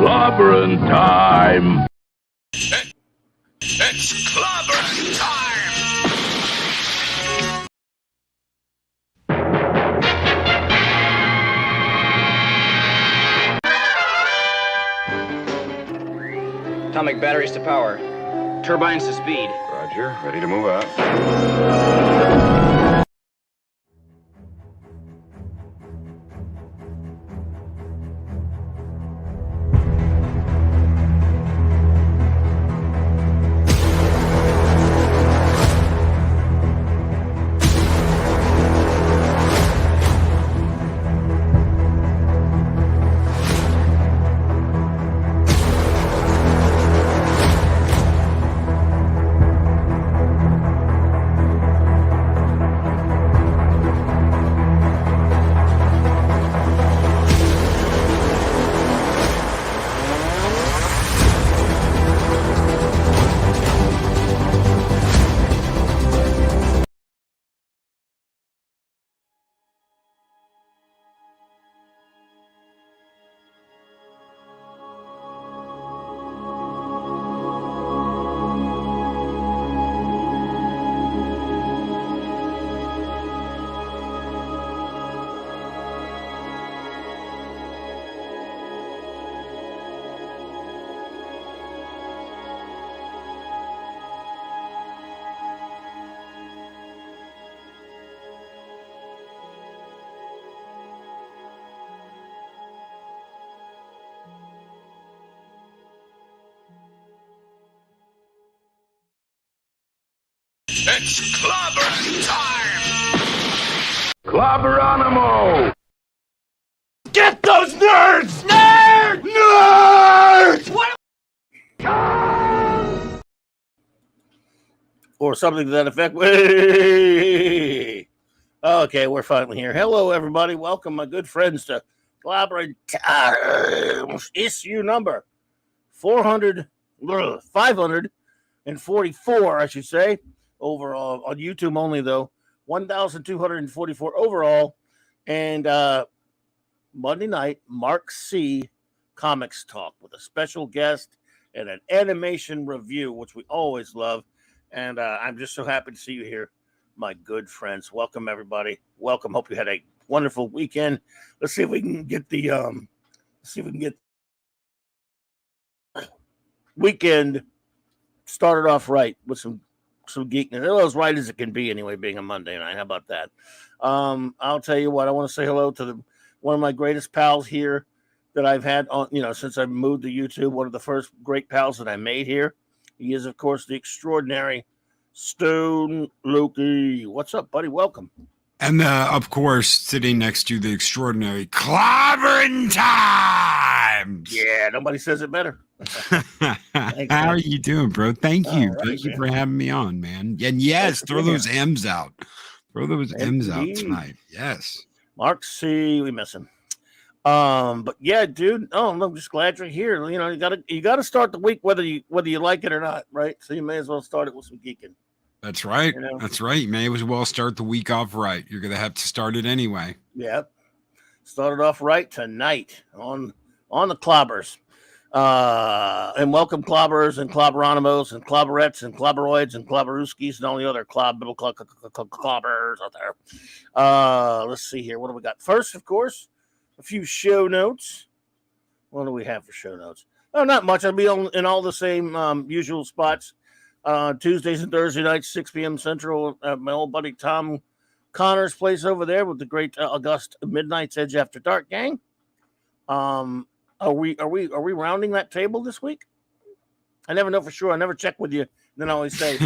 clobbering time! It's clobbering time! Atomic batteries to power. Turbines to speed. Roger, ready to move out. It's clobbering time! Clobberonimo! Get those nerds! Nerds! Nerds! What? Or something to that effect. Hey! Okay, we're finally here. Hello, everybody. Welcome, my good friends, to Clobbering Times. Issue number 544, I should say. Overall, on YouTube only, though. 1,244 overall. And Monday night, Mark C. Comics Talk with a special guest and an animation review, which we always love. And I'm just so happy to see you here, my good friends. Welcome, everybody. Welcome. Hope you had a wonderful weekend. Let's see if we can get the weekend started off right with some geekness. As right as it can be anyway, being a Monday night. How about that? I'll tell you what, I want to say hello to one of my greatest pals here that I've had on, since I moved to YouTube. One of the first great pals that I made here. He is, of course, the extraordinary Stone Loki. What's up, buddy? Welcome. And of course, sitting next to the extraordinary Clobbering Times. Yeah, nobody says it better. How are you doing, bro? Thank you. Right, Thank you for having me on, man. And yes, throw those M's out. Throw those M's out tonight. Yes. Mark C, we miss him. But yeah, dude. Oh, I'm just glad you're here. You gotta start the week whether you like it or not, right? So you may as well start it with some geeking. That's right. That's right. You may as well start the week off right. You're gonna have to start it anyway. Yep. Started off right tonight on the clobbers. And welcome clobberers and clobberonimos and clobberettes and clobberoids and clobberooskies and all the other clobbers out there. Let's see here. What do we got? First, of course, a few show notes. What do we have for show notes? Oh, not much. I'll be in all the same usual spots. Tuesdays and Thursday nights, 6 p.m. Central, at my old buddy Tom Connor's place over there with the great August Midnight's Edge After Dark gang. Are we rounding that table this week? I never know for sure. I never check with you. Then I always say,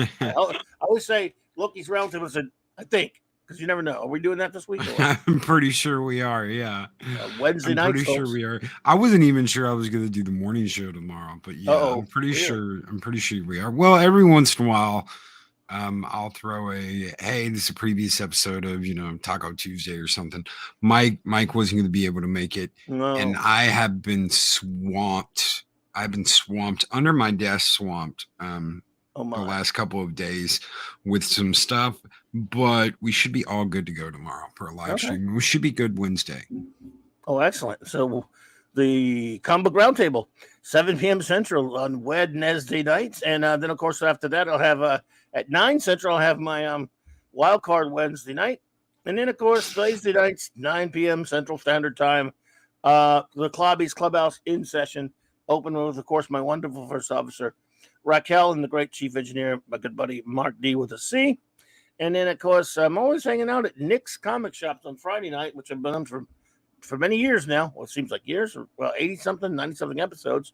look, he's round table. I said, I think, because you never know. Are we doing that this week? I'm pretty sure we are. Yeah. Wednesday night. I'm pretty sure we are. I wasn't even sure I was going to do the morning show tomorrow, but yeah, I'm pretty sure we are. Well, every once in a while, I'll throw hey, this is a previous episode of, Taco Tuesday or something. Mike wasn't going to be able to make it. No. And I have been swamped. I've been swamped under my desk, swamped the last couple of days with some stuff, but we should be all good to go tomorrow for a live stream. We should be good Wednesday. Oh, excellent. So the Comic Book Roundtable, 7 p.m. Central on Wednesday nights. And then, of course, after that, I'll have at 9 Central, I'll have my Wild Card Wednesday night. And then, of course, Thursday nights, 9 p.m. Central Standard Time, the Clobbies Clubhouse in session, open with, of course, my wonderful first officer, Raquel, and the great chief engineer, my good buddy, Mark D. with a C. And then, of course, I'm always hanging out at Nick's Comic Shops on Friday night, which I've been on for many years now. Well, it seems like years, or 80-something, 90-something episodes.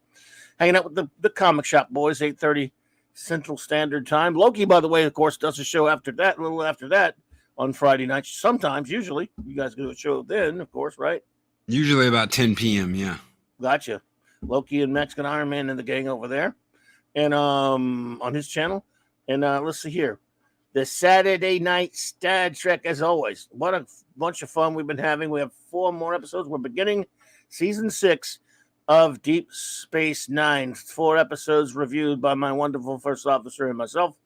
Hanging out with the Comic Shop boys, 8:30 Central Standard Time. Loki, by the way, of course, does a show after that, a little after that, on Friday nights. Sometimes, usually. You guys do a show then, of course, right? Usually about 10 p.m., yeah. Gotcha. Loki and Mexican Iron Man and the gang over there. And on his channel. And let's see here. The Saturday night Star Trek, as always. What a bunch of fun we've been having. We have 4 more episodes. We're beginning season 6 of Deep Space Nine. 4 episodes reviewed by my wonderful first officer and myself.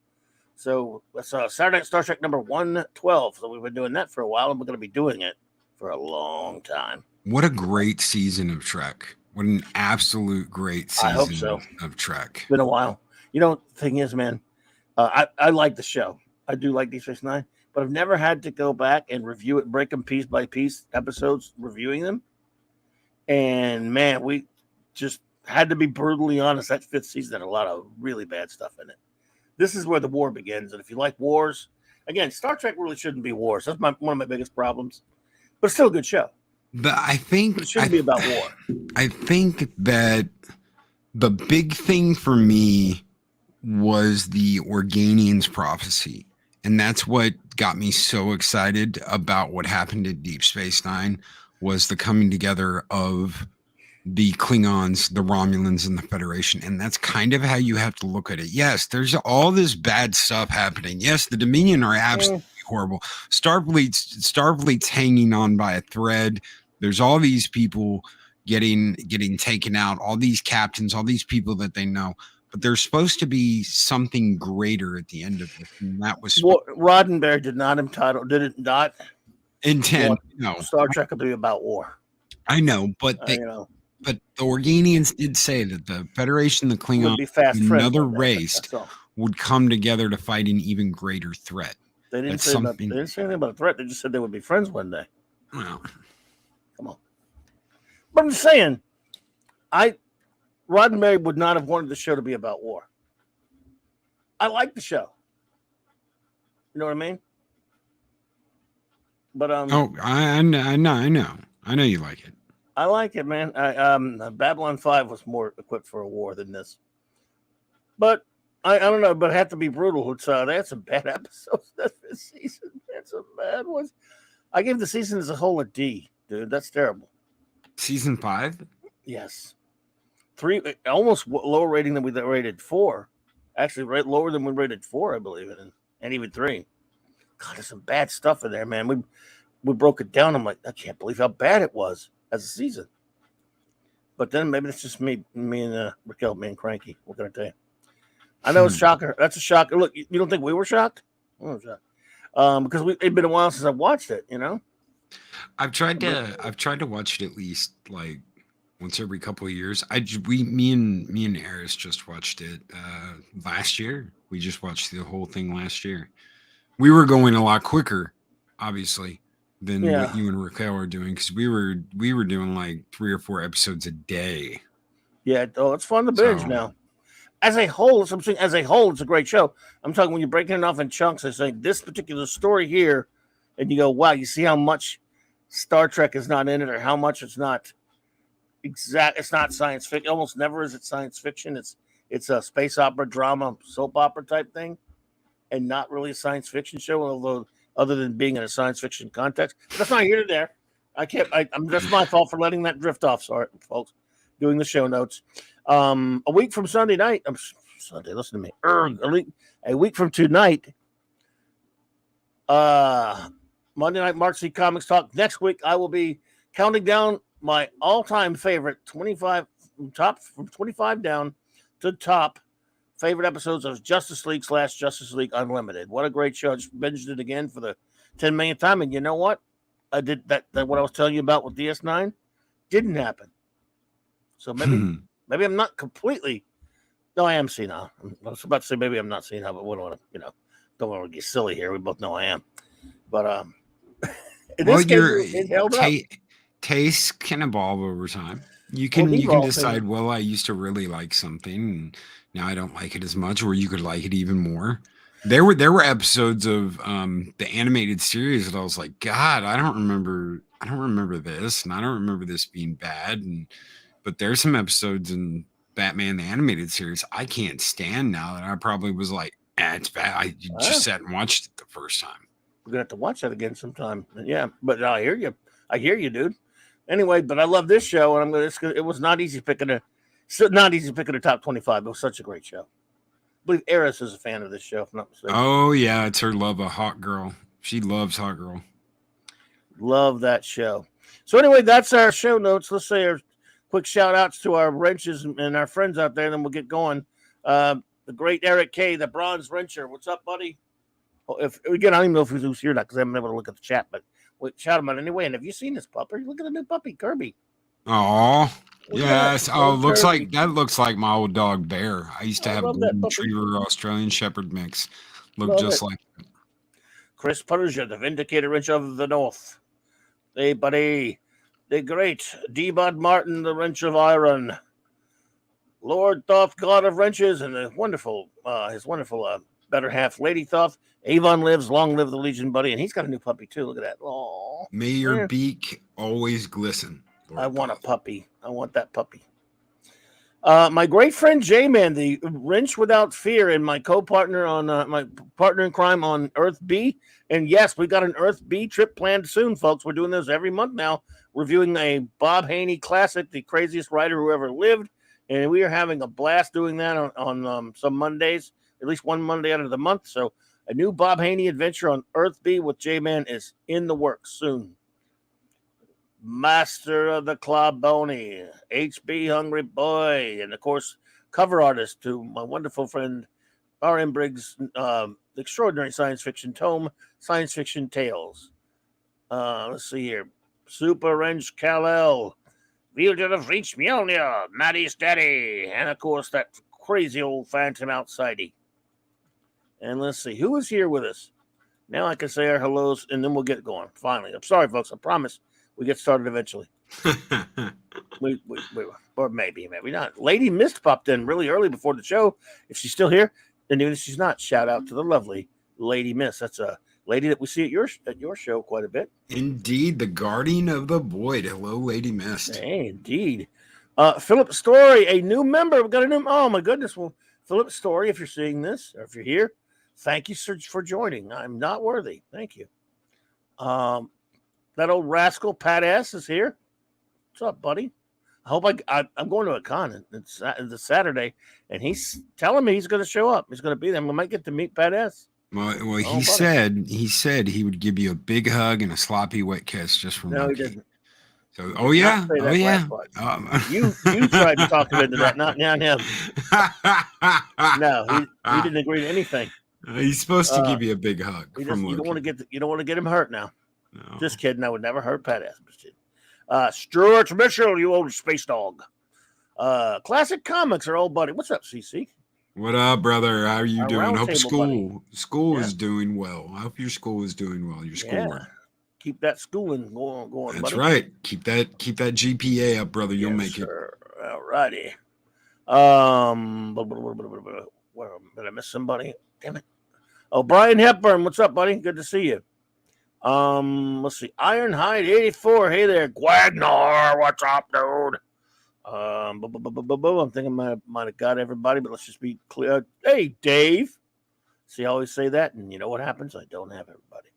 So that's Saturday night Star Trek number 112. So we've been doing that for a while, and we're going to be doing it for a long time. What a great season of Trek. What an absolute great season I hope so. Of Trek. It's been a while. You know, the thing is, man, I like the show. I do like Deep Space Nine, but I've never had to go back and review it, break them piece by piece, episodes, reviewing them. And, man, we just had to be brutally honest. That 5th season had a lot of really bad stuff in it. This is where the war begins. And if you like wars, again, Star Trek really shouldn't be wars. That's one of my biggest problems. But it's still a good show. But I think it shouldn't be about war. I think that the big thing for me was the Organians prophecy. And that's what got me so excited about what happened in Deep Space Nine, was the coming together of the Klingons, the Romulans, and the Federation. And that's kind of how you have to look at it. Yes, there's all this bad stuff happening. Yes, the Dominion are absolutely horrible. Starfleet's hanging on by a thread. There's all these people getting taken out, all these captains, all these people that they know. But there's supposed to be something greater at the end of it. And that was Roddenberry did not intend Star Trek to be about war. I know, but but the Organians did say that the Federation, the Klingons, another race would come together to fight an even greater threat. They didn't say anything about a threat. They just said they would be friends one day. Well, come on. But I'm just saying, Roddenberry would not have wanted the show to be about war. I like the show. You know what I mean? But I know you like it. I like it, man. Babylon 5 was more equipped for a war than this. But I don't know, but I have to be brutal. They had some bad episodes this season. They had some bad ones. I gave the season as a whole a D, dude. That's terrible. Season 5? Yes. 3, almost lower rating than we rated 4. Actually, lower than we rated 4, I believe, and even 3. God, there's some bad stuff in there, man. We broke it down. I'm like, I can't believe how bad it was as a season. But then maybe it's just me and Raquel being cranky. What can I tell you? I know it's a shocker. That's a shocker. Look, you don't think we were shocked? I was shocked. Because it'd been a while since I watched it, you know? I've tried to watch it at least like once every couple of years. Me and Eris just watched it last year. We just watched the whole thing last year. We were going a lot quicker, obviously, than what you and Raquel were doing, because we were doing like 3 or 4 episodes a day. Yeah, it's fun to binge now. As a whole, it's a great show. I'm talking when you're breaking it off in chunks and saying this particular story here, and you go, wow, you see how much Star Trek is not in it, or how much it's not exact. It's not science fiction. Almost never is it science fiction. It's a space opera, drama, soap opera type thing, and not really a science fiction show. Although, other than being in a science fiction context, that's not here or there. That's my fault for letting that drift off. Sorry, folks. Doing the show notes. A week from Sunday night. Sunday. Listen to me. A week from tonight. Monday night Mark C Comics Talk. Next week, I will be counting down my all-time favorite 25 down to top favorite episodes of Justice League / Justice League Unlimited. What a great show! I just binged it again for the 10 millionth time, and you know what? I did that. What I was telling you about with DS9 didn't happen. So maybe I'm not completely. No, I am senile. I was about to say maybe I'm not senile, but we don't want to, don't want to get silly here. We both know I am. But in this case, it held up. Tastes can evolve over time. You can decide, well, I used to really like something and now I don't like it as much, or you could like it even more. There were episodes of the animated series that I was like, God, I don't remember this, and I don't remember this being bad. But there's some episodes in Batman the Animated Series I can't stand now that I probably was like, it's bad. I just sat and watched it the first time. We're gonna have to watch that again sometime. Yeah, but I hear you, dude. Anyway, but I love this show, and it was not easy picking a top 25. It was such a great show. I believe Eris is a fan of this show, if I'm not mistaken. Oh yeah, it's her love of Hot Girl. She loves Hot Girl. Love that show. So anyway, that's our show notes. Let's say our quick shout outs to our wrenches and our friends out there, and then we'll get going. The great Eric K, the Bronze Wrencher. What's up, buddy? If again, I don't even know if he's here or not because I haven't been able to look at the chat, but we'll shout him out anyway. And have you seen this puppy? Look at the new puppy, Kirby. Oh, yes. Oh, looks like my old dog Bear. I used to have a golden retriever Australian Shepherd mix. Looked just like it. Chris Persia, the Vindicator Wrench of the North. Hey, buddy. The great D-Bod Martin, the Wrench of Iron. Lord Thoth, God of Wrenches, and the wonderful, his wonderful better half, Lady Thoth. Avon lives, long live the Legion, buddy. And he's got a new puppy, too. Look at that. Aww. May your beak always glisten. I want a puppy. I want that puppy. My great friend J-Man, the Wrench Without Fear, and my co-partner on my partner in crime on Earth B. And yes, we got an Earth B trip planned soon, folks. We're doing this every month now, reviewing a Bob Haney classic, the craziest writer who ever lived. And we are having a blast doing that on some Mondays, at least one Monday out of the month. So a new Bob Haney adventure on Earth B with J-Man is in the works soon. Master of the Clawbony, HB Hungry Boy, and of course, cover artist to my wonderful friend R.M. Briggs' extraordinary science fiction tome, Science Fiction Tales. Let's see here. Super Wrench Kal-El, Wielder of Reach Mjolnir, Maddie's Daddy, and of course, that crazy old Phantom Outsidey. And let's see, who is here with us? Now I can say our hellos, and then we'll get going, finally. I'm sorry, folks, I promise. We get started eventually. we or maybe not. Lady Mist popped in really early before the show. If she's still here, and even if she's not, shout out to the lovely Lady Mist. That's a lady that we see at your show quite a bit. Indeed, the guardian of the void. Hello, Lady Mist. Hey, indeed. Philip Story, a new member. We've got a new. Oh my goodness. Well, Philip Story, if you're seeing this or if you're here, thank you for joining. I'm not worthy. Thank you. That old rascal Pat S is here. What's up, buddy? I hope I'm going to a con. It's a Saturday, and he's telling me he's going to show up. He's going to be there. We might get to meet Pat S. Well, he said he would give you a big hug and a sloppy wet kiss just from. No, he didn't. So, oh yeah. You tried to talk him into that, not him. No, he didn't agree to anything. He's supposed to give you a big hug. You don't want to get him hurt now. No. Just kidding. I would never hurt Pat S. Stuart Mitchell, you old space dog. Classic Comics, our old buddy. What's up, CC? What up, brother? How are you doing? Hope school is doing well. I hope your school is doing well. Your schoolwork. Keep that schooling going. That's buddy. Right. Keep that GPA up, brother. You'll make it. All righty. Did I miss somebody? Damn it. Oh, Brian Hepburn. What's up, buddy? Good to see you. Let's see. Ironhide 84. Hey there, Gwagnar. What's up, dude? I'm thinking I might have got everybody, but let's just be clear. Hey, Dave. See, I always say that, and you know what happens? I don't have everybody.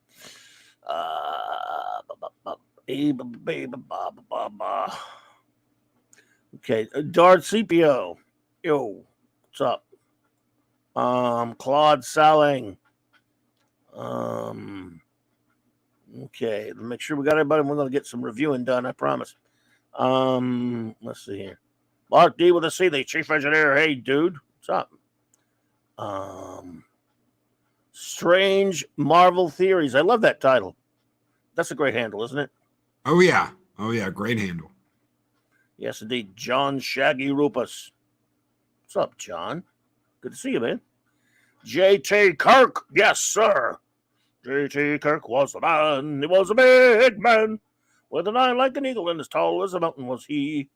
Okay, Dart CPO. Yo, what's up? Claude Saling. Okay, make sure we got everybody. We're going to get some reviewing done, I promise. Let's see here. Mark D with a C, the chief engineer. Hey, dude, what's up? Strange Marvel Theories. I love that title. That's a great handle, isn't it? Oh yeah, great handle. Yes, indeed. John Shaggy Rupus. What's up, John? Good to see you, man. J.T. Kirk. Yes, sir. J.T. Kirk was the man. He was a big man. With an eye like an eagle and as tall as a mountain was he.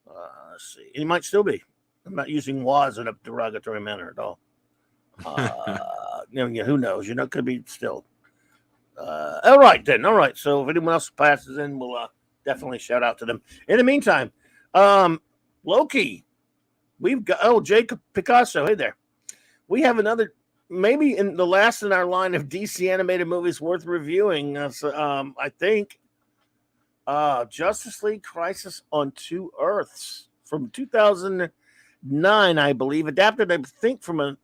Let's see. He might still be. I'm not using was in a derogatory manner at all. Who knows? It could be still. All right, then. All right. So if anyone else passes in, we'll definitely shout out to them. In the meantime, Loki. We've got Jacob Picasso. Hey there. We have another, maybe in the last in our line of DC animated movies worth reviewing. I think Justice League Crisis on Two Earths from 2009, I believe, adapted, I think, from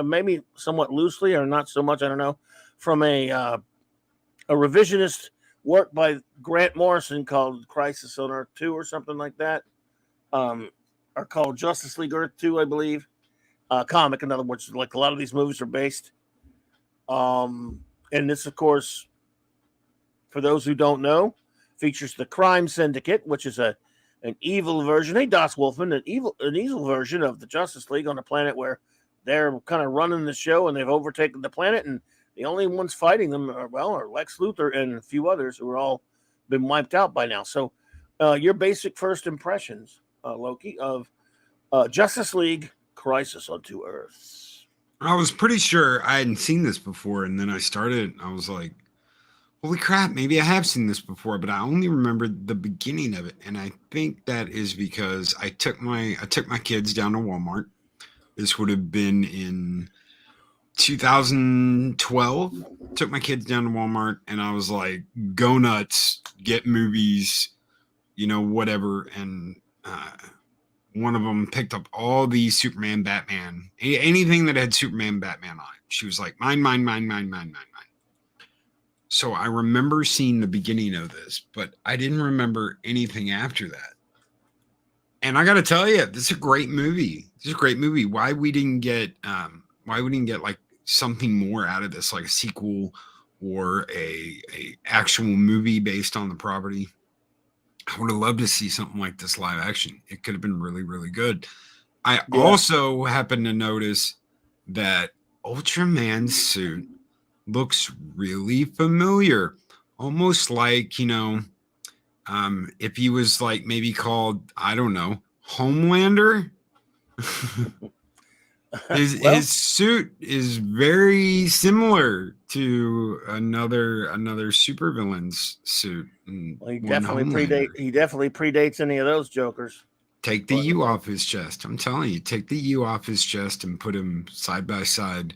maybe somewhat loosely or not so much, I don't know, from a revisionist work by Grant Morrison called Crisis on Earth 2 or something like that, or called Justice League Earth 2, I believe. Comic, in other words, like a lot of these movies are based. And this, of course, for those who don't know, features the Crime Syndicate, which is an evil version. Hey, Das Wolfman, an evil version of the Justice League on a planet where they're kind of running the show and they've overtaken the planet, and the only ones fighting them are Lex Luthor and a few others who are all been wiped out by now. So, your basic first impressions, Loki, of Justice League Crisis on Two Earths. I was pretty sure I hadn't seen this before, and then I was like, holy crap, maybe I have seen this before, but I only remembered the beginning of it. And I think that is because I took my kids down to Walmart. This would have been in 2012. Took my kids down to Walmart, and I was like, go nuts, get movies, whatever. And one of them picked up all the Superman, Batman, anything that had Superman, Batman on it. She was like, mine. So I remember seeing the beginning of this, but I didn't remember anything after that. And I got to tell you, this is a great movie. Why we didn't get like something more out of this, like a sequel or a actual movie based on the property. I would have loved to see something like this live action. It could have been really, really good. I also happened to notice that Ultraman's suit looks really familiar, almost like, if he was like maybe called, I don't know, Homelander. His suit is very similar to another supervillain's suit. Well, he definitely predates any of those jokers. Take the U off his chest. I'm telling you, take the U off his chest and put him side by side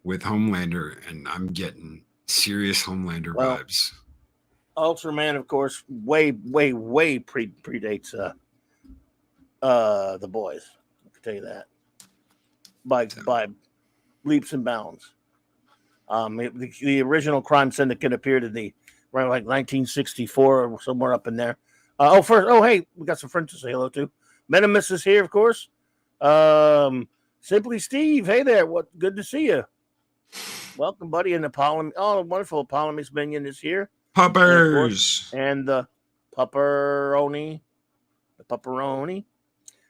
with Homelander, and I'm getting serious Homelander vibes. Ultraman, of course, way predates the boys. I can tell you that by leaps and bounds. The original Crime Syndicate appeared in around like 1964 or somewhere up in there. Hey, we got some friends to say hello to. Menimus is here, of course. Simply Steve, hey there. Good to see you. Welcome, buddy. And the wonderful Apollomies minion is here. Puppers. And the pupperoni.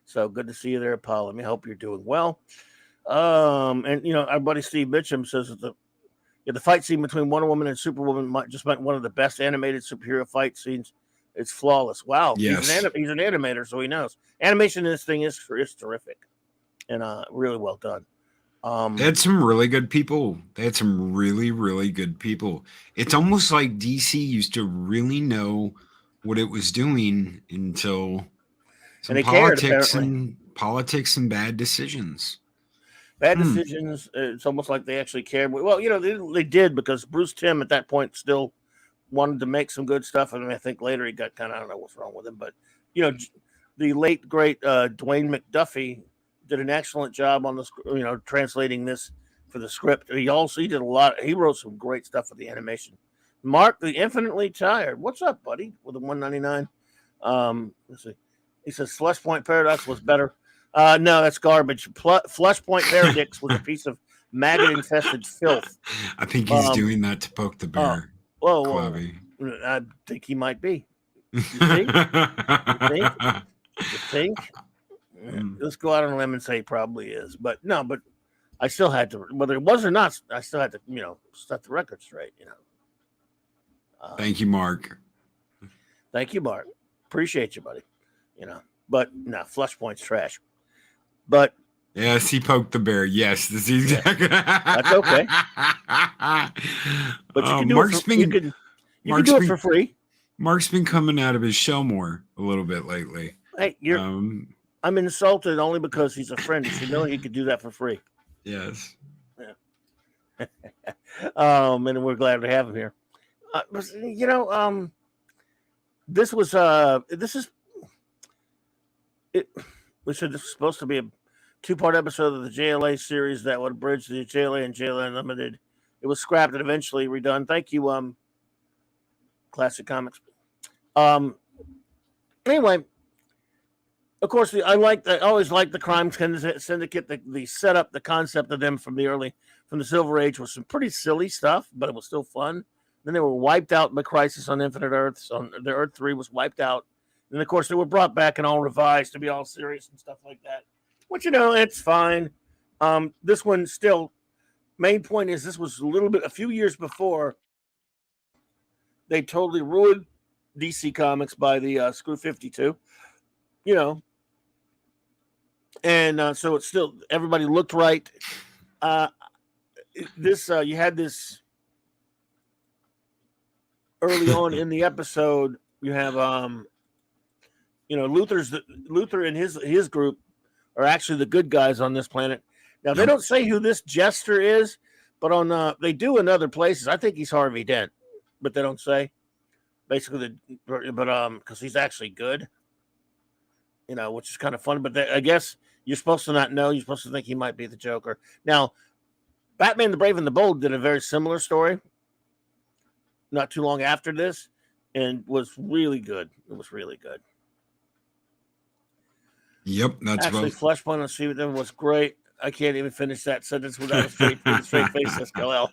So good to see you there, Apollo. I hope you're doing well. And our buddy Steve Mitchum says that the fight scene between Wonder Woman and Superwoman might one of the best animated superhero fight scenes. It's flawless. Wow. Yes. He's an animator, so he knows. Animation in this thing is terrific and really well done. They had some really good people. It's almost like DC used to really know what it was doing until some politics and bad decisions. Decisions. It's almost like they actually cared. Well, they did, because Bruce Timm at that point still wanted to make some good stuff. I think later he got kind of, I don't know what's wrong with him, but the late great Dwayne McDuffie did an excellent job on this, translating this for the script. He did a lot. He wrote some great stuff for the animation. Mark, the Infinitely Tired. What's up, buddy? With the 199. Let's see. He says Fleshpoint Paradox was better. No, that's garbage. Fleshpoint Paradox was a piece of maggot-infested filth. I think he's doing that to poke the bear. I think he might be. You think? You think? Let's go out on a limb and say he probably is. But no, but I still had to, whether it was or not, I still had to, set the record straight, Thank you, Mark. Thank you, Mark. Appreciate you, buddy. But no, Flush Point's trash. But yes, he poked the bear. Yes, this is exactly. That's okay. But you can do Mark's it for, you can do it for free. Mark's been coming out of his shell more a little bit lately. Hey, I'm insulted only because he's a friend. You should know he could do that for free. Yes. Yeah. And we're glad to have him here. This is it. We said this was supposed to be a 2-part episode of the JLA series that would bridge the JLA and JLA Unlimited. It was scrapped and eventually redone. Thank you, Classic Comics. Anyway, of course, I always liked the Crime Syndicate. The setup, the concept of them from the Silver Age was some pretty silly stuff, but it was still fun. Then they were wiped out by Crisis on Infinite Earths. The Earth 3 was wiped out. And of course, they were brought back and all revised to be all serious and stuff like that. Which, it's fine. This one still, main point is this was a few years before they totally ruined DC Comics by the Screw 52. And so it's still, everybody looked right. You had this early on in the episode. You have Luther and his group are actually the good guys on this planet. Now they don't say who this Jester is, but they do in other places. I think he's Harvey Dent, but they don't say. Basically, because he's actually good, which is kind of fun. But I guess you're supposed to not know. You're supposed to think he might be the Joker. Now, Batman the Brave and the Bold did a very similar story not too long after this, and was really good. It was really good. Yep, that's actually Fleshpoint on See What Them was great. I can't even finish that sentence without a straight face. SKL.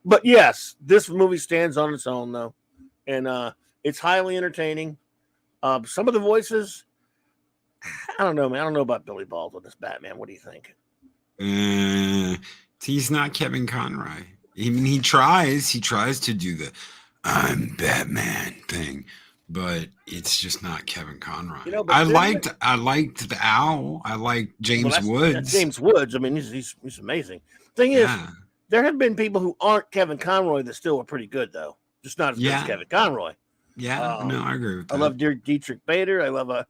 But yes, this movie stands on its own though, and it's highly entertaining. Some of the voices, I don't know, man. I don't know about Billy Baldwin as Batman. What do you think? He's not Kevin Conroy. Even he tries to do the I'm Batman thing, but it's just not Kevin Conroy. I liked the Owl. I liked James Woods. James Woods. I mean, he's amazing. Thing is, there have been people who aren't Kevin Conroy that still are pretty good though. Just not as good as Kevin Conroy. Yeah, no, I agree with that. I love Dietrich Bader. I love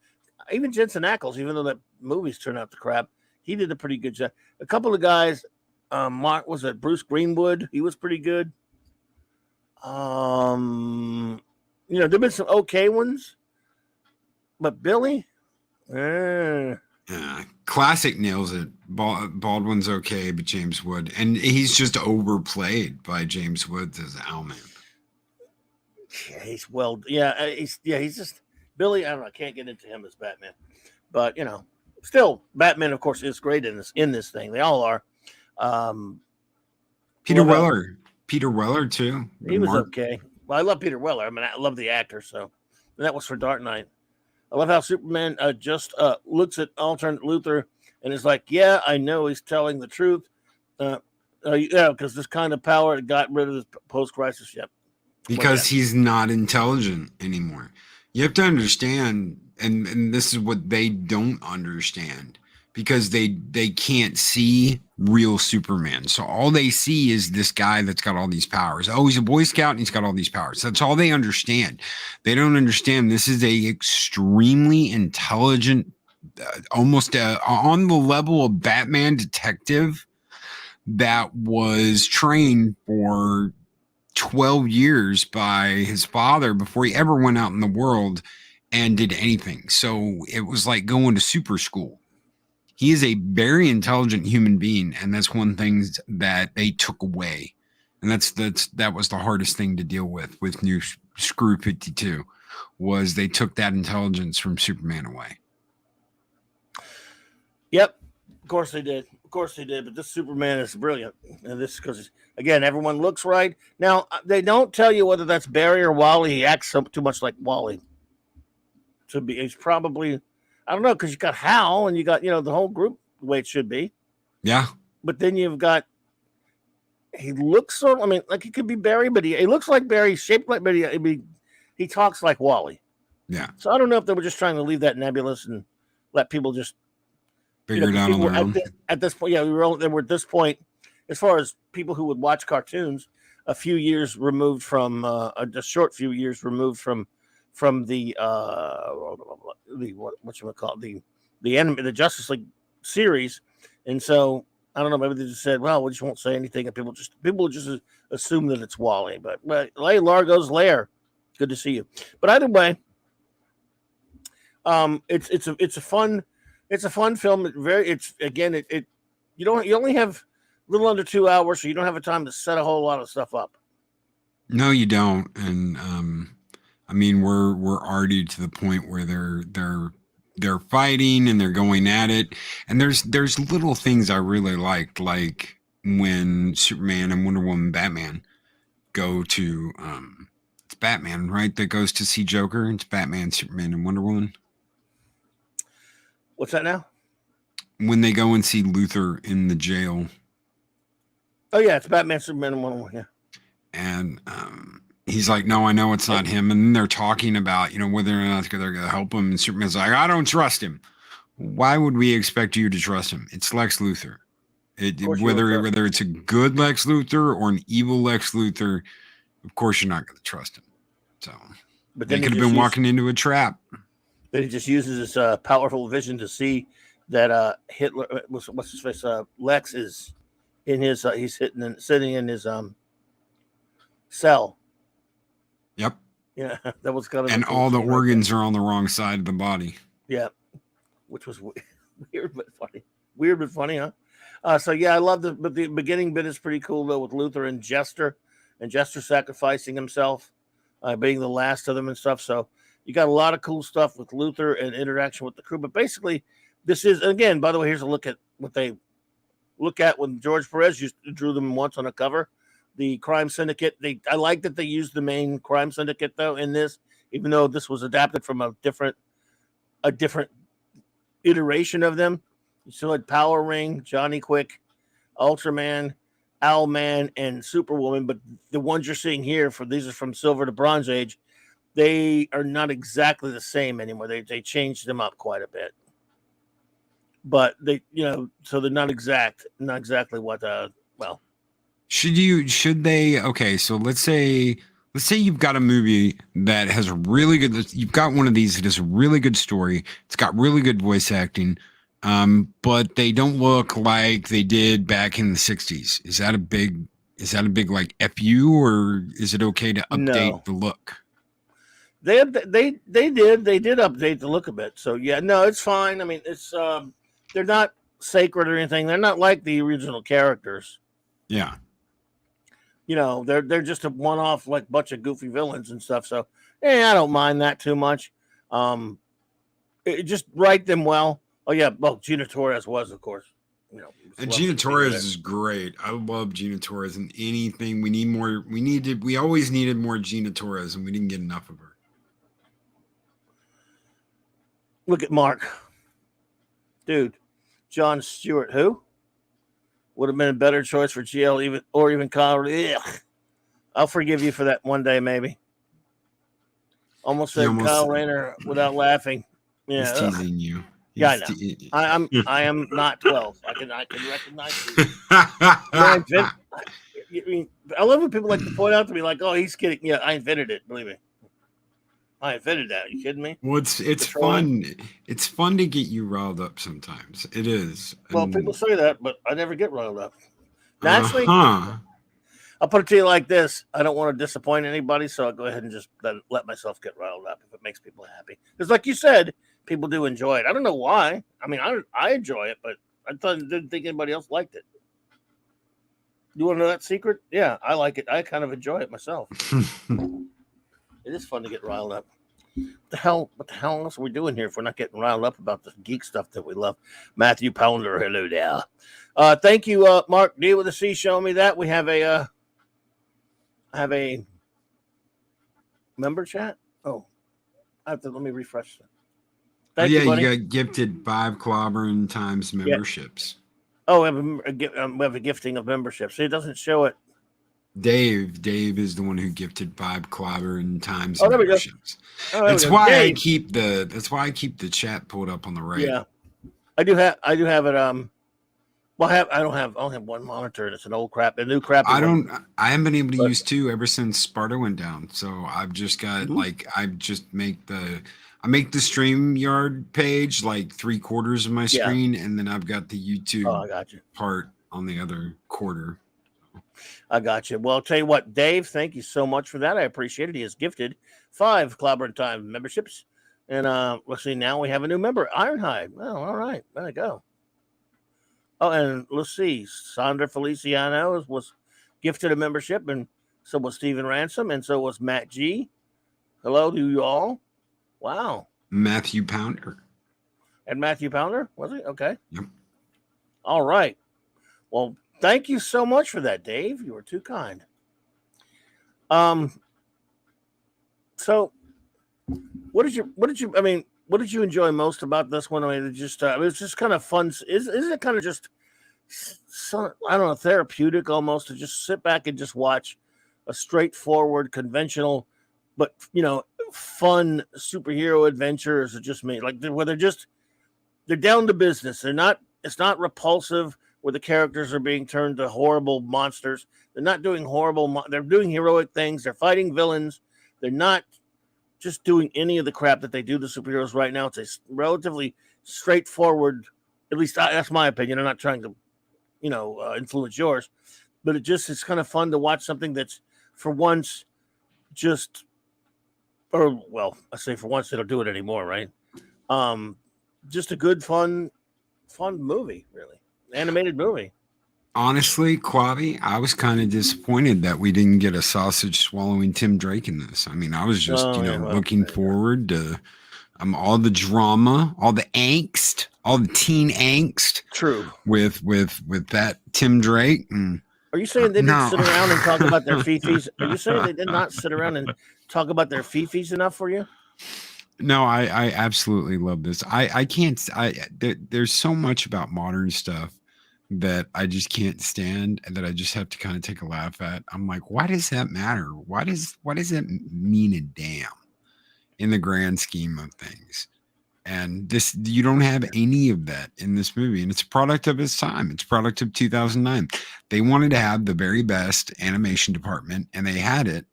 even Jensen Ackles, even though that movies turned out to crap. He did a pretty good job. A couple of guys, was it Bruce Greenwood? He was pretty good. There've been some okay ones, but Billy, Classic nails it. Baldwin's okay, but James Wood, and he's just overplayed by James Woods as Owlman. Yeah, he's just Billy. I don't know. I can't get into him as Batman, but still, Batman, of course, is great in this thing. They all are. Peter Weller too. He was okay. Well, I love Peter Weller. I mean, I love the actor. So, and that was for Dark Knight. I love how Superman just looks at alternate Luthor and is like, "Yeah, I know he's telling the truth." Because this kind of power got rid of the post-crisis. Yep. Because he's not intelligent anymore. You have to understand, and this is what they don't understand, because they can't see real Superman. So all they see is this guy that's got all these powers. Oh, he's a Boy Scout and he's got all these powers. That's all they understand. They don't understand this is a extremely intelligent, almost on the level of Batman detective that was trained for 12 years by his father before he ever went out in the world and did anything. So it was like going to super school. He is a very intelligent human being, and that's one thing that they took away. And that was the hardest thing to deal with New Screw 52, was they took that intelligence from Superman away. Yep, of course they did. course they did, but this Superman is brilliant, and this because again everyone looks right. Now they don't tell you whether that's Barry or Wally. He acts too much like Wally. To be, he's probably, I don't know, because you got Hal and you got the whole group the way it should be. Yeah, but then you've got. He looks sort of, I mean, like he could be Barry, but he looks like Barry, shaped like Barry. He talks like Wally. Yeah. So I don't know if they were just trying to leave that nebulous and let people just figure it out on their own. At this point, yeah, they were at this point, as far as people who would watch cartoons, a few years removed from a short few years removed from the what you would call the enemy, the Justice League series, and so. I don't know. Maybe they just said, "Well, we just won't say anything," and people just assume that it's Wally. But hey, Largo's Lair, good to see you. But either way, it's a fun film. You only have a little under 2 hours, so you don't have a time to set a whole lot of stuff up. No, you don't. And I mean, we're already to the point where they're fighting and they're going at it, and there's little things I really liked, like when Superman and Wonder Woman, Batman go to it's Batman, right, that goes to see Joker. It's Batman, Superman, and Wonder Woman. What's that now? When they go and see Luther in the jail. Oh yeah, it's Batman, Superman, and Wonder Woman. Yeah, and he's like, no, I know it's not him. And then they're talking about, whether or not they're going to help him. And Superman's like, I don't trust him. Why would we expect you to trust him? It's Lex Luthor. Whether it's a good Lex Luthor or an evil Lex Luthor, of course you're not going to trust him. So, but they could have been walking into a trap. But he just uses his powerful vision to see that Hitler, what's his face, Lex is in his, he's sitting in his cell. Yep. Yeah, that was kind of. And all the organs are on the wrong side of the body. Yeah, which was weird but funny. Weird but funny, huh? So yeah, I love the beginning bit is pretty cool though, with Luther and Jester sacrificing himself, being the last of them and stuff. So you got a lot of cool stuff with Luther and interaction with the crew. But basically, this is, again, by the way, here's a look at what they look at when George Perez drew them once on a cover. The crime syndicate. I like that they used the main crime syndicate though in this, even though this was adapted from a different iteration of them. You still had Power Ring, Johnny Quick, Ultraman, Owlman, and Superwoman, but the ones you're seeing here these are from Silver to Bronze Age. They are not exactly the same anymore. They changed them up quite a bit, but so they're not exactly what. Should they? Okay, so let's say you've got a movie that has a really good. You've got one of these that has a really good story. It's got really good voice acting, but they don't look like they did back in the '60s. Is that a big like FU, or is it okay to update the look? They did update the look a bit. So yeah, no, it's fine. I mean, it's they're not sacred or anything. They're not like the original characters. Yeah. They're just a one-off, like, bunch of goofy villains and stuff. So, I don't mind that too much. Just write them well. Oh yeah, well, Gina Torres was, of course. And Gina Torres is great. I love Gina Torres in anything. We need more. We always needed more Gina Torres, and we didn't get enough of her. Look at Mark, dude. John Stewart, who? Would have been a better choice for GL, even Kyle. Ugh. I'll forgive you for that one day, maybe. Almost said Kyle Rayner without laughing. Yeah, he's teasing you. I know. I am not 12. I can recognize you. I love when people like to point out to me, like, "Oh, he's kidding." Yeah, I invented it. Believe me. I invented that. Are you kidding me? Well, it's fun. It's fun to get you riled up sometimes. It is. Well, people say that, but I never get riled up. Naturally, I'll put it to you like this. I don't want to disappoint anybody, so I'll go ahead and just let myself get riled up if it makes people happy. Because like you said, people do enjoy it. I don't know why. I mean, I enjoy it, but I didn't think anybody else liked it. You want to know that secret? Yeah, I like it. I kind of enjoy it myself. It is fun to get riled up. the hell else are we doing here if we're not getting riled up about the geek stuff that we love? Matthew Pounder, hello there. Thank you, Mark D with the C showing me that. We have a member chat. Oh, let me refresh that. Thank you, buddy. You got gifted 5 clobbering times memberships. Oh, we have a gifting of memberships. See, it doesn't show it. Dave is the one who gifted 5 clobbering times there memberships. We go. That's why I keep the chat pulled up on the right. Yeah, I do have it. Well, I only have one monitor, and it's an old crap. The new crap. I haven't been able to use 2 ever since Sparta went down. So I've just got I make the StreamYard page like 3/4 of my screen, and then I've got the YouTube part on the other quarter. I got you. Well, I'll tell you what, Dave, thank you so much for that. I appreciate it. He has gifted 5 Clobbering Time memberships. And let's see, now we have a new member, Ironhide. Well, all right. There you go. Oh, and let's see, Sandra Feliciano was gifted a membership, and so was Stephen Ransom, and so was Matt G. Hello to you all. Wow. Matthew Pounder. And Matthew Pounder, was it? Okay. Yep. All right. Well, thank you so much for that, Dave. You were too kind. So what did you enjoy most about this one? I mean, it was just kind of fun. Isn't it kind of just, I don't know, therapeutic almost to just sit back and just watch a straightforward, conventional, but, fun superhero adventures? Just me, like where they're down to business. It's not repulsive where the characters are being turned to horrible monsters. They're not doing they're doing heroic things. They're fighting villains. They're not just doing any of the crap that they do to superheroes right now. It's a relatively straightforward, at least that's my opinion. I'm not trying to, influence yours, but it's kind of fun to watch something that's for once I say for once they don't do it anymore, right? Just a good, fun movie, really. Animated movie. Honestly, Quavi, I was kind of disappointed that we didn't get a sausage swallowing Tim Drake in this. I mean, I was just, looking forward to all the drama, all the angst, all the teen angst. True. With that Tim Drake. Are you saying they didn't sit around and talk about their fifis? Are you saying they did not sit around and talk about their fifis enough for you? No, I absolutely love this. There's so much about modern stuff that I just can't stand and that I just have to kind of take a laugh at. I'm like, why does that matter? Why does that mean a damn in the grand scheme of things? And you don't have any of that in this movie. And it's a product of its time. It's a product of 2009. They wanted to have the very best animation department, and they had it.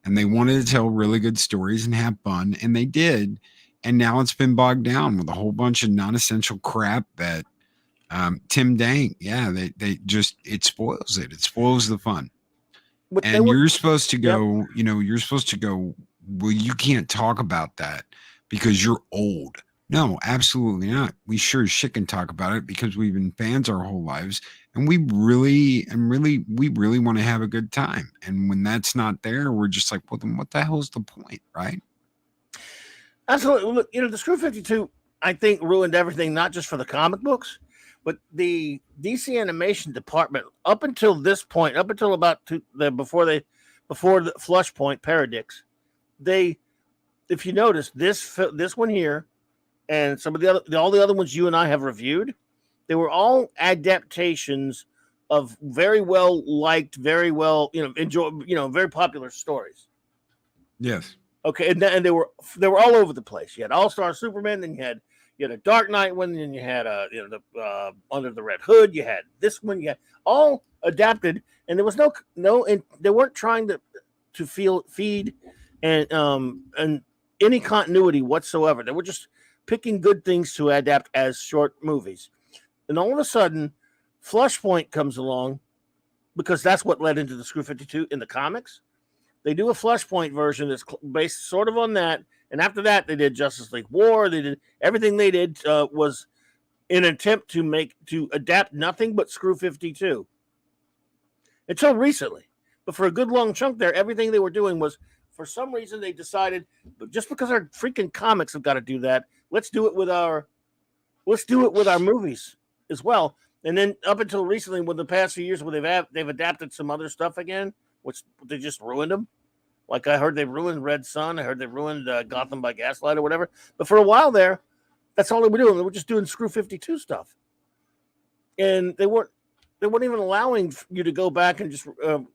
And they wanted to tell really good stories and have fun, and they did. And now it's been bogged down with a whole bunch of non-essential crap that Tim Dank, it spoils it. It spoils the fun. But you're supposed to go, well, you can't talk about that because you're old. No, absolutely not. We sure as shit can talk about it because we've been fans our whole lives, and we really want to have a good time. And when that's not there, we're just like, well, then what the hell is the point, right? Absolutely. Look, the Screw 52, I think, ruined everything, not just for the comic books, but the DC animation department up until this point, up until about before the Flashpoint Paradix, if you notice this one here, and some of all the other ones you and I have reviewed, they were all adaptations of very well liked, very well enjoyed, very popular stories. Yes. Okay, and they were all over the place. You had All-Star Superman, then you had a Dark Knight one, then you had the Under the Red Hood. You had this one. You had all adapted, and there was and they weren't trying to feed and any continuity whatsoever. They were just picking good things to adapt as short movies. And all of a sudden, Flashpoint comes along because that's what led into the Screw 52 in the comics. They do a Flashpoint version that's based sort of on that. And after that, they did Justice League War. They did everything they did was in an attempt to adapt nothing but Screw 52 until recently. But for a good long chunk there, everything they were doing was for some reason they decided, but just because our freaking comics have got to do that, let's do it with our movies as well. And then up until recently, with the past few years, where they've adapted some other stuff again, which they just ruined them. Like I heard they ruined Red Sun. I heard they ruined Gotham by Gaslight or whatever. But for a while there, that's all they were doing. They were just doing Screw 52 stuff, and they weren't even allowing you to go back and just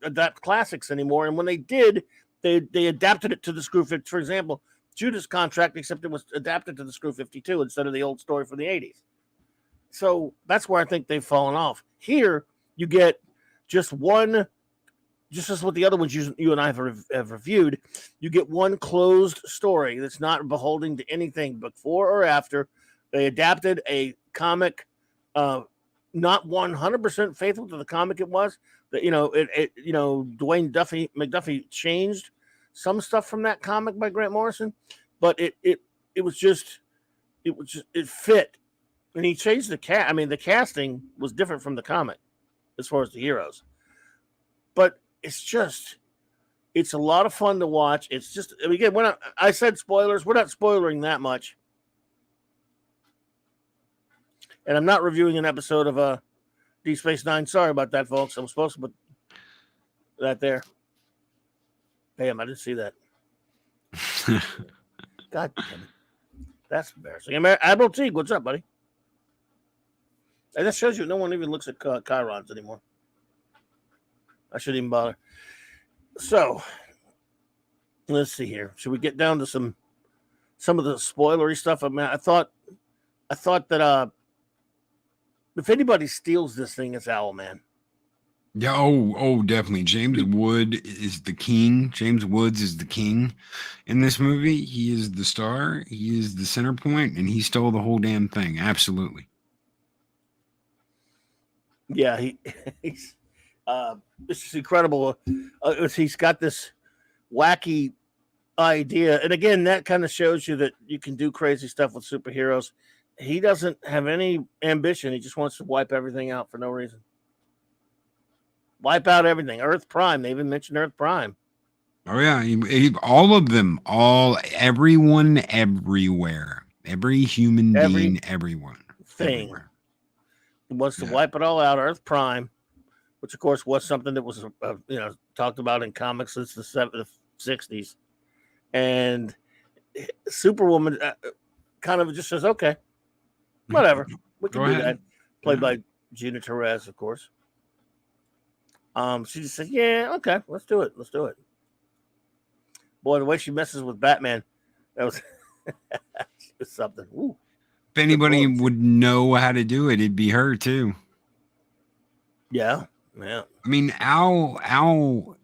adapt classics anymore. And when they did, they adapted it to the Screw 50. For example, Judas Contract, except it was adapted to the Screw 52 instead of the old story from the 80s. So that's where I think they've fallen off. Here, you get just one, just as what the other ones you and I have reviewed, you get one closed story that's not beholding to anything before or after. They adapted a comic, not 100% faithful to the comic it was. That Dwayne McDuffie changed some stuff from that comic by Grant Morrison, but it fit. And he changed the cast. I mean, the casting was different from the comic as far as the heroes. But it's a lot of fun to watch. It's just, again, I said spoilers. We're not spoiling that much. And I'm not reviewing an episode of Deep Space Nine. Sorry about that, folks. I'm supposed to put that there. Damn, I didn't see that. God damn it. That's embarrassing. Admiral Teague, what's up, buddy? And that shows you no one even looks at Chirons anymore. I shouldn't even bother. So, let's see here. Should we get down to some of the spoilery stuff? I mean, I thought that if anybody steals this thing, it's Owlman. Yeah, oh, definitely. James Wood is the king. James Woods is the king in this movie. He is the star. He is the center point, and he stole the whole damn thing. Absolutely. Yeah, he's this is incredible. He's got this wacky idea, and again, that kind of shows you that you can do crazy stuff with superheroes. He doesn't have any ambition. He just wants to wipe everything out for no reason. Wipe out everything. Earth Prime. They even mentioned Earth Prime. Oh yeah, all of them, everyone, everywhere, every human being, everyone, thing. Everywhere. He wants to wipe it all out. Earth Prime, which of course was something that was talked about in comics since the 60s, and Superwoman kind of just says, "Okay, whatever, we can do that." Played by Gina Torres, of course. She just said, "Yeah, okay, let's do it. Let's do it." Boy, the way she messes with Batman, that was something. Ooh. If anybody would know how to do it, it'd be her too. Yeah. I mean, Owlman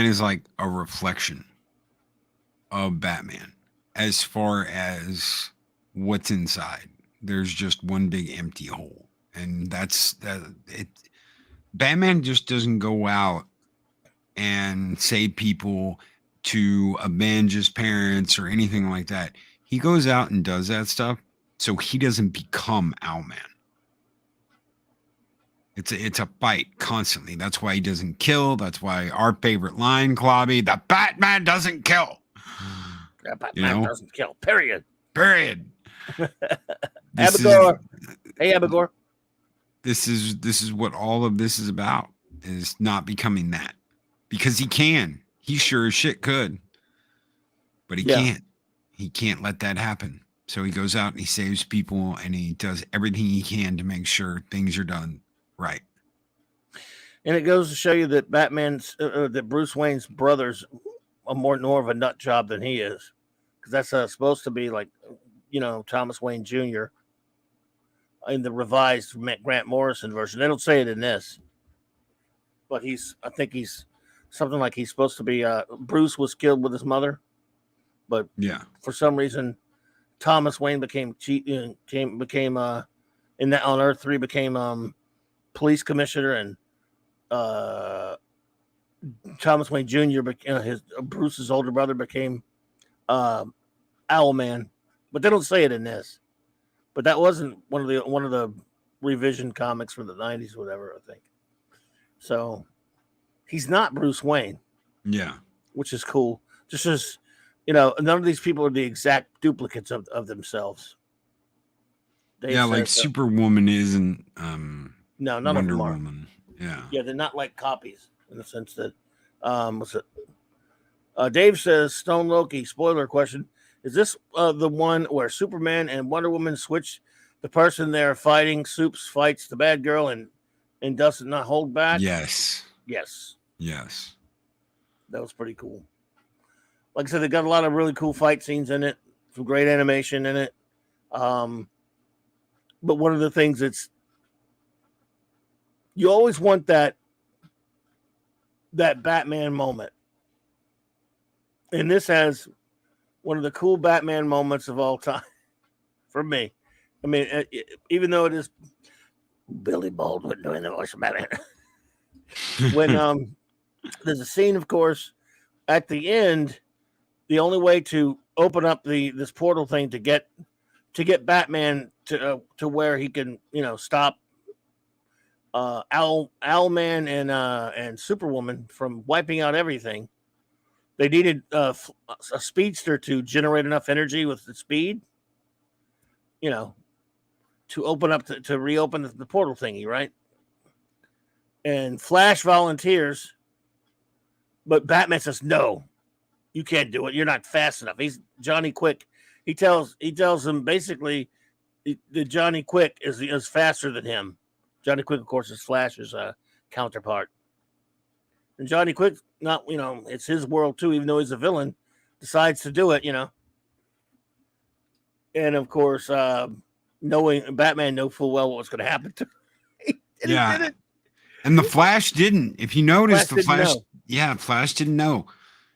is like a reflection of Batman as far as what's inside. There's just one big empty hole, and Batman just doesn't go out and save people to avenge his parents or anything like that. He goes out and does that stuff so he doesn't become Owlman. It's a fight constantly. That's why he doesn't kill. That's why our favorite line, Clobby, the Batman doesn't kill. The Batman doesn't kill. Period. Abigor. Hey, Abigor. This is what all of this is about, is not becoming that. Because he can. He sure as shit could. But he can't. He can't let that happen. So he goes out and he saves people and he does everything he can to make sure things are done right. And it goes to show you that that Bruce Wayne's brother's more of a nut job than he is. Because that's supposed to be like, Thomas Wayne Jr. in the revised Grant Morrison version. They don't say it in this. But I think he's something like he's supposed to be, Bruce was killed with his mother. But for some reason, Thomas Wayne became on Earth 3 became police commissioner, and Thomas Wayne Jr. Bruce's older brother became Owlman. But they don't say it in this. But that wasn't one of the revision comics from the 90s, whatever, I think. So he's not Bruce Wayne. Yeah. Which is cool. Just as, none of these people are the exact duplicates of themselves. Like Superwoman isn't no, none Wonder of them are. Woman. Yeah, they're not like copies in the sense that what's it? Dave says Stone Loki, spoiler question. Is this the one where Superman and Wonder Woman switch the person they're fighting? Soups fights the bad girl and does not hold back? Yes. That was pretty cool. Like I said, they got a lot of really cool fight scenes in it, some great animation in it. But one of the things that's you always want that Batman moment. And this has one of the cool Batman moments of all time for me. I mean, even though it is Billy Baldwin doing the voice of Batman. When there's a scene, of course, at the end, the only way to open up this portal thing to get Batman to where he can, stop Owlman and Superwoman from wiping out everything. They needed a speedster to generate enough energy with the speed, to open up to reopen the portal thingy, right? And Flash volunteers, but Batman says, "No, you can't do it. You're not fast enough." He's Johnny Quick. He tells him basically that Johnny Quick is faster than him. Johnny Quick, of course, is Flash's counterpart. And Johnny Quick, not, it's his world too, even though he's a villain, decides to do it, And of course, knowing Batman knew full well what was going to happen to him. He did it. And the Flash didn't. If you notice, Flash didn't know.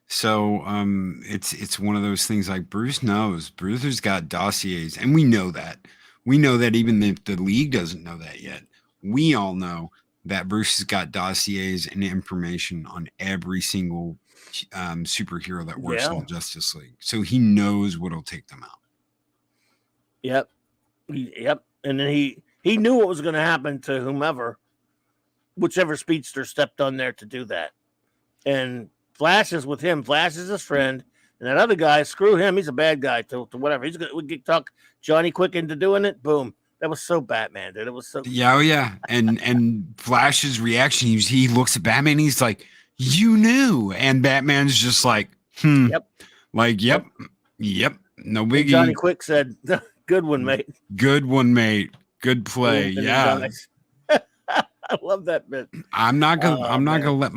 So it's one of those things like Bruce knows. Bruce's got dossiers, and we know that. We know that even if the League doesn't know that yet. We all know that Bruce has got dossiers and information on every single superhero that works in the Justice League. So he knows what'll take them out. Yep. And then he knew what was going to happen to whichever speedster stepped on there to do that. And Flash is with him. Flash is his friend. And that other guy, screw him. He's a bad guy to whatever. We get talk Johnny Quick into doing it. Boom. That was so Batman, dude. It was so. Yeah. And Flash's reaction, he looks at Batman and he's like, "You knew." And Batman's just like, Yep. Like, yep. No biggie. And Johnny Quick said, "Good one, mate. Good one, mate. Good play." Yeah. I love that bit. I'm not gonna let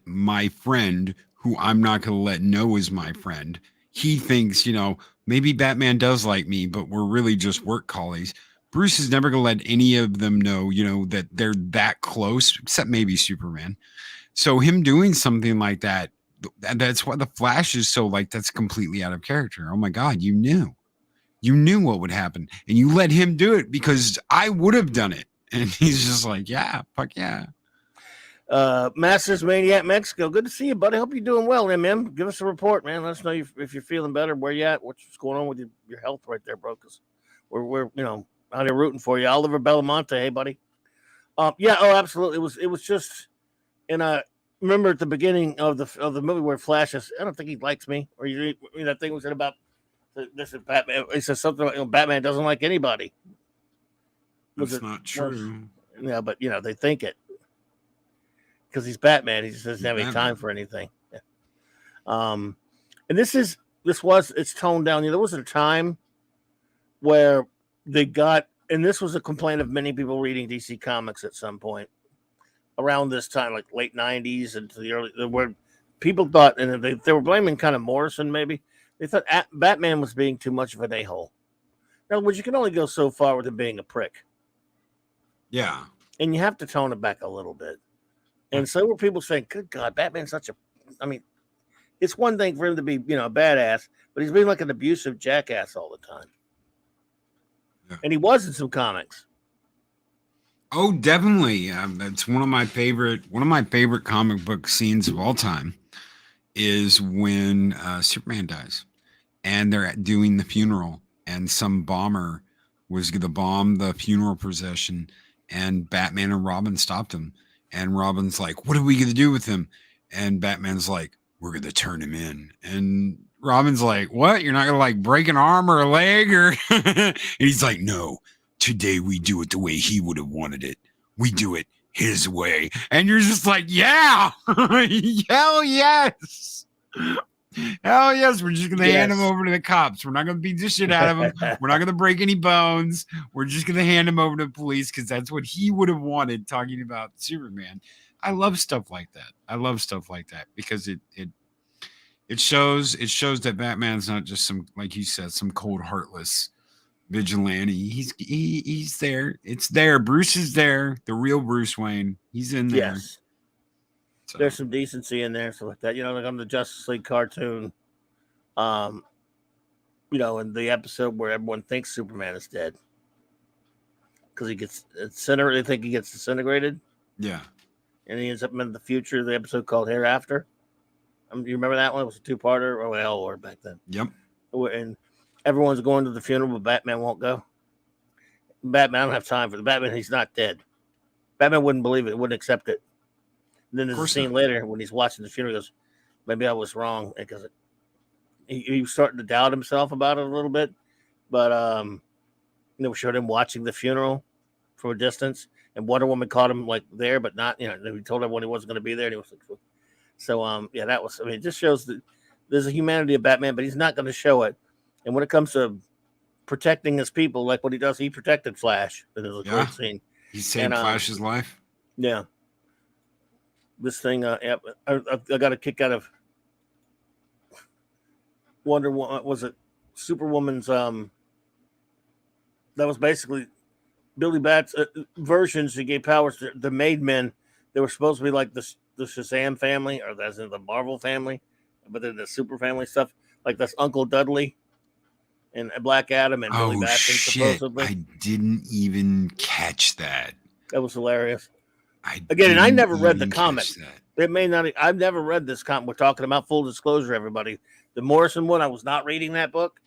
my friend, who I'm not gonna let know is my friend. He thinks, maybe Batman does like me, but we're really just work colleagues. Bruce is never gonna let any of them know, that they're that close, except maybe Superman. So him doing something like that, that's why the Flash is so that's completely out of character. Oh my God, you knew what would happen, and you let him do it because I would have done it. And he's just like, yeah, fuck yeah. Masters Maniac Mexico, good to see you, buddy. Hope you're doing well, MM. Give us a report, man. Let us know if you're feeling better, where you at, what's going on with your health right there, bro. Because we're out here rooting for you. Oliver Belamonte, hey, buddy. Absolutely. It was just, and I remember at the beginning of the movie where Flash is, I don't think he likes me, or that thing was said about this is Batman. He says something like Batman doesn't like anybody. That's not true. Yeah, but they think it. Because he's Batman, he just doesn't have any time for anything. Yeah. And it's toned down. There was a time where they got, and this was a complaint of many people reading DC Comics at some point around this time, like late 90s into the early, where people thought, and they were blaming kind of Morrison maybe. They thought Batman was being too much of an a-hole. In other words, you can only go so far with him being a prick. Yeah. And you have to tone it back a little bit. And so were people saying, "Good God, Batman's it's one thing for him to be, a badass, but he's being like an abusive jackass all the time." Yeah. And he was in some comics. Oh, definitely. It's one of my favorite comic book scenes of all time is when Superman dies and they're doing the funeral and some bomber was going to bomb the funeral procession and Batman and Robin stopped him. And Robin's like, "What are we going to do with him?" And Batman's like, we're gonna turn him in. And Robin's like, what? You're not gonna like break an arm or a leg or and he's like, no, today we do it the way he would have wanted it. We do it his way. And you're just like, yeah, hell yes. Hell yes, we're just gonna hand him over to the cops. We're not gonna beat the shit out of him. We're not gonna break any bones. We're just gonna hand him over to the police because that's what he would have wanted. Talking about Superman, I love stuff like that. I love stuff like that because it shows that Batman's not just some, like you said, some cold, heartless vigilante. He's there. It's there. Bruce is there. The real Bruce Wayne. He's in there. Yes. So. There's some decency in there, so like that. Like on the Justice League cartoon, in the episode where everyone thinks Superman is dead because he gets incinerated. They think he gets disintegrated. Yeah, and he ends up in the future. The episode called Hereafter. You remember that one? It was a two-parter. Oh, hell, or back then. Yep. And everyone's going to the funeral, but Batman won't go. Batman, I don't have time for the Batman. He's not dead. Batman wouldn't believe it. Wouldn't accept it. And then there's a scene later when he's watching the funeral. He goes, maybe I was wrong because he was starting to doubt himself about it a little bit. But we showed him watching the funeral from a distance, and Wonder Woman caught him like there, but not. He told everyone he wasn't going to be there, and he was like, so that was. I mean, it just shows that there's a humanity of Batman, but he's not going to show it. And when it comes to protecting his people, like what he does, he protected Flash. It was a great scene. He saved Flash's life. Yeah. This thing, I got a kick out of Wonder Woman. Was it Superwoman's? That was basically Billy Bat's versions. He gave powers to the Made Men. They were supposed to be like the Shazam family, or that's in the Marvel family, but then the Super family stuff. Like that's Uncle Dudley and Black Adam and Billy Batson. Supposedly, I didn't even catch that. That was hilarious. And I never read the comic. It may not. I've never read this comic. We're talking about full disclosure, everybody. The Morrison one. I was not reading that book.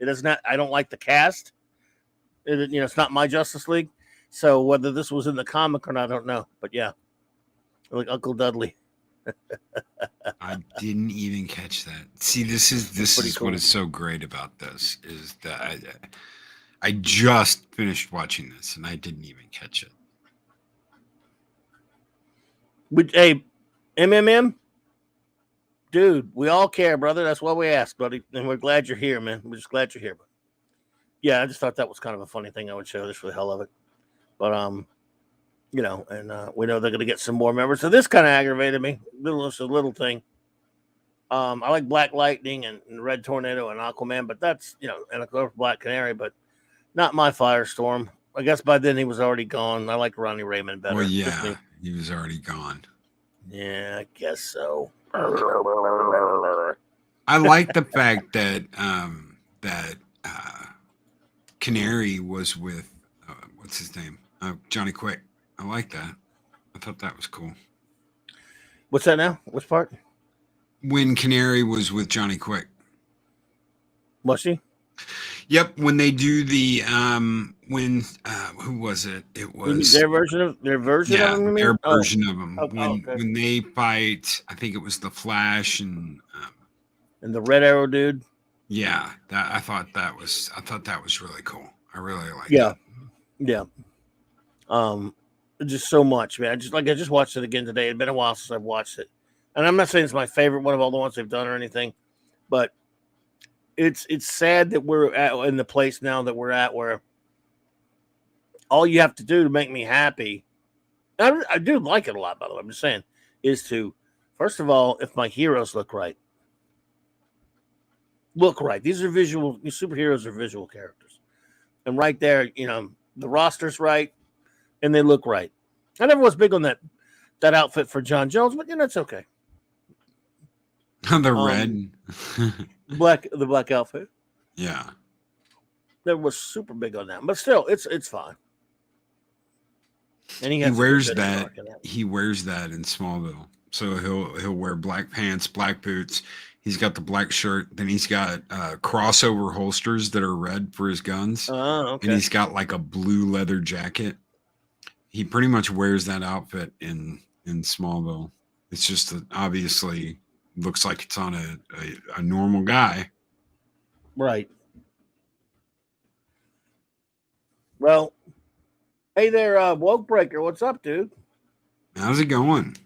It does not. I don't like the cast. It's not my Justice League. So whether this was in the comic or not, I don't know. But yeah, like Uncle Dudley. I didn't even catch that. See, this is cool. What is so great about this is that I just finished watching this and I didn't even catch it. Hey, MMM, dude, we all care, brother. That's why we ask, buddy, and we're glad you're here, man. We're just glad you're here, but yeah, I just thought that was kind of a funny thing I would show this for the hell of it, but and we know they're going to get some more members, so this kind of aggravated me. It's a little thing. I like Black Lightning and Red Tornado and Aquaman, but that's and of course Black Canary, but not my Firestorm. I guess by then he was already gone. I like Ronnie Raymond better. Well, yeah. He was already gone. Yeah, I guess so. I like the fact that Canary was with what's his name? Johnny Quick. I like that. I thought that was cool. What's that now? Which part? When Canary was with Johnny Quick. Was she? Yep, when they do the who was it? It was their version of him. Their version of him. When they fight, I think it was the Flash and the Red Arrow dude. Yeah, I thought that was really cool. I really liked it. Yeah. Just so much, man. I just watched it again today. It'd been a while since I've watched it, and I'm not saying it's my favorite one of all the ones they've done or anything, but it's sad that we're in the place now that we're at where all you have to do to make me happy, I do like it a lot, by the way, I'm just saying, is to, first of all, if my heroes look right. These are superheroes are visual characters. And right there, the roster's right and they look right. I never was big on that outfit for John Jones, but it's okay. The red. the black outfit. Yeah. Never was super big on that, but still, it's fine. And he wears that. He wears that in Smallville. So he'll wear black pants, black boots. He's got the black shirt. Then he's got crossover holsters that are red for his guns. Oh, okay. And he's got like a blue leather jacket. He pretty much wears that outfit in Smallville. It's just obviously looks like it's on a normal guy. Right. Well, hey there, Woke Breaker. What's up, dude? How's it going?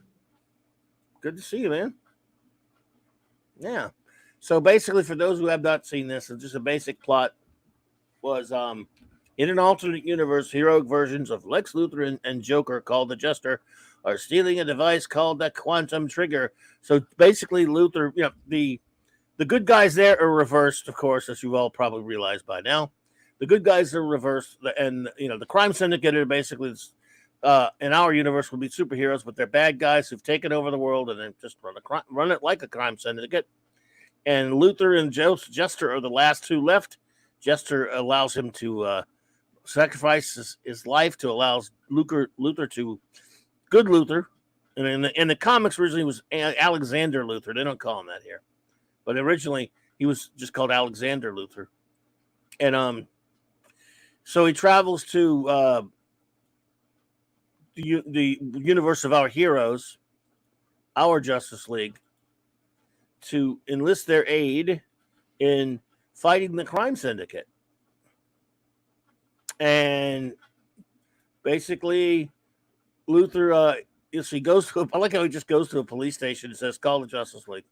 Good to see you, man. Yeah. So basically, for those who have not seen this, it's just a basic plot was in an alternate universe, heroic versions of Lex Luthor and Joker, called the Jester, are stealing a device called the Quantum Trigger. So basically, Luthor, the good guys there are reversed, of course, as you've all probably realized by now. The good guys are reversed, and the crime syndicate are basically in our universe would be superheroes, but they're bad guys who've taken over the world and then just run it like a crime syndicate. And Luthor and Jester are the last two left. Jester allows him to sacrifice his life to allow Luthor to good Luthor. And in the comics, originally was Alexander Luthor. They don't call him that here, but originally he was just called Alexander Luthor. And so he travels to the universe of our heroes, our Justice League, to enlist their aid in fighting the crime syndicate. And basically, Luthor, he goes to. I like how he just goes to a police station and says, "Call the Justice League."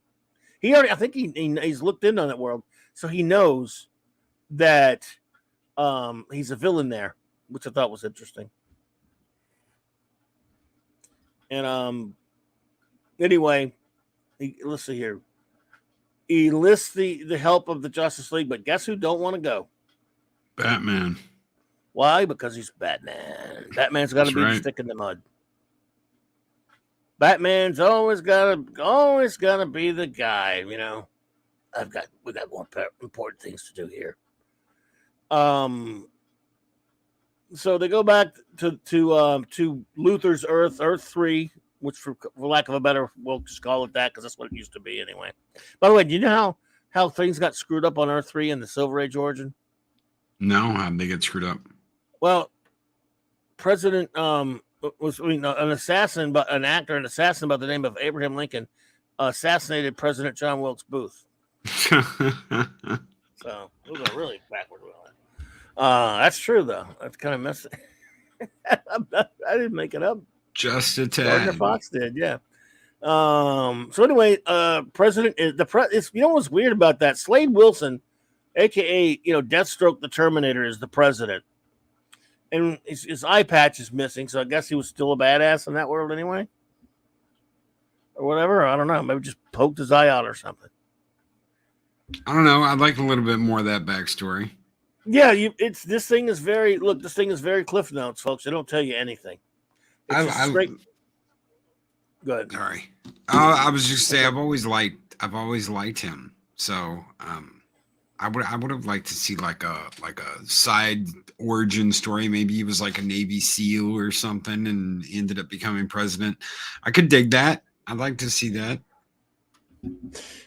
I think he's looked in on that world, so he knows that he's a villain there, which I thought was interesting. And anyway, let's see here. He enlists the help of the Justice League, but guess who don't want to go? Batman. Why? Because he's Batman. Batman's got to be the stick in the mud. Batman's always gotta be the guy. We got more important things to do here. So they go back to Luthor's Earth 3, which for lack of a better, we'll just call it that because that's what it used to be anyway. By the way, do you know how things got screwed up on Earth 3 in the Silver Age origin? No, how'd they get screwed up? Well, President was an assassin, but an assassin by the name of Abraham Lincoln assassinated President John Wilkes Booth. So it was a really backward one. That's true though. That's kind of messy. I didn't make it up. Just a tad. Gardner Fox did, yeah. So anyway, President is it's, what's weird about that? Slade Wilson, aka Deathstroke the Terminator, is the president, and his eye patch is missing. So I guess he was still a badass in that world anyway, or whatever. I don't know. Maybe just poked his eye out or something. I don't know. I'd like a little bit more of that backstory. Yeah, this thing is very Cliff Notes, folks. They don't tell you anything. Straight. Go ahead. Sorry. I was just saying I've always liked him. So I would have liked to see like a side origin story. Maybe he was like a Navy SEAL or something and ended up becoming president. I could dig that. I'd like to see that.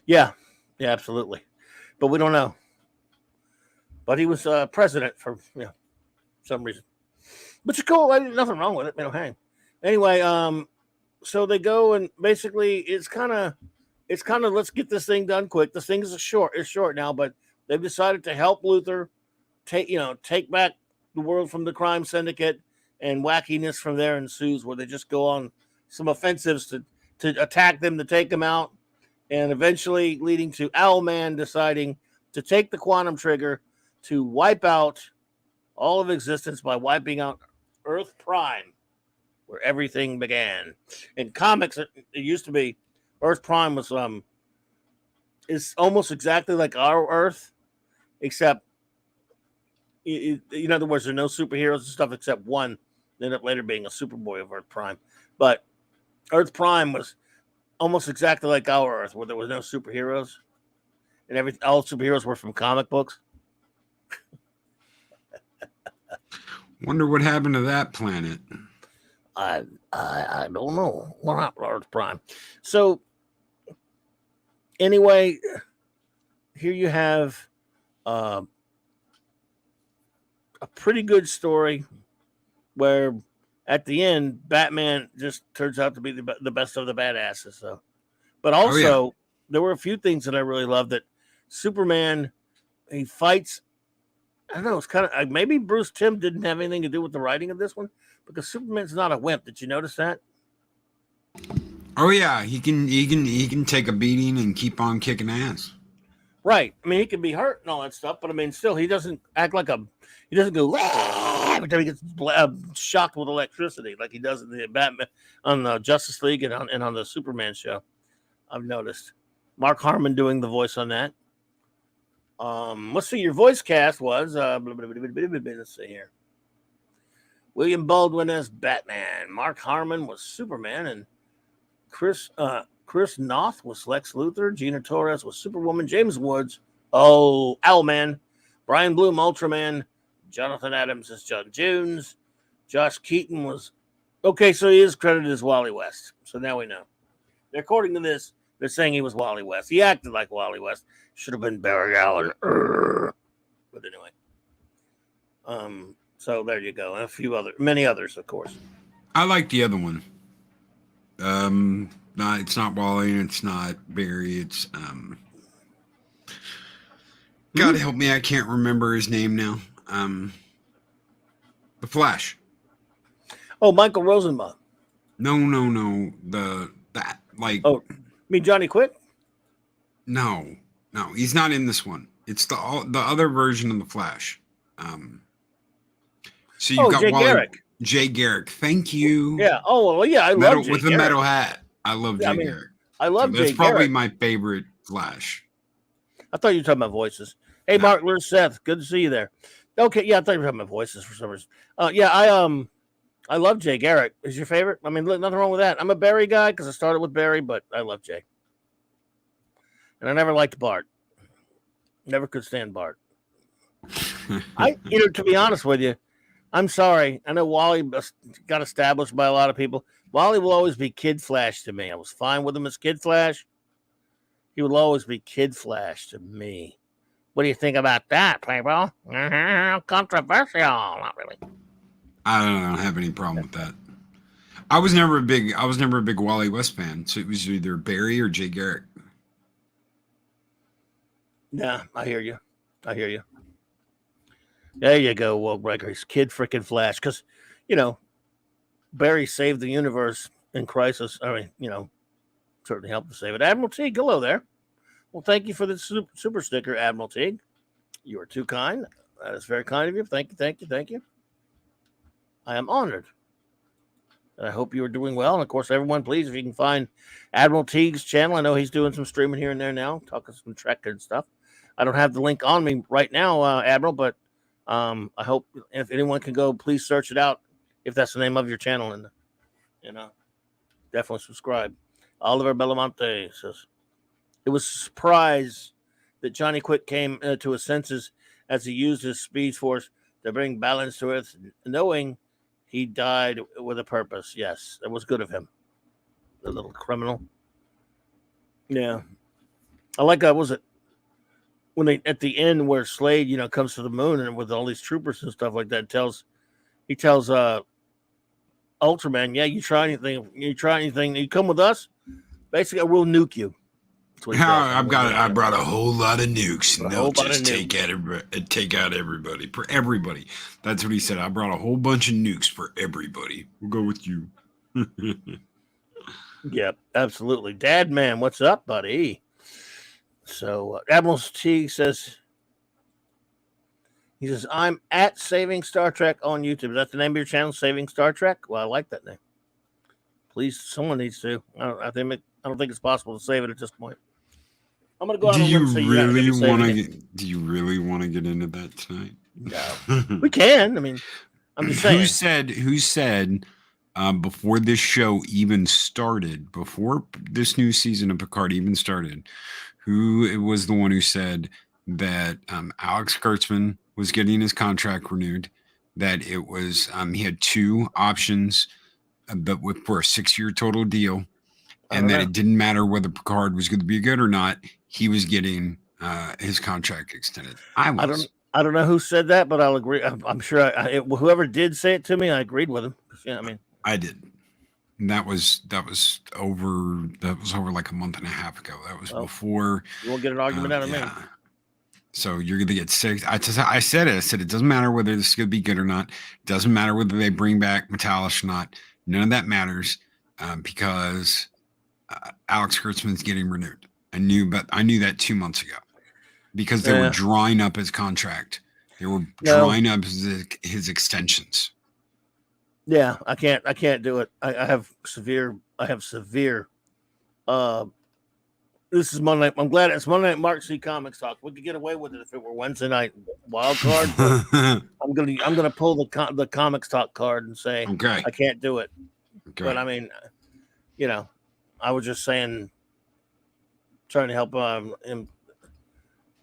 Yeah, absolutely. But we don't know. But he was president for some reason, which is cool. Nothing wrong with it. Hey. Anyway, so they go and basically it's kind of let's get this thing done quick. This thing is short now, but they've decided to help Luthor take back the world from the crime syndicate, and wackiness from there ensues where they just go on some offensives to attack them, to take them out, and eventually leading to Owlman deciding to take the quantum trigger to wipe out all of existence by wiping out Earth Prime, where everything began. In comics, it used to be Earth Prime was is almost exactly like our Earth, except in other words, there are no superheroes and stuff except one. They ended up later being a Superboy of Earth Prime. But Earth Prime was almost exactly like our Earth, where there was no superheroes, and all superheroes were from comic books. Wonder what happened to that planet. I don't know what happened to Earth Prime. So anyway, here you have a pretty good story where at the end Batman just turns out to be the best of the badasses. So, but also there were a few things that I really loved. That Superman, he fights. I don't know. It's kind of maybe Bruce Timm didn't have anything to do with the writing of this one because Superman's not a wimp. Did you notice that? Oh yeah, he can take a beating and keep on kicking ass. Right. I mean, he can be hurt and all that stuff, but I mean, still, he doesn't act like he doesn't go every time he gets shocked with electricity like he does in the Batman on the Justice League and on the Superman show. I've noticed Mark Harmon doing the voice on that. Let's see. Your voice cast was let's see here. William Baldwin as Batman. Mark Harmon was Superman, and Chris Noth was Lex Luthor. Gina Torres was Superwoman. James Woods, Owlman. Brian Bloom, Ultraman. Jonathan Adams as John Jones. Josh Keaton was okay. So he is credited as Wally West. So now we know. According to this, they're saying he was Wally West. He acted like Wally West. Should have been Barry Allen. But anyway. So there you go. And many others, of course. I like the other one. No, it's not Wally and it's not Barry. It's God help me, I can't remember his name now. The Flash. Oh, Michael Rosenbaum. No. Oh, you mean Johnny Quick? No, he's not in this one. It's the other version of the Flash. So you've got Jay Garrick. Jay Garrick. Thank you. Yeah. Oh well, yeah. I love Jay with Garrick. the metal hat. I love Jay Garrick. I love Jay Garrick. That's probably my favorite Flash. I thought you were talking about voices. Hey, Mark, Lewis, Seth, good to see you there. Okay, yeah, I thought you were talking about voices for some reason. I love Jay Garrick. Is your favorite? I mean, nothing wrong with that. I'm a Barry guy because I started with Barry, but I love Jay. And I never liked Bart. Never could stand Bart. To be honest with you, I'm sorry. I know Wally got established by a lot of people. Wally will always be Kid Flash to me. I was fine with him as Kid Flash. He will always be Kid Flash to me. What do you think about that, Playboy? Controversial. Not really. I don't have any problem with that. I was never a big Wally West fan, so it was either Barry or Jay Garrick. Yeah, I hear you. There you go, Will Breakers. Kid freaking Flash. Because, Barry saved the universe in crisis. I mean, certainly helped to save it. Admiral Teague, hello there. Well, thank you for the super sticker, Admiral Teague. You are too kind. That is very kind of you. Thank you. I am honored. And I hope you are doing well. And, of course, everyone, please, if you can find Admiral Teague's channel. I know he's doing some streaming here and there now, talking some Trek and stuff. I don't have the link on me right now, Admiral, but I hope if anyone can go, please search it out if that's the name of your channel. And, definitely subscribe. Oliver Belamonte says, it was a surprise that Johnny Quick came to his senses as he used his Speed Force to bring balance to Earth, knowing he died with a purpose. Yes, that was good of him. The little criminal. Yeah. I like, was it when they, at the end where Slade, comes to the moon and with all these troopers and stuff like that, he tells Ultraman, yeah, you try anything, you come with us, basically I will nuke you. I brought a whole lot of nukes, and they'll just take out everybody. For everybody. That's what he said. I brought a whole bunch of nukes for everybody. We'll go with you. Yep, absolutely. Dad man, what's up, buddy? So Admiral T says, I'm at Saving Star Trek on YouTube. Is that the name of your channel, Saving Star Trek? Well, I like that name. Please, someone needs to. I don't think it's possible to save it at this point. I'm going to go out. Do you really want to get into that tonight? No, we can. I mean, I'm just saying. Who said before this show even started, before this new season of Picard even started, who was the one who said that Alex Kurtzman was getting his contract renewed, that it was he had two options, but for a 6-year total deal, and that it didn't matter whether Picard was going to be good or not, he was getting his contract extended. I don't know who said that, but I'll agree. I'm sure whoever did say it to me, I agreed with him. Yeah, I mean, I did. that was over like a month and a half ago. That was before. You won't get an argument out of me. So you're going to get 6. I said it doesn't matter whether this is going to be good or not. It doesn't matter whether they bring back Metallus or not. None of that matters because Alex Kurtzman's getting renewed. I knew that 2 months ago because they were drawing up his contract. They were drawing up his extensions. Yeah, I can't do it. I have severe. This is Monday night. I'm glad it's Monday night Mark C Comics Talk. We could get away with it if it were Wednesday night wild card. I'm gonna pull the Comics Talk card and say I can't do it. Okay. But I mean, I was just saying, trying to help him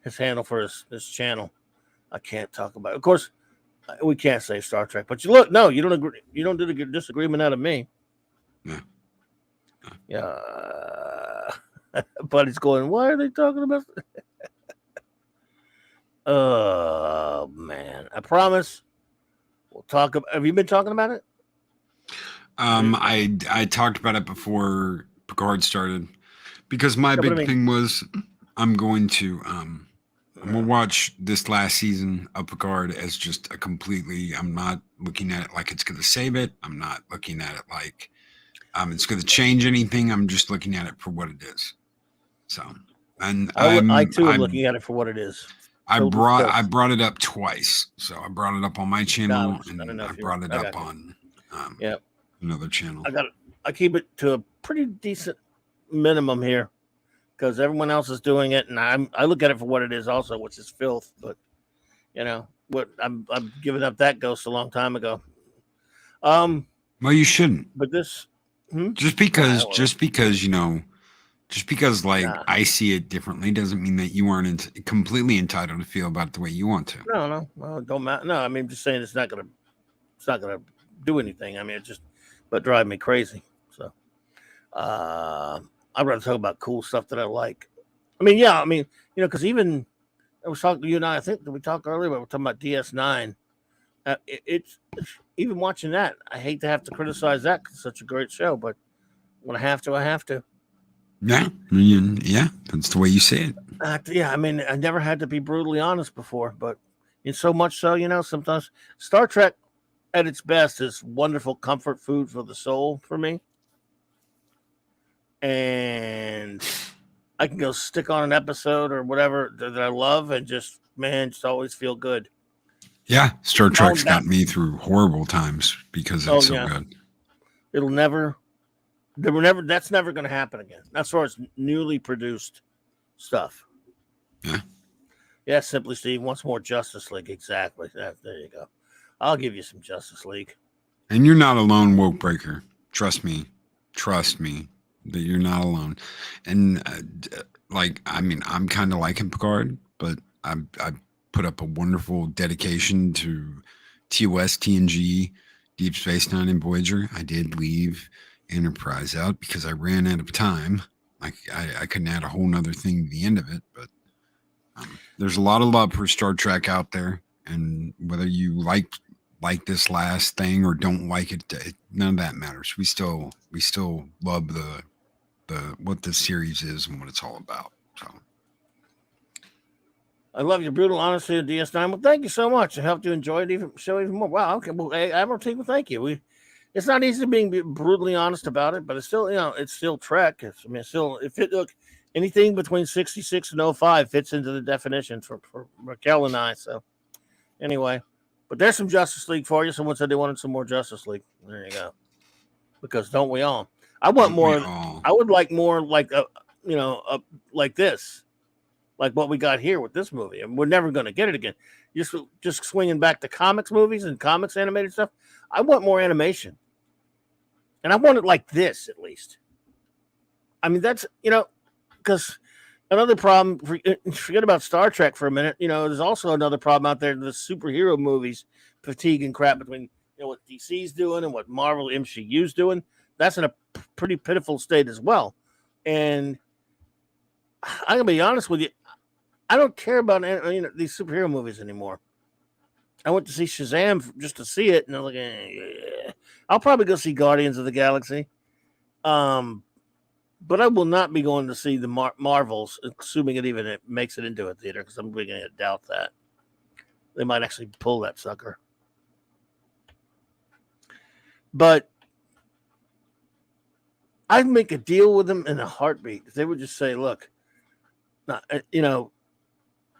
his handle for his channel. I can't talk about it. Of course, we can't say Star Trek. But you don't agree. You don't do the disagreement out of me. Yeah. Buddy's going, why are they talking about? Oh man, I promise we'll talk about. Have you been talking about it? I talked about it before Picard started because my big thing was I'm gonna watch this last season of Picard as just a completely. I'm not looking at it like it's gonna save it. I'm not looking at it like it's gonna change anything. I'm just looking at it for what it is. So, and I too am looking at it for what it is. I brought it up twice. So I brought it up on my channel and I brought it up on another channel. I keep it to a pretty decent minimum here because everyone else is doing it, and I look at it for what it is also, which is filth. But what I'm giving up that ghost a long time ago. Well, you shouldn't. But this just because I see it differently doesn't mean that you aren't completely entitled to feel about it the way you want to. No, well, it don't matter. No, I mean, just saying it's not gonna do anything. I mean, it just drive me crazy. So, I'd rather talk about cool stuff that I like. I mean, because even I was talking to you and I think that we talked earlier, but we're talking about DS9. It's even watching that. I hate to have to criticize that because it's such a great show, but when I have to, I have to. Yeah, that's the way you say it. I mean, I never had to be brutally honest before, but in so much so, sometimes Star Trek at its best is wonderful comfort food for the soul for me. And I can go stick on an episode or whatever that I love and just always feel good. Yeah, Star Trek's got me through horrible times because it's so good. That's never going to happen again. As far as newly produced stuff. Yeah, Simply Steve wants more Justice League. Exactly. There you go. I'll give you some Justice League. And you're not alone, woke breaker. Trust me that you're not alone. And I'm kind of liking Picard, but I put up a wonderful dedication to TOS, TNG, Deep Space Nine, and Voyager. I did leave Enterprise out because I ran out of time. Like I couldn't add a whole nother thing to the end of it, but there's a lot of love for Star Trek out there, and whether you like this last thing or don't like it, none of that matters. We still love the what this series is and what it's all about. So I love your brutal honesty of DS9. Well, thank you so much. It helped you enjoy it even more. Wow. Okay. Well, Admiral Teagle, thank you. It's not easy being brutally honest about it, but it's still, it's still Trek. Look, anything between 66 and 05 fits into the definition for Raquel and I. So anyway, but there's some Justice League for you. Someone said they wanted some more Justice League. There you go. Because don't we all? I want more. I would like more like this, like what we got here with this movie. And we're never going to get it again. Just swinging back to comics movies and comics animated stuff. I want more animation. And I want it like this, at least. I mean, that's, because another problem, forget about Star Trek for a minute. There's also another problem out there, the superhero movies, fatigue and crap between, what DC's doing and what Marvel MCU's doing. That's in a pretty pitiful state as well. And I'm going to be honest with you. I don't care about these superhero movies anymore. I went to see Shazam just to see it, and I'm like, I'll probably go see Guardians of the Galaxy. But I will not be going to see the Marvels, assuming it makes it into a theater, because I'm beginning to doubt that. They might actually pull that sucker. But I'd make a deal with them in a heartbeat. If they would just say, look,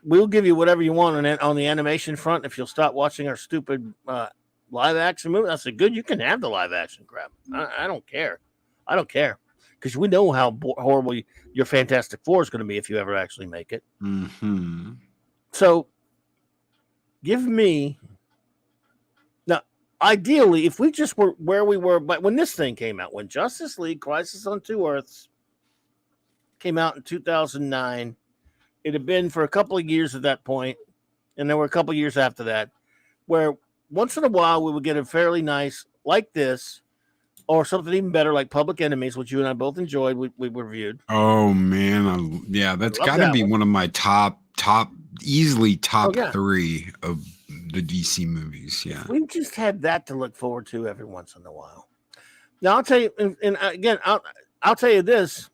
we'll give you whatever you want on the animation front if you'll stop watching our stupid live action movie. I said, good, you can have the live action crap. I don't care. I don't care. Because we know how horrible your Fantastic Four is going to be if you ever actually make it. Mm-hmm. So, give me... Now, ideally, if we just were where we were, but when this thing came out, when Justice League Crisis on Two Earths came out in 2009, it had been for a couple of years at that point, and there were a couple of years after that, where once in a while we would get a fairly nice, like this, or something even better like Public Enemies, which you and I both enjoyed. We reviewed. Oh man, that's got to be one of my easily top 3 of the DC movies. Yeah, we just had that to look forward to every once in a while. Now I'll tell you, and again, I'll tell you this.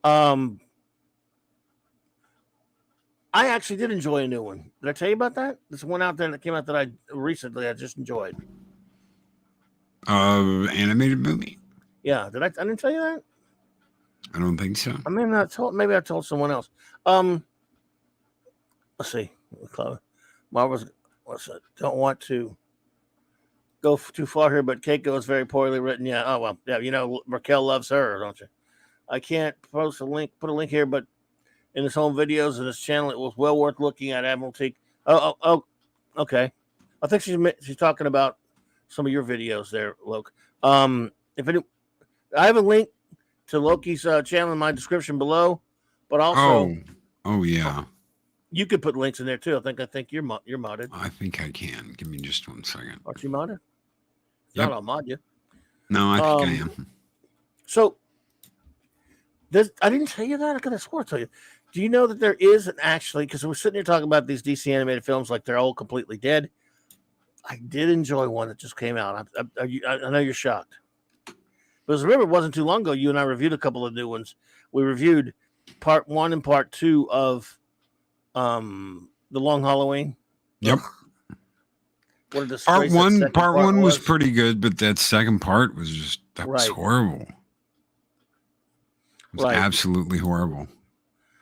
I actually did enjoy a new one. Did I tell you about that? There's one out there that came out that I just enjoyed. Animated movie? Yeah. I didn't tell you that? I don't think so. I mean, maybe I told someone else. Let's see. Marvel's, what's it? Don't want to go too far here, but Keiko is very poorly written. Yeah. Oh, well. Yeah. Raquel loves her, don't you? I can't put a link here, but in his home videos and his channel, it was well worth looking at. Admiralty. Oh, okay. I think she's talking about some of your videos there, Loke. I have a link to Loki's channel in my description below, but also, oh yeah, you could put links in there too. I think you're modded. I think I can. Give me just 1 second. Aren't you modded? Yep. I'll mod you. No, I think I am. So, I didn't tell you that. I could have swore to tell you. Do you know that there is because we're sitting here talking about these DC animated films like they're all completely dead. I did enjoy one that just came out. I know you're shocked. Because remember, it wasn't too long ago, you and I reviewed a couple of new ones. We reviewed part 1 and part 2 of The Long Halloween. Yep. Part one was pretty good, but that second part was was horrible. It was absolutely horrible.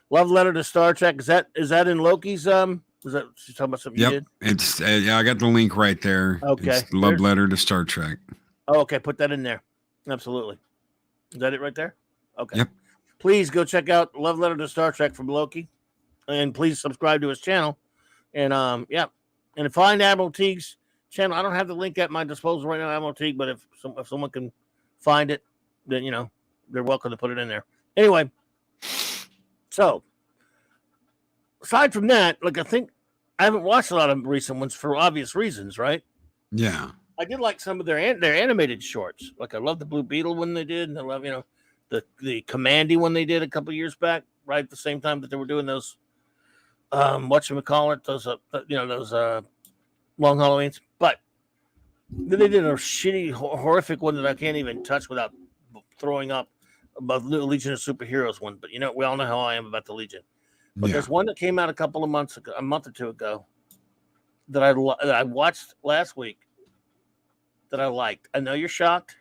Love Letter to Star Trek. Is that in Loki's? Is that she's talking about something you did? It's I got the link right there. Okay. It's Love Letter to Star Trek. Oh, okay. Put that in there. Absolutely. Is that it right there? Okay. Yep. Please go check out Love Letter to Star Trek from Loki, and please subscribe to his channel. And and find Admiral Teague's channel. I don't have the link at my disposal right now, Admiral Teague, but if someone can find it, then they're welcome to put it in there. Anyway, so aside from that, I think I haven't watched a lot of recent ones for obvious reasons, right? Yeah. I did like some of their animated shorts. Like I love the Blue Beetle one they did, and I love the Commandy one they did a couple years back, right at the same time that they were doing those whatchamacallit, those Long Halloweens. But then they did a shitty, horrific one that I can't even touch without throwing up, about the Legion of Superheroes one. But we all know how I am about the Legion. But there's one that came out a month or two ago, that I watched last week that I liked. I know you're shocked.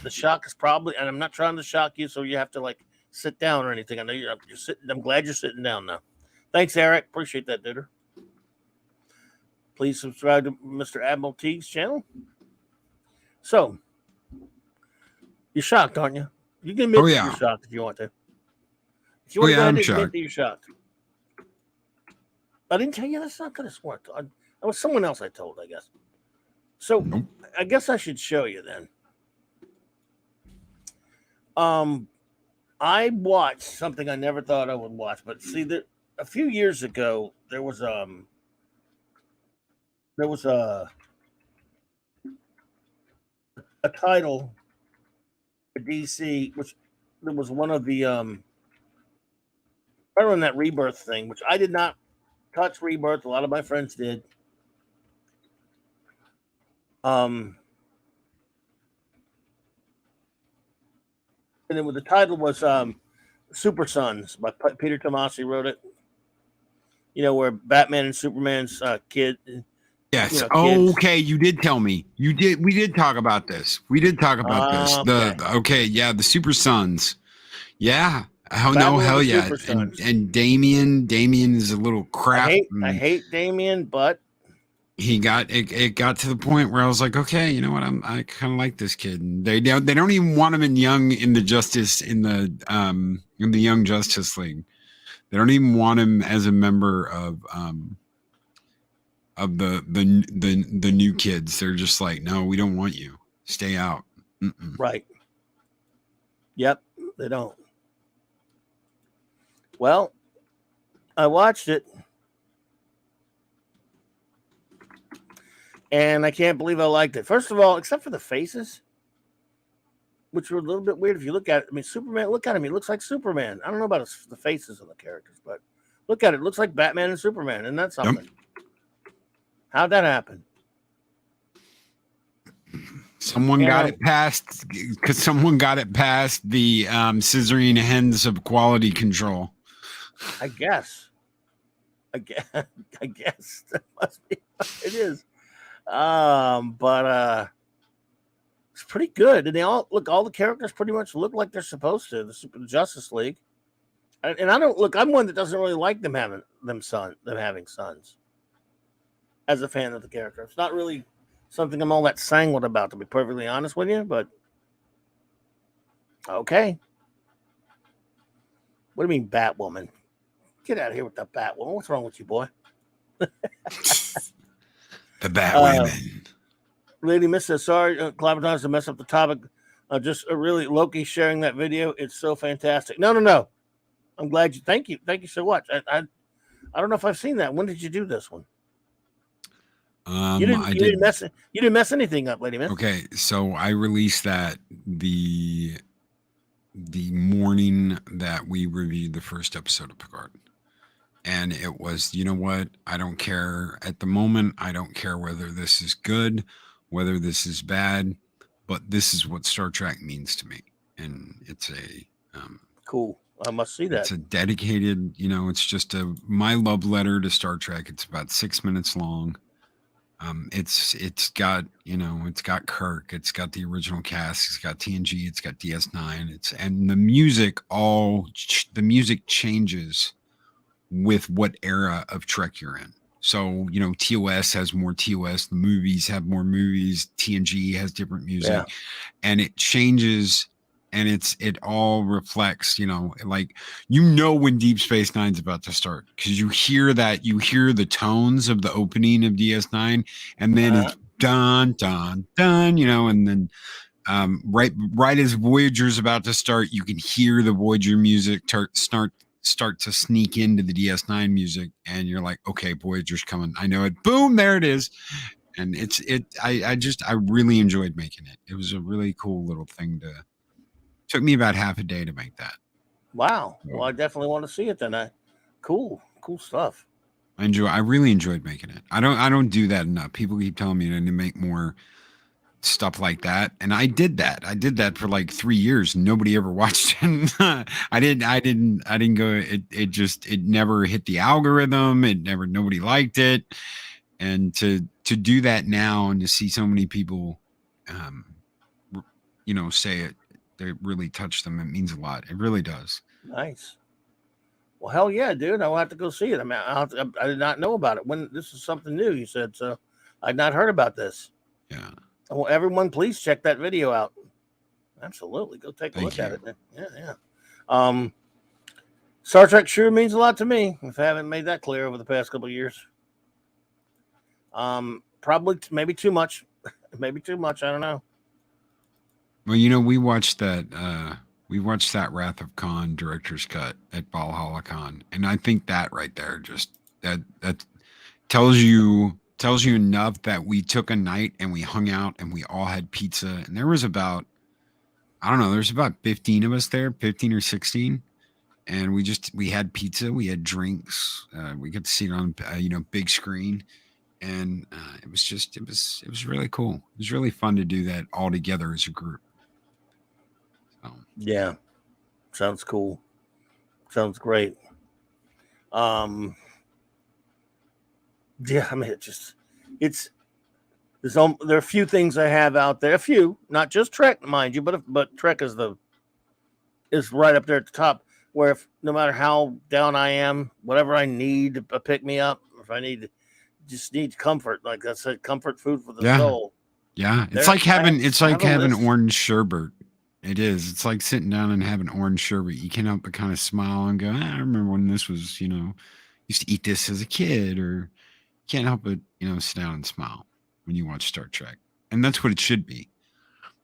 The shock is probably, and I'm not trying to shock you, so you have to sit down or anything. I know you're sitting. I'm glad you're sitting down now. Thanks, Eric. Appreciate that, dude. Please subscribe to Mr. Admiral Teague's channel. So, you're shocked, aren't you? You can admit that you're shocked if you want to. If you want to go ahead and admit that you're shocked. I didn't tell you that's not going to work. It was someone else I told, I guess. So, I guess I should show you then. I watched something I never thought I would watch, but see, a few years ago there was a title for DC, which there was one of the right on that Rebirth thing, which I did not touch Rebirth. A lot of my friends did. and then the title was Super Sons by Peter Tomasi wrote it. You know, where Batman and Superman's kid. Yes. You know, oh, okay. You did tell me. You did. We did talk about this. We did talk about this. Okay. Yeah. The Super Sons. Yeah. Oh Batman no. Hell yeah. Super Sons. And Damien is a little crap. I hate Damien, but he got it got to the point where I was like, okay, you know what? I kind of like this kid. And they don't even want him in the Young Justice League. They don't even want him as a member of the new kids. They're just like, no, we don't want you. Stay out. Right. Yep, they don't. Well, I watched it. And I can't believe I liked it. First of all, except for the faces, which were a little bit weird if you look at it. I mean, Superman, look at him. He looks like Superman. I don't know about the faces of the characters, but look at it. It looks like Batman and Superman. And that's something. Yep. How'd that happen? Someone got it past because someone got it past the scissoring hens of quality control. I guess that must be what it is. But it's pretty good, and they all the characters pretty much look like they're supposed to. The Justice League, and I don't look. I'm one that doesn't really like them having sons. As a fan of the character, it's not really something I'm all that sanguine about, to be perfectly honest with you. But okay, what do you mean, Batwoman? Get out of here with that Batwoman. What's wrong with you, boy? The Batwoman. Lady Miss says, sorry, Clobberin to mess up the topic. Just really Loki sharing that video. It's so fantastic. No. I'm glad you. Thank you so much. I don't know if I've seen that. When did you do this one? You didn't mess anything up, Lady Miss. Okay, so I released that the morning that we reviewed the first episode of Picard. And it was, you know what? I don't care at the moment. I don't care whether this is good, whether this is bad, but this is what Star Trek means to me. And it's a cool. I must see that. It's a dedicated, it's just my love letter to Star Trek. It's about 6 minutes long. It's got, it's got Kirk, it's got the original cast, it's got TNG, it's got DS9, and the music changes with what era of Trek you're in. So, TOS has more TOS, the movies have more movies, TNG has different music, and it changes, and it all reflects, when Deep Space Nine's about to start, because you hear the tones of the opening of DS9, and then it's dun dun dun, and then right as Voyager's about to start, you can hear the Voyager music start to sneak into the DS9 music, and you're like, okay, Voyager's coming. I know it. Boom, there it is. And I really enjoyed making it. It was a really cool little thing took me about half a day to make that. Wow. Well, I definitely want to see it then. Cool stuff. I really enjoyed making it. I don't do that enough. People keep telling me I need to make more stuff like that, and I did that for like 3 years. Nobody ever watched it. I didn't go. It never hit the algorithm. Nobody liked it. And to do that now, and to see so many people say it really touched them, it means a lot. It really does. Nice. Well, hell yeah, dude. I'll have to go see it. I mean, I did not know about it. When this is something new, you said, so I'd not heard about this. Yeah. Well, everyone, please check that video out. Absolutely. Go take a look at it. Yeah. Star Trek sure means a lot to me, if I haven't made that clear over the past couple of years. Probably maybe too much. Maybe too much. I don't know. Well, we watched that Wrath of Khan director's cut at Valhalla Con, and I think that right there just that tells you enough that we took a night and we hung out and we all had pizza, and there was about 15 of us there, 15 or 16, and we had pizza, we had drinks, we got to see it on big screen, and it was really cool. It was really fun to do that all together as a group. Yeah, sounds cool. Sounds great. Yeah, I mean, there are a few things I have out there. A few, not just Trek, mind you, but Trek is right up there at the top. Where if no matter how down I am, whatever I need a pick me up, if I just need comfort, like I said, comfort food for the soul. Yeah, it's There, like having list. orange sherbet. It is. It's like sitting down and having orange sherbet. You can't help but kind of smile and go, I remember when this was, used to eat this as a kid, or can't help but, sit down and smile when you watch Star Trek. And that's what it should be.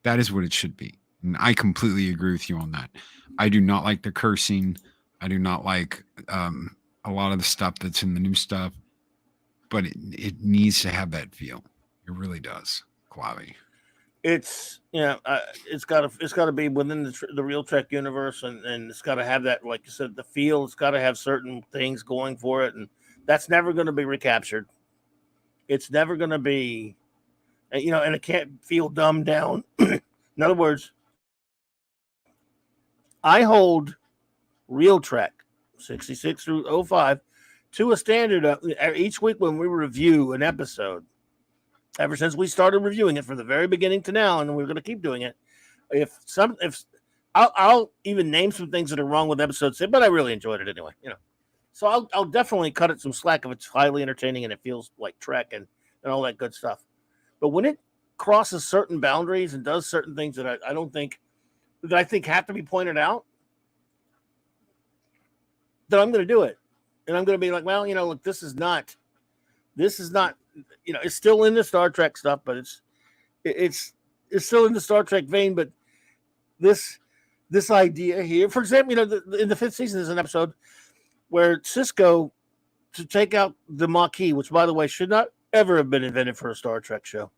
That is what it should be. And I completely agree with you on that. I do not like the cursing. I do not like a lot of the stuff that's in the new stuff, but it needs to have that feel. It really does. Quality. It's it's got to be within the real Trek universe, and it's got to have that, like you said, the feel. It's got to have certain things going for it, and that's never going to be recaptured. It's never going to be, and it can't feel dumbed down. In other words, I hold real Trek 66 through 05 to a standard of each week when we review an episode. Ever since we started reviewing it from the very beginning to now, and we're going to keep doing it. If I'll even name some things that are wrong with episodes, but I really enjoyed it anyway. So I'll definitely cut it some slack if it's highly entertaining and it feels like Trek and all that good stuff. But when it crosses certain boundaries and does certain things that I think have to be pointed out, then I'm going to do it, and I'm going to be like, well, look, this is not. It's still in the Star Trek stuff, but it's still in the Star Trek vein. But this idea here, for example, in the 5th season, there's an episode where Cisco, to take out the Maquis, which, by the way, should not ever have been invented for a Star Trek show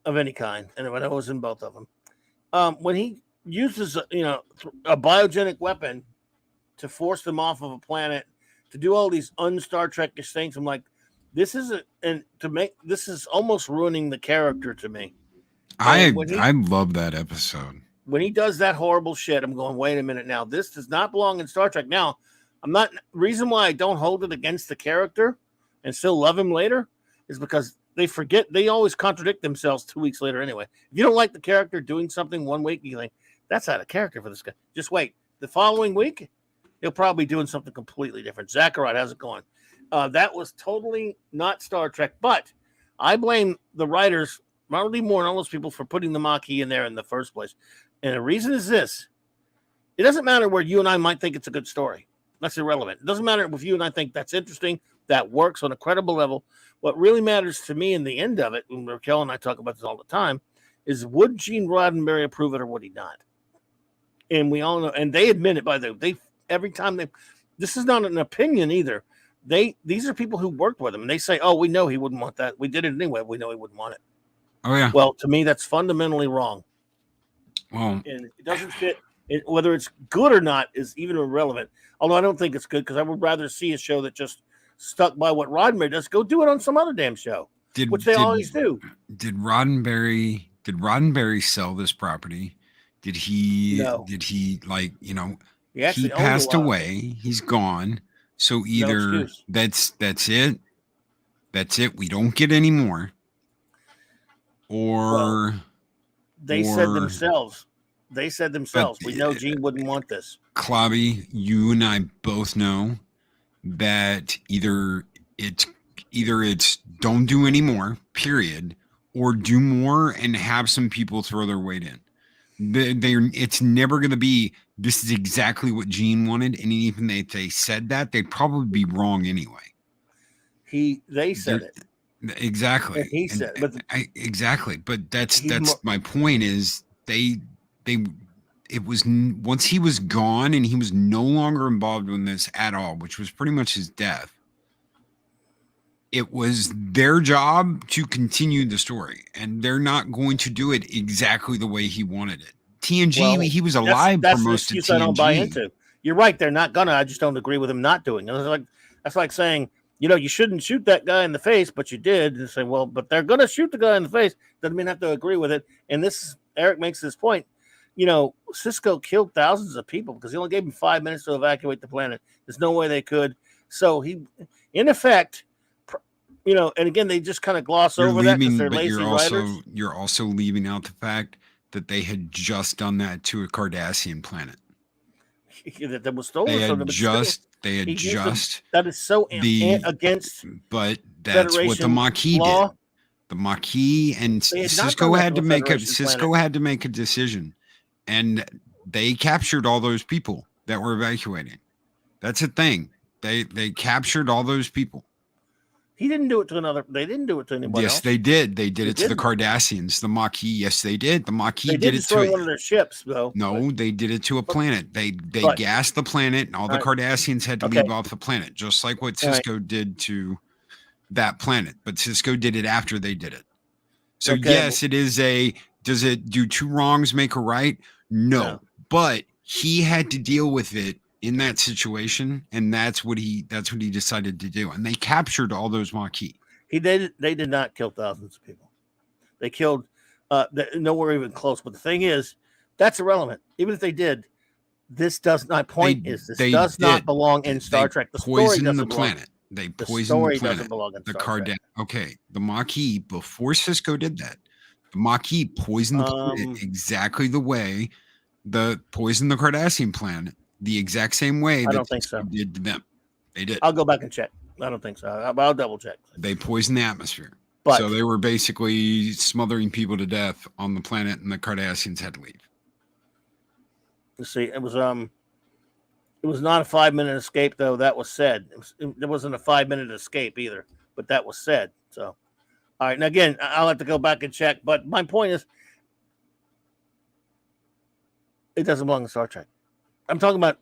of any kind, and I was in both of them. When he uses a biogenic weapon to force them off of a planet to do all these un-Star Trek-ish things, I'm like, this is almost ruining the character to me. I love that episode. When he does that horrible shit, I'm going, wait a minute now. This does not belong in Star Trek. Now, reason why I don't hold it against the character and still love him later is because they always contradict themselves 2 weeks later anyway. If you don't like the character doing something 1 week, you think, that's out of character for this guy. Just wait. The following week, he'll probably be doing something completely different. Zachariah, how's it going? That was totally not Star Trek, but I blame the writers, Ronald D. Moore and all those people, for putting the Maquis in there in the first place. And the reason is this. It doesn't matter where you and I might think it's a good story. That's irrelevant. It doesn't matter if you and I think that's interesting, that works on a credible level. What really matters to me in the end of it, and Raquel and I talk about this all the time, is would Gene Roddenberry approve it or would he not? And we all know, and they admit it, by the way, every time this is not an opinion either. These are people who worked with him, and they say, oh, we know he wouldn't want that. We did it anyway. We know he wouldn't want it. Oh, yeah. Well, to me, that's fundamentally wrong. Well, and it doesn't fit. Whether it's good or not is even irrelevant. Although I don't think it's good, because I would rather see a show that just stuck by what Roddenberry does. Go do it on some other damn show, which they always do. Did Roddenberry sell this property? Did he? No. Did he he passed away. He's gone. So either that's it. That's it. We don't get any more. Or they said themselves. We know Gene wouldn't want this. Clobby, you and I both know that either it's don't do any more, period, or do more and have some people throw their weight in. It's never going to be, this is exactly what Gene wanted, and even if they said that, they'd probably be wrong anyway. They said it. Exactly. And he said it. Exactly. But that's my point is it was, once he was gone and he was no longer involved in this at all, which was pretty much his death, it was their job to continue the story, and they're not going to do it exactly the way he wanted it. TNG, he was alive for most of TNG. I don't buy into. You're right, they're not gonna. I just don't agree with him not doing it. That's like saying, you shouldn't shoot that guy in the face, but you did. And say, well, but they're gonna shoot the guy in the face. Doesn't mean I have to agree with it. And Eric makes this point. Cisco killed thousands of people because he only gave them 5 minutes to evacuate the planet. There's no way they could. So he, in effect, and again, they just kind of gloss over that because they're lazy writers. You're also leaving out the fact that they had just done that to a Cardassian planet. That was stolen from them. That is so against. But that's Federation what the Maquis law. did. The Maquis and Cisco had to make a decision, and they captured all those people that were evacuating. That's a thing. They captured all those people. He didn't do it to another. They didn't do it to anyone else. Yes, they did. They did it to the Cardassians. The Maquis. Yes, they did. The Maquis did it to one of their ships, though. No, they did it to a planet. They gassed the planet, and all the Cardassians had to leave off the planet, just like what Cisco did to that planet. But Cisco did it after they did it. So yes, it is a. Does it do two wrongs make a right? No, but he had to deal with it in that situation, and that's what he decided to do. And they captured all those Maquis. They did not kill thousands of people. They killed nowhere even close. But the thing is, that's irrelevant. Even if they did, this does not not belong in Star Trek. The story doesn't belong. They poisoned the planet. Doesn't belong in Star Trek. Okay, the Maquis, before Cisco did that, the Maquis poisoned the planet exactly the way poisoned the Cardassian planet. The exact same way I don't think so. Did to them. They did. I'll go back and check. I don't think so. I'll double check. They poisoned the atmosphere. So they were basically smothering people to death on the planet, and the Cardassians had to leave. Let's see. It was not a 5-minute escape, though. That was said. It wasn't a 5-minute escape either, but that was said. So, all right. And again, I'll have to go back and check. But my point is, it doesn't belong in Star Trek. I'm talking about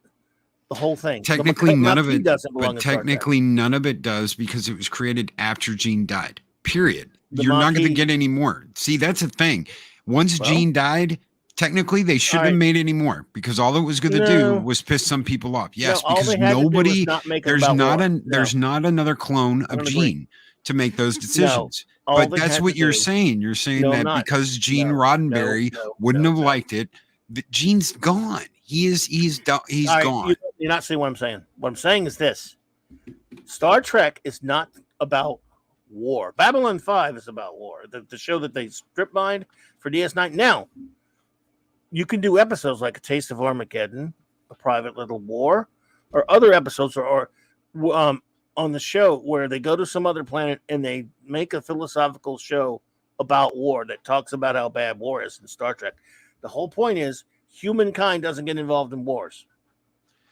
the whole thing. Technically, none of it doesn't belong. But technically, none of it does because it was created after Gene died. Period. You're not going to get any more. See, that's the thing. Once Gene died, technically they shouldn't have made any more because all it was going to do was piss some people off. Yes, because nobody. There's not another clone of Gene to make those decisions. But that's what you're saying. You're saying that because Gene Roddenberry wouldn't have liked it, that Gene's gone. He's gone. You're not seeing what I'm saying. What I'm saying is this: Star Trek is not about war. Babylon 5 is about war. The show that they strip mined for DS9. Now, you can do episodes like A Taste of Armageddon, A Private Little War, or other episodes, or on the show where they go to some other planet and they make a philosophical show about war that talks about how bad war is in Star Trek. The whole point is humankind doesn't get involved in wars.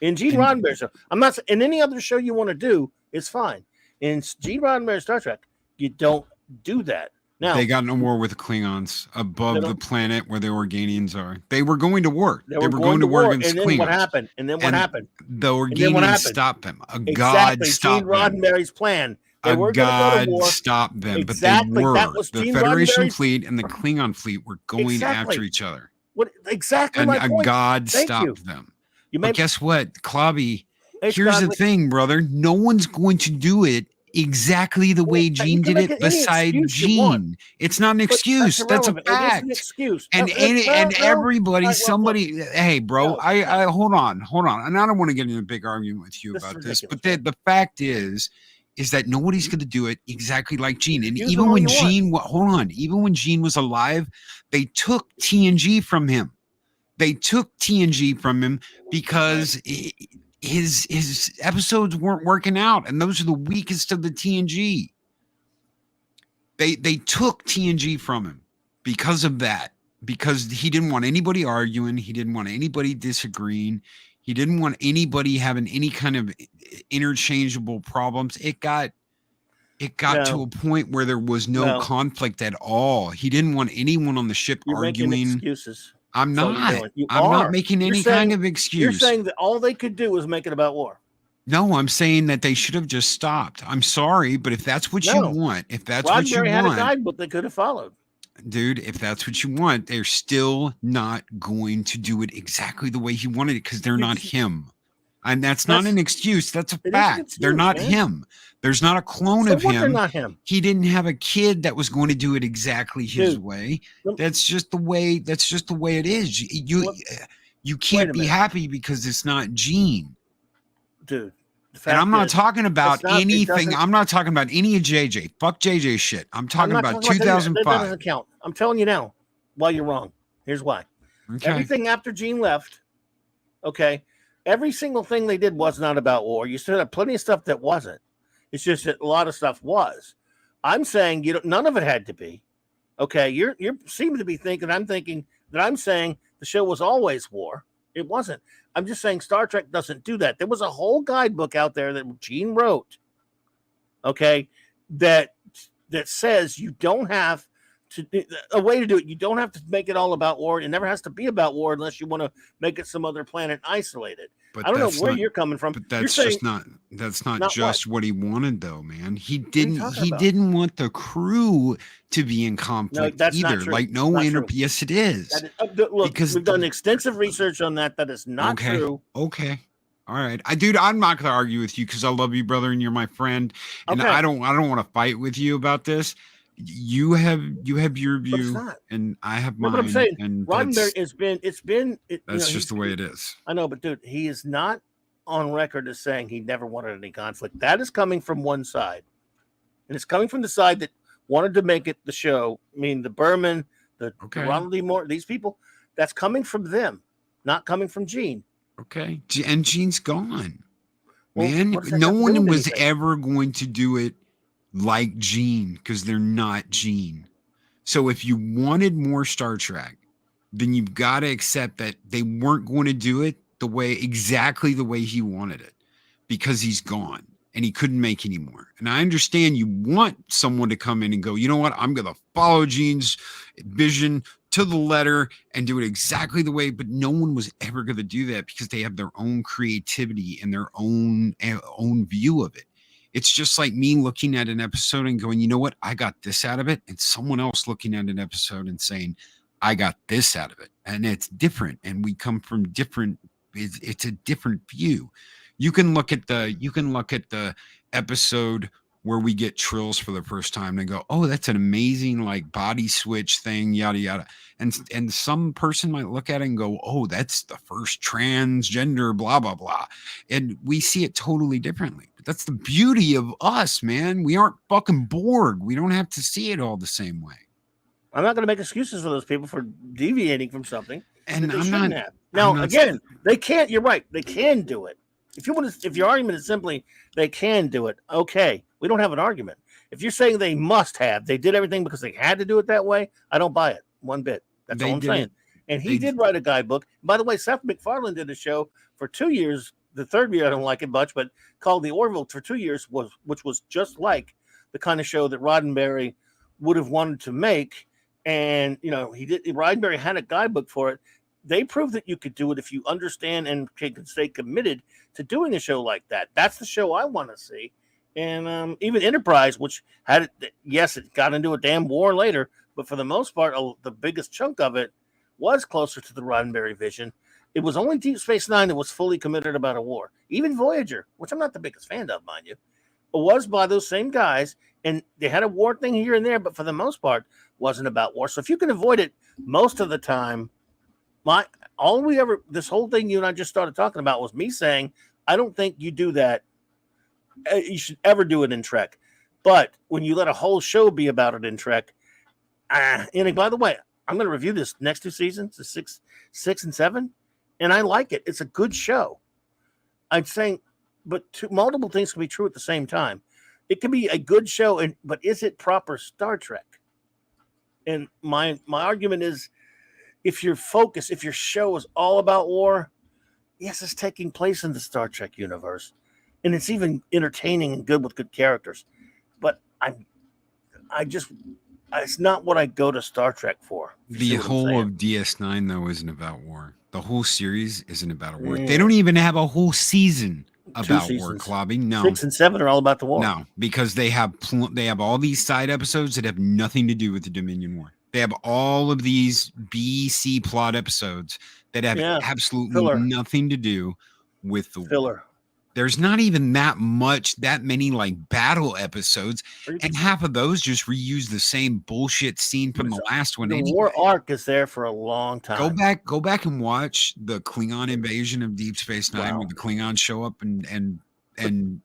In Gene Roddenberry's show, I'm not in any other show you want to do, it's fine. In Gene Roddenberry's Star Trek, you don't do that. Now they got in a war with the Klingons above the planet where the Organians are. They were going to war. They were going to war against Klingons. What happened? And then what happened? The Organians stopped them. God stopped Gene Roddenberry's plan. A God stopped them, exactly. But they were. That was the Gene Federation fleet and the Klingon fleet were going after each other. What exactly? And my point. God stopped them. But guess what, Clobby? Here's the thing, brother. No one's going to do it exactly the way Gene did it besides Gene. It's not an excuse. That's a fact. It is an excuse. And everybody, somebody, hey, bro, I hold on. And I don't want to get in a big argument with you about this, but the fact is that nobody's going to do it exactly like Gene. And even when Gene was alive, they took TNG from him. Because his episodes weren't working out, and those are the weakest of the TNG. They took TNG from him because of that, because he didn't want anybody arguing, he didn't want anybody disagreeing, he didn't want anybody having any kind of interchangeable problems. It got to a point where there was no conflict at all. He didn't want anyone on the ship arguing. Making excuses. I'm not. I'm not making any kind of excuse. You're saying that all they could do was make it about war. No, I'm saying that they should have just stopped. I'm sorry, but if that's what you want, Roddenberry had a guidebook they could have followed. Dude, if that's what you want, they're still not going to do it exactly the way he wanted it because they're not him. And that's not an excuse. That's a It is an fact. excuse, They're not man. him. There's not a clone So of what, they're him. not him. He didn't have a kid that was going to do it exactly his way. That's just the way. That's just the way it is. You can't be happy because it's not Gene. Dude. And I'm not talking about anything. I'm not talking about any of JJ. Fuck JJ shit. I'm talking about 2005. That doesn't count. I'm telling you now why you're wrong. Here's why. Okay. Everything after Gene left, okay, every single thing they did was not about war. You still have plenty of stuff that wasn't. It's just that a lot of stuff was. I'm saying none of it had to be. Okay, you seem to be thinking I'm thinking that I'm saying the show was always war. It wasn't. I'm just saying Star Trek doesn't do that. There was a whole guidebook out there that Gene wrote, okay, that says you don't have to, a way to do it. You don't have to make it all about war. It never has to be about war unless you want to make it some other planet isolated. But I don't know where you're coming from. But that's just not just what he wanted, though, man. He didn't want the crew to be in conflict either. Like yes, it is. Look, because we've done extensive research on that. That is not true. Okay. All right. I'm not gonna argue with you because I love you, brother, and you're my friend. And I don't want to fight with you about this. You have your view, and I have mine. But I'm saying, and Roddenberry that's just the way it is. I know, but dude, he is not on record as saying he never wanted any conflict. That is coming from one side, and it's coming from the side that wanted to make it the show. I mean, the Berman, the Ronald D. Moore, these people. That's coming from them, not coming from Gene. Okay, and Gene's gone, man. No one was ever going to do it like Gene, because they're not Gene. So if you wanted more Star Trek, then you've got to accept that they weren't going to do it exactly the way he wanted it, because he's gone and he couldn't make any more. And I understand you want someone to come in and go, you know what, I'm going to follow Gene's vision to the letter and do it exactly the way, but no one was ever going to do that because they have their own creativity and their own view of it. It's just like me looking at an episode and going, you know what? I got this out of it. And someone else looking at an episode and saying, I got this out of it. And it's different. And we come from different, it's a different view. You can look at the episode where we get Trills for the first time and go, oh, that's an amazing like body switch thing, yada, yada. And some person might look at it and go, oh, that's the first transgender, blah, blah, blah. And we see it totally differently. But that's the beauty of us, man. We aren't fucking Borg. We don't have to see it all the same way. I'm not going to make excuses for those people for deviating from something. And I'm not. Now, again, they can't. You're right. They can do it. If your argument is simply they can do it, okay, we don't have an argument. If you're saying they must have, they did everything because they had to do it that way, I don't buy it one bit. That's all I'm saying. And he did write a guidebook. By the way, Seth MacFarlane did a show for 2 years. The third year, I don't like it much, but called The Orville for 2 years, which was just like the kind of show that Roddenberry would have wanted to make. And, Roddenberry had a guidebook for it. They proved that you could do it if you understand and can stay committed to doing a show like that. That's the show I want to see. And even Enterprise, which had it, yes, it got into a damn war later, but for the most part, the biggest chunk of it was closer to the Roddenberry vision. It was only Deep Space Nine that was fully committed about a war. Even Voyager, which I'm not the biggest fan of, mind you, was by those same guys, and they had a war thing here and there, but for the most part, wasn't about war. So if you can avoid it most of the time, this whole thing you and I just started talking about was me saying, I don't think you do that. You should ever do it in Trek. But when you let a whole show be about it in Trek, and by the way, I'm going to review this next 2 seasons, the 6 and 7, and I like it. It's a good show. I'm saying, but multiple things can be true at the same time. It can be a good show, but is it proper Star Trek? And my argument is, if your show is all about war, yes, it's taking place in the Star Trek universe, and it's even entertaining and good with good characters. But it's not what I go to Star Trek for. The whole of DS9 though isn't about war. The whole series isn't about a war. They don't even have a whole season about war, Clobby. No, 6 and 7 are all about the war. No, because they have all these side episodes that have nothing to do with the Dominion War. They have all of these B, C plot episodes that have absolutely nothing to do with the filler. There's not even that many like battle episodes, and half of those just reuse the same bullshit scene from the last one. The war arc is there for a long time. Go back and watch the Klingon invasion of Deep Space Nine, where the Klingons show up and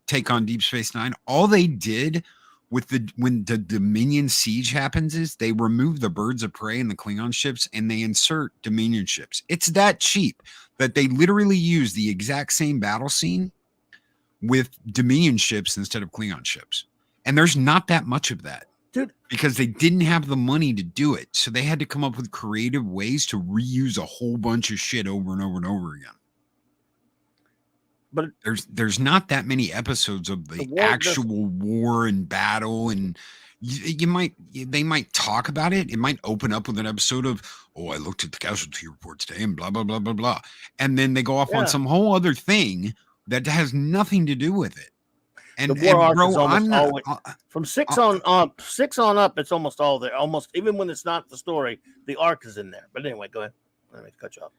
take on Deep Space Nine. All they did when the Dominion siege happens is they remove the birds of prey and the Klingon ships and they insert Dominion ships. It's that cheap that they literally use the exact same battle scene with Dominion ships instead of Klingon ships. And there's not that much of that. Dude, because they didn't have the money to do it. So they had to come up with creative ways to reuse a whole bunch of shit over and over and over again. But there's not that many episodes of the actual war and battle, and they might talk about it. It might open up with an episode of, I looked at the casualty report today and blah blah blah blah blah, and then they go off on some whole other thing that has nothing to do with it. And, the war arc bro, is almost always, from 6 on up, it's almost all there. Almost even when it's not the story, the arc is in there. But anyway, go ahead. Let me cut you off.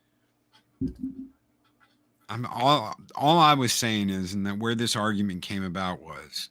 All I was saying is, and that where this argument came about was,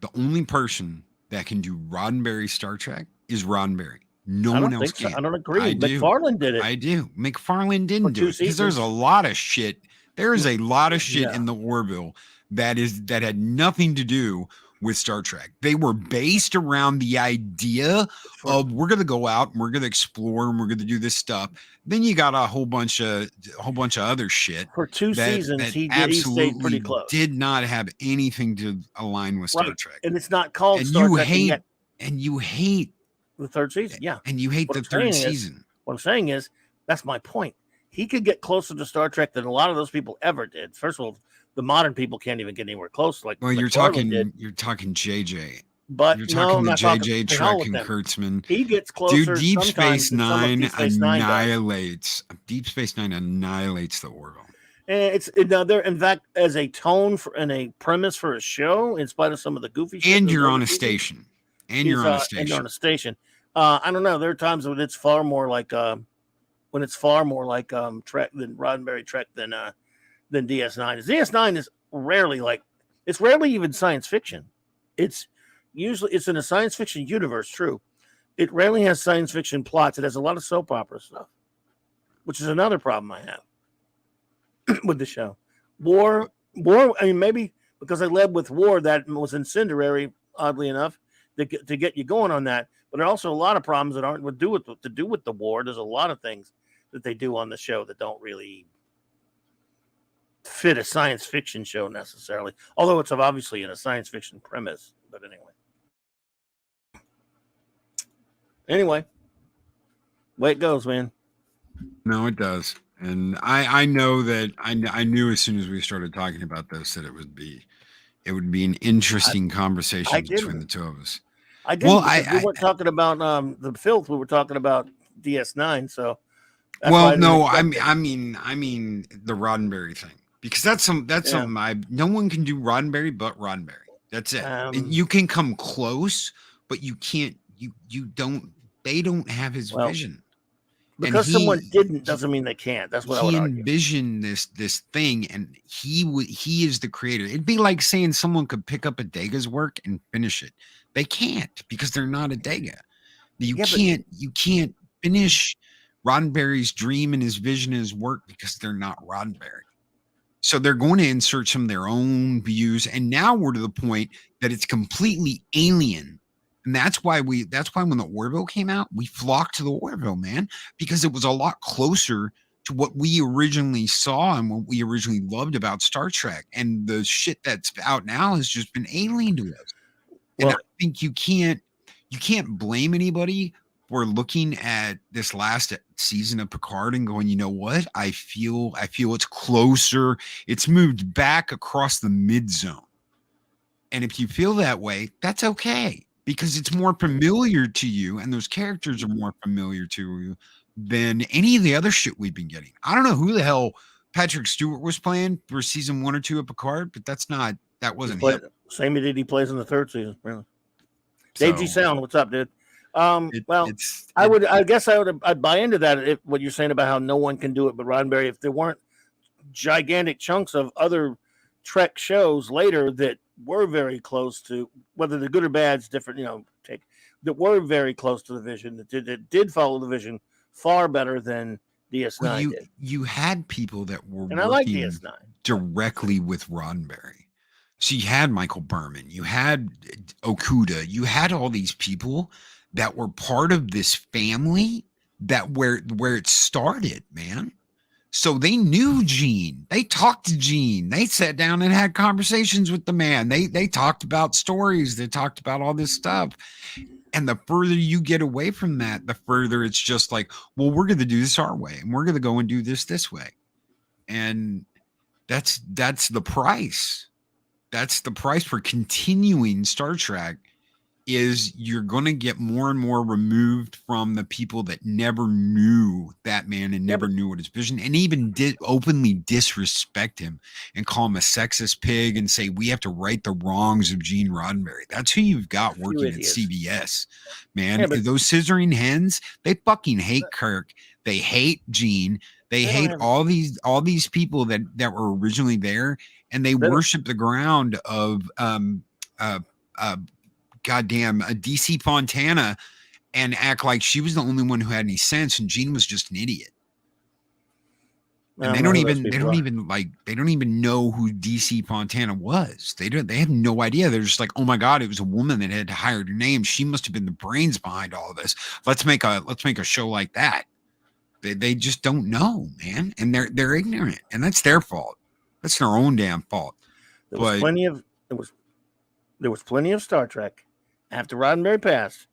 the only person that can do Roddenberry Star Trek is Roddenberry. No one else can. So. I don't agree. McFarlane did it. I do. McFarlane didn't do it because there's a lot of shit. There is a lot of shit in the Orville that had nothing to do with Star Trek. They were based around the idea of we're going to go out and we're going to explore and we're going to do this stuff. Then you got a whole bunch of other shit. For 2 seasons, he stayed pretty close. Did not have anything to align with Star Trek. And it's not called Star Trek. And you hate the 3rd season. Yeah. And you hate the 3rd season. What I'm saying is, that's my point. He could get closer to Star Trek than a lot of those people ever did. First of all, the modern people can't even get anywhere close. Like, you're talking JJ, but you're talking JJ, Trek, and Kurtzman. He gets closer. Dude, Deep Space Nine annihilates. Deep Space Nine annihilates the Orville. And in fact, as a tone and a premise for a show, in spite of some of the goofy shit. And you're on a station. I don't know. There are times when it's far more like Trek than Roddenberry Trek than DS9 is. DS9 is rarely even science fiction. It's in a science fiction universe, true. It rarely has science fiction plots. It has a lot of soap opera stuff, which is another problem I have with the show. War, I mean, maybe because I led with war, that was incendiary, oddly enough, to get you going on that. But there are also a lot of problems that aren't to do with the war. There's a lot of things that they do on the show that don't really fit a science fiction show necessarily, although it's obviously in a science fiction premise. But anyway, way it goes, man. No, it does. And I know that I knew as soon as we started talking about this that it would be an interesting conversation between the two of us. I didn't. Well, we weren't talking about the filth. We were talking about DS9. So, I mean the Roddenberry thing, because that's something no one can do Roddenberry but Roddenberry. That's it. You can come close, but you can't. They don't have his vision. Because someone didn't doesn't mean they can't. That's what I would argue. He envisioned this thing, and he is the creator. It'd be like saying someone could pick up a Dega's work and finish it. They can't, because they're not a Dega. You can't finish Roddenberry's dream and his vision and his work because they're not Roddenberry. So they're going to insert some of their own views, and now we're to the point that it's completely alien. And that's why when the Orville came out, we flocked to the Orville, man, because it was a lot closer to what we originally saw and what we originally loved about Star Trek. And the shit that's out now has just been alien to us. And I think you can't blame anybody for looking at this last season of Picard and going, you know what? I feel it's closer. It's moved back across the mid zone. And if you feel that way, that's okay, because it's more familiar to you, and those characters are more familiar to you than any of the other shit we've been getting. I don't know who the hell Patrick Stewart was playing for season 1 or 2 of Picard, but that wasn't him. Same he plays in the 3rd season, really. Dave G Sound, what's up, dude? I'd buy into that. What you're saying about how no one can do it but Roddenberry, if there weren't gigantic chunks of other Trek shows later that were very close to, whether they're good or bad, it's different, that were very close to the vision, that did follow the vision far better than DS9 did. You had people that were and I like DS9 directly with Roddenberry. So you had Michael Berman, you had Okuda, you had all these people that were part of this family that where it started, man. So they knew Gene. They talked to Gene. They sat down and had conversations with the man. They talked about stories. They talked about all this stuff. And the further you get away from that, the further it's just like, well, we're going to do this our way, and we're going to go and do this way. And that's the price. That's the price for continuing Star Trek, is you're going to get more and more removed from the people that never knew that man and never knew what his vision, and even did openly disrespect him and call him a sexist pig and say, we have to right the wrongs of Gene Roddenberry. That's who you've got working at CBS, man. Yeah, those scissoring hens, they fucking hate Kirk. They hate Gene. They hate all these people that were originally there, and they worship the ground of goddamn DC Fontana and act like she was the only one who had any sense, and Gene was just an idiot. And they don't even know who DC Fontana was. They have no idea. They're just like, oh my God, it was a woman that had hired her name. She must have been the brains behind all of this. Let's make a show like that. They just don't know, man. And they're ignorant. And that's their fault. That's their own damn fault. There was plenty of Star Trek after Roddenberry passed.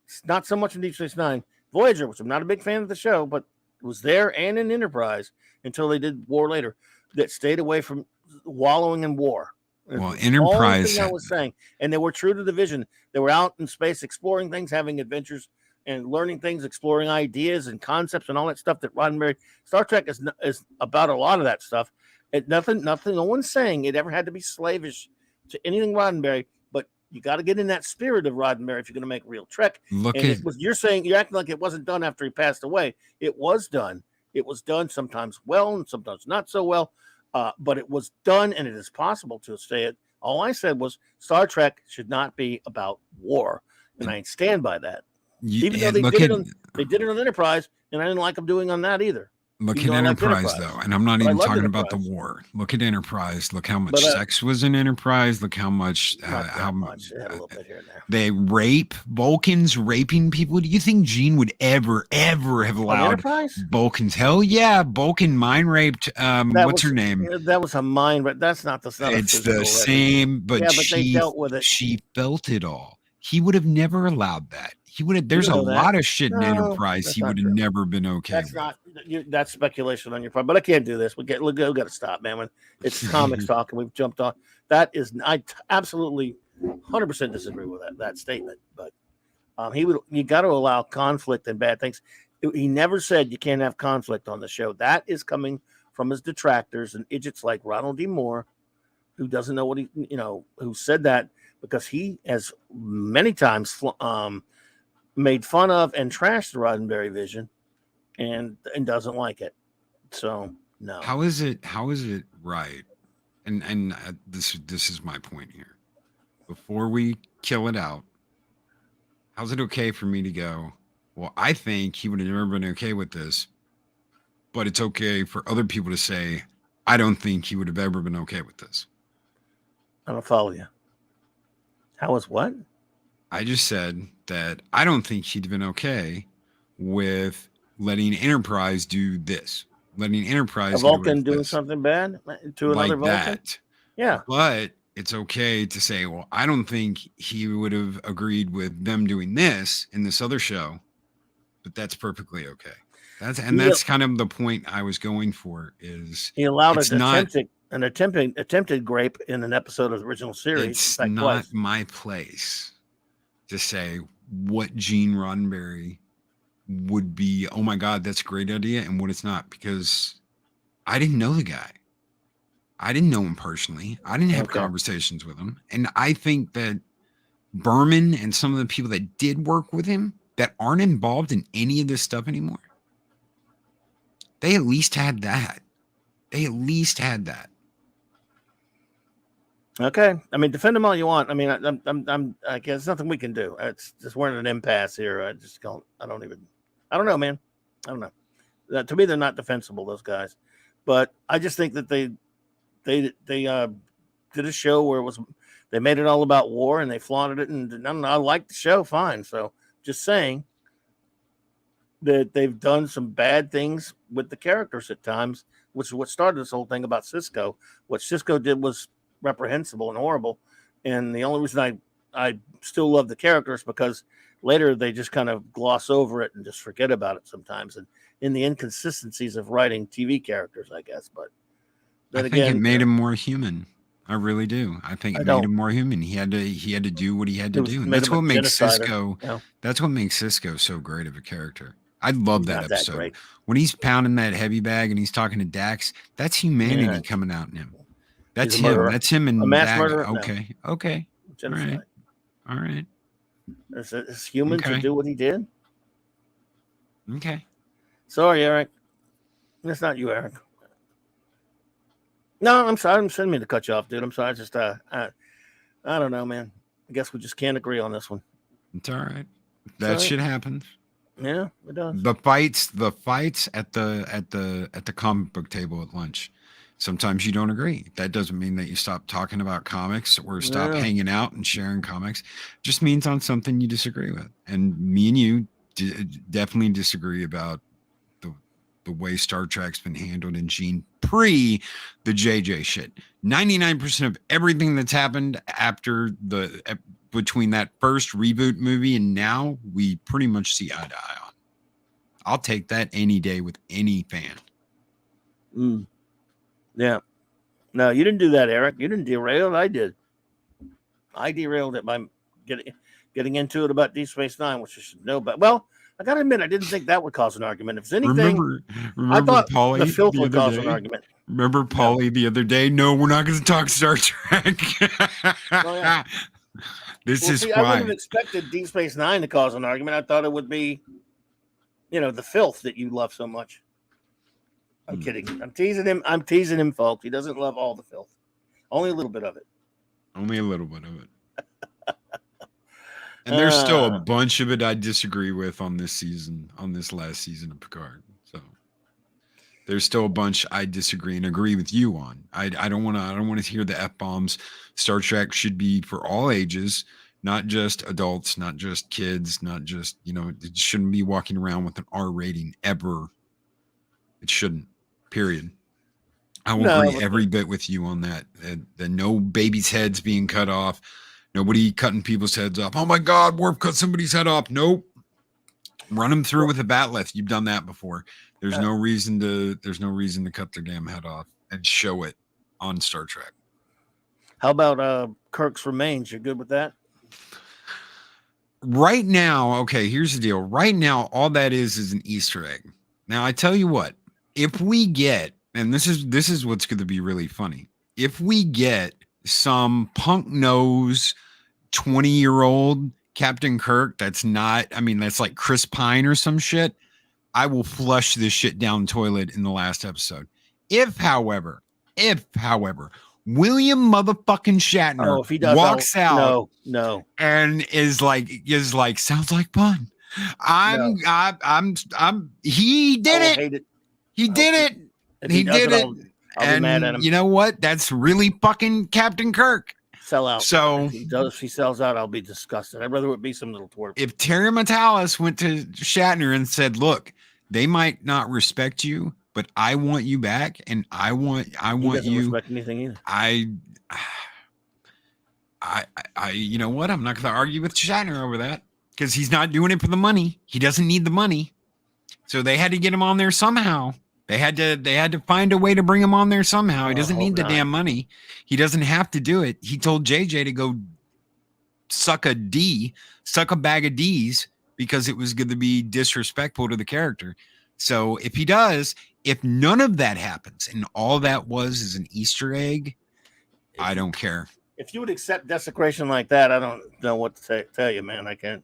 It's not so much in Deep Space Nine. Voyager, which I'm not a big fan of the show, but it was there and in Enterprise until they did War later, that stayed away from wallowing in war. Well, Enterprise, I was saying, and they were true to the vision. They were out in space exploring things, having adventures, and learning things, exploring ideas and concepts and all that stuff that Roddenberry. Star Trek is about a lot of that stuff. Nothing. No one's saying it ever had to be slavish to anything Roddenberry, but you got to get in that spirit of Roddenberry if you're going to make real Trek. You're acting like it wasn't done after he passed away. It was done. It was done sometimes well and sometimes not so well, but it was done, and it is possible to say it. All I said was Star Trek should not be about war, and I stand by that. Even though they did it on Enterprise, and I didn't like them doing on that either. Look at Enterprise, though, and I'm not even talking about the war. Look at Enterprise. Look how much sex was in Enterprise. Look how much how much they had a little bit here and there. They rape Vulcans, raping people. Do you think Gene would ever have allowed Vulcans? Hell yeah, Vulcan mind raped. What's her name? That was a mind, but that's not the stuff. It's the same, but they dealt with it. She felt it all. He would have never allowed that. He would have. There's a lot of shit in Enterprise he would have never been okay. That's speculation on your part, but I can't do this. We got to stop, man. When it's comics talk, and we've jumped on. I absolutely 100% disagree with that statement. But you got to allow conflict and bad things. He never said you can't have conflict on the show. That is coming from his detractors and idiots like Ronald D. Moore, who doesn't know what who said that because he has many times made fun of and trashed the Roddenberry vision and doesn't like it. So no. How is it right? And this is my point here. Before we kill it out, how's it okay for me to go, well, I think he would have never been okay with this, but it's okay for other people to say, I don't think he would have ever been okay with this. I don't follow you. How is what? I just said that I don't think he'd been okay with letting Enterprise do this. Letting Enterprise a Vulcan doing something bad to another Vulcan. That. Yeah. But it's okay to say, well, I don't think he would have agreed with them doing this in this other show, but that's perfectly okay. That's kind of the point I was going for. Is he allowed an attempted grape in an episode of the original series? It's not my place to say what Gene Roddenberry would be. Oh my God, that's a great idea, and what it's not, because I didn't know the guy. I didn't know him personally. I didn't have conversations with him, and I think that Berman and some of the people that did work with him that aren't involved in any of this stuff anymore, they at least had that. They at least had that. Okay, I mean, defend them all you want. I mean, I guess there's nothing we can do. It's just we're in an impasse here. I don't know, man. I don't know. To me, they're not defensible, those guys. But I just think that they did a show where they made it all about war and they flaunted it, and I don't know, I liked the show, fine. So just saying that they've done some bad things with the characters at times, which is what started this whole thing about Cisco. What Cisco did was reprehensible and horrible, and the only reason I still love the characters because later they just kind of gloss over it and just forget about it sometimes, and in the inconsistencies of writing TV characters, I guess. But then I think it made him more human. I really do. I think it made him more human. He had to do what he had to do. And that's what makes Cisco. That's what makes Cisco so great of a character. I love that episode when he's pounding that heavy bag and he's talking to Dax. That's humanity coming out in him. That's him. That's him and a mass Dax. murderer. Okay. No. Okay. Genocide. All right. It's human to do what he did. Okay. Sorry, Eric. That's not you, Eric. No, I'm sorry. I'm sending me to cut you off, dude. I'm sorry. I just I don't know, man. I guess we just can't agree on this one. It's all right. That shit happens. Yeah, it does. The fights at the comic book table at lunch. Sometimes you don't agree. That doesn't mean that you stop talking about comics or stop hanging out and sharing comics. It just means on something you disagree with. And me and you definitely disagree about the way Star Trek's been handled in Gene pre the JJ shit. 99% of everything that's happened after between that first reboot movie and now, we pretty much see eye to eye on. I'll take that any day with any fan. Yeah. No, you didn't do that, Eric. You didn't derail it. I did. I derailed it by getting into it about Deep Space Nine, which you should know about. Well, I got to admit, I didn't think that would cause an argument. If it's anything, remember I thought Pauly the filth would cause an argument. Remember Pauly the other day? No, we're not going to talk Star Trek. This is why. I wouldn't have expected Deep Space Nine to cause an argument. I thought it would be, the filth that you love so much. I'm kidding. I'm teasing him, folks. He doesn't love all the filth. Only a little bit of it. Only a little bit of it. And there's still a bunch of it I disagree with on this last season of Picard. So there's still a bunch I disagree and agree with you on. I don't want to hear the F-bombs. Star Trek should be for all ages, not just adults, not just kids, not just, it shouldn't be walking around with an R rating ever. It shouldn't. Period. I will agree every bit with you on that. The no babies' heads being cut off. Nobody cutting people's heads off. Oh my God, Worf cut somebody's head off. Nope. Run them through with a batleth. You've done that before. There's no reason to cut their damn head off and show it on Star Trek. How about Kirk's remains? You're good with that? Right now, okay, here's the deal. Right now, all that is an Easter egg. Now, I tell you what, if we get, and this is what's going to be really funny, if we get some punk nose 20-year-old Captain Kirk that's like Chris Pine or some shit, I will flush this shit down the toilet in the last episode. If however William motherfucking Shatner if he does, walks out no and is like sounds like fun. He did it. He did it. He did it. I'll be mad at him. You know what? That's really fucking Captain Kirk. Sell out. So if he sells out, I'll be disgusted. I'd rather it be some little twerp. If Terry Matalas went to Shatner and said, "Look, they might not respect you, but I want you back, and I want he you." Doesn't respect anything either. I you know what? I'm not going to argue with Shatner over that because he's not doing it for the money. He doesn't need the money, so they had to get him on there somehow. They had to find a way to bring him on there somehow. He doesn't need the damn money. He doesn't have to do it. He told JJ to go suck a bag of D's because it was going to be disrespectful to the character. So if he does, if none of that happens and all that is an Easter egg, I don't care. If you would accept desecration like that, I don't know what to tell you, man. I can't.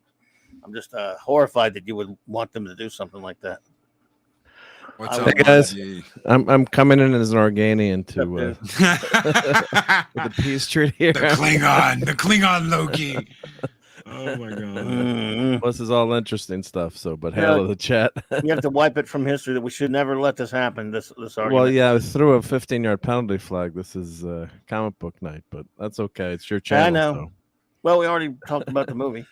I'm just horrified that you would want them to do something like that. What's I up, would- Hey, guys. Mikey? I'm coming in as an Organian to Dude. with the peace treaty here. the Klingon Loki. Oh my god. Mm. This is all interesting stuff. So, but Yeah. hail to the chat. You have to wipe it from history that we should never let this happen. This argument. Well, yeah, I threw a 15-yard penalty flag. This is comic book night, but that's okay. It's your channel. I know. So. Well, we already talked about the movie.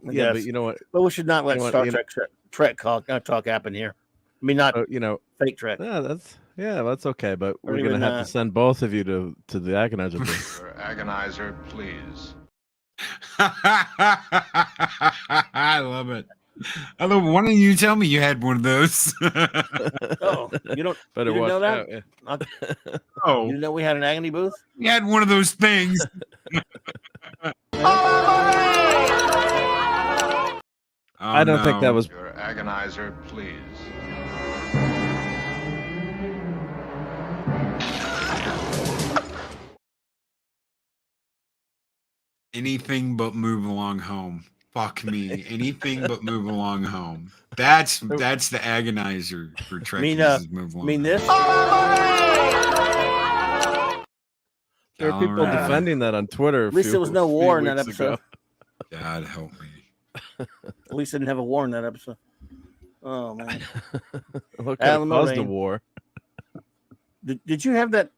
I Yeah, guess. but you know what? But we should not let You know what, Star you know- Trek talk happen here. I mean, not You know, fake Trek. yeah, that's okay. But Or we're even, gonna have to send both of you to the agonizer. booth. Your agonizer, please. I love it. I love. Why don't you tell me you had one of those? Oh, you don't. Better you didn't watch know that? out. Yeah. You Oh, didn't know we had an agony booth? you had one of those things. I don't think that was. Your agonizer, please. Anything but move along home. Fuck me. Anything but move along home. That's the agonizer for Trekkies. Is move along. I mean this. There are people Alright. defending that on Twitter. At least there was no war in that episode. God help me. At least they didn't have a war in that episode. Oh man. Look, Alan it caused a Moraine. war. Did you have that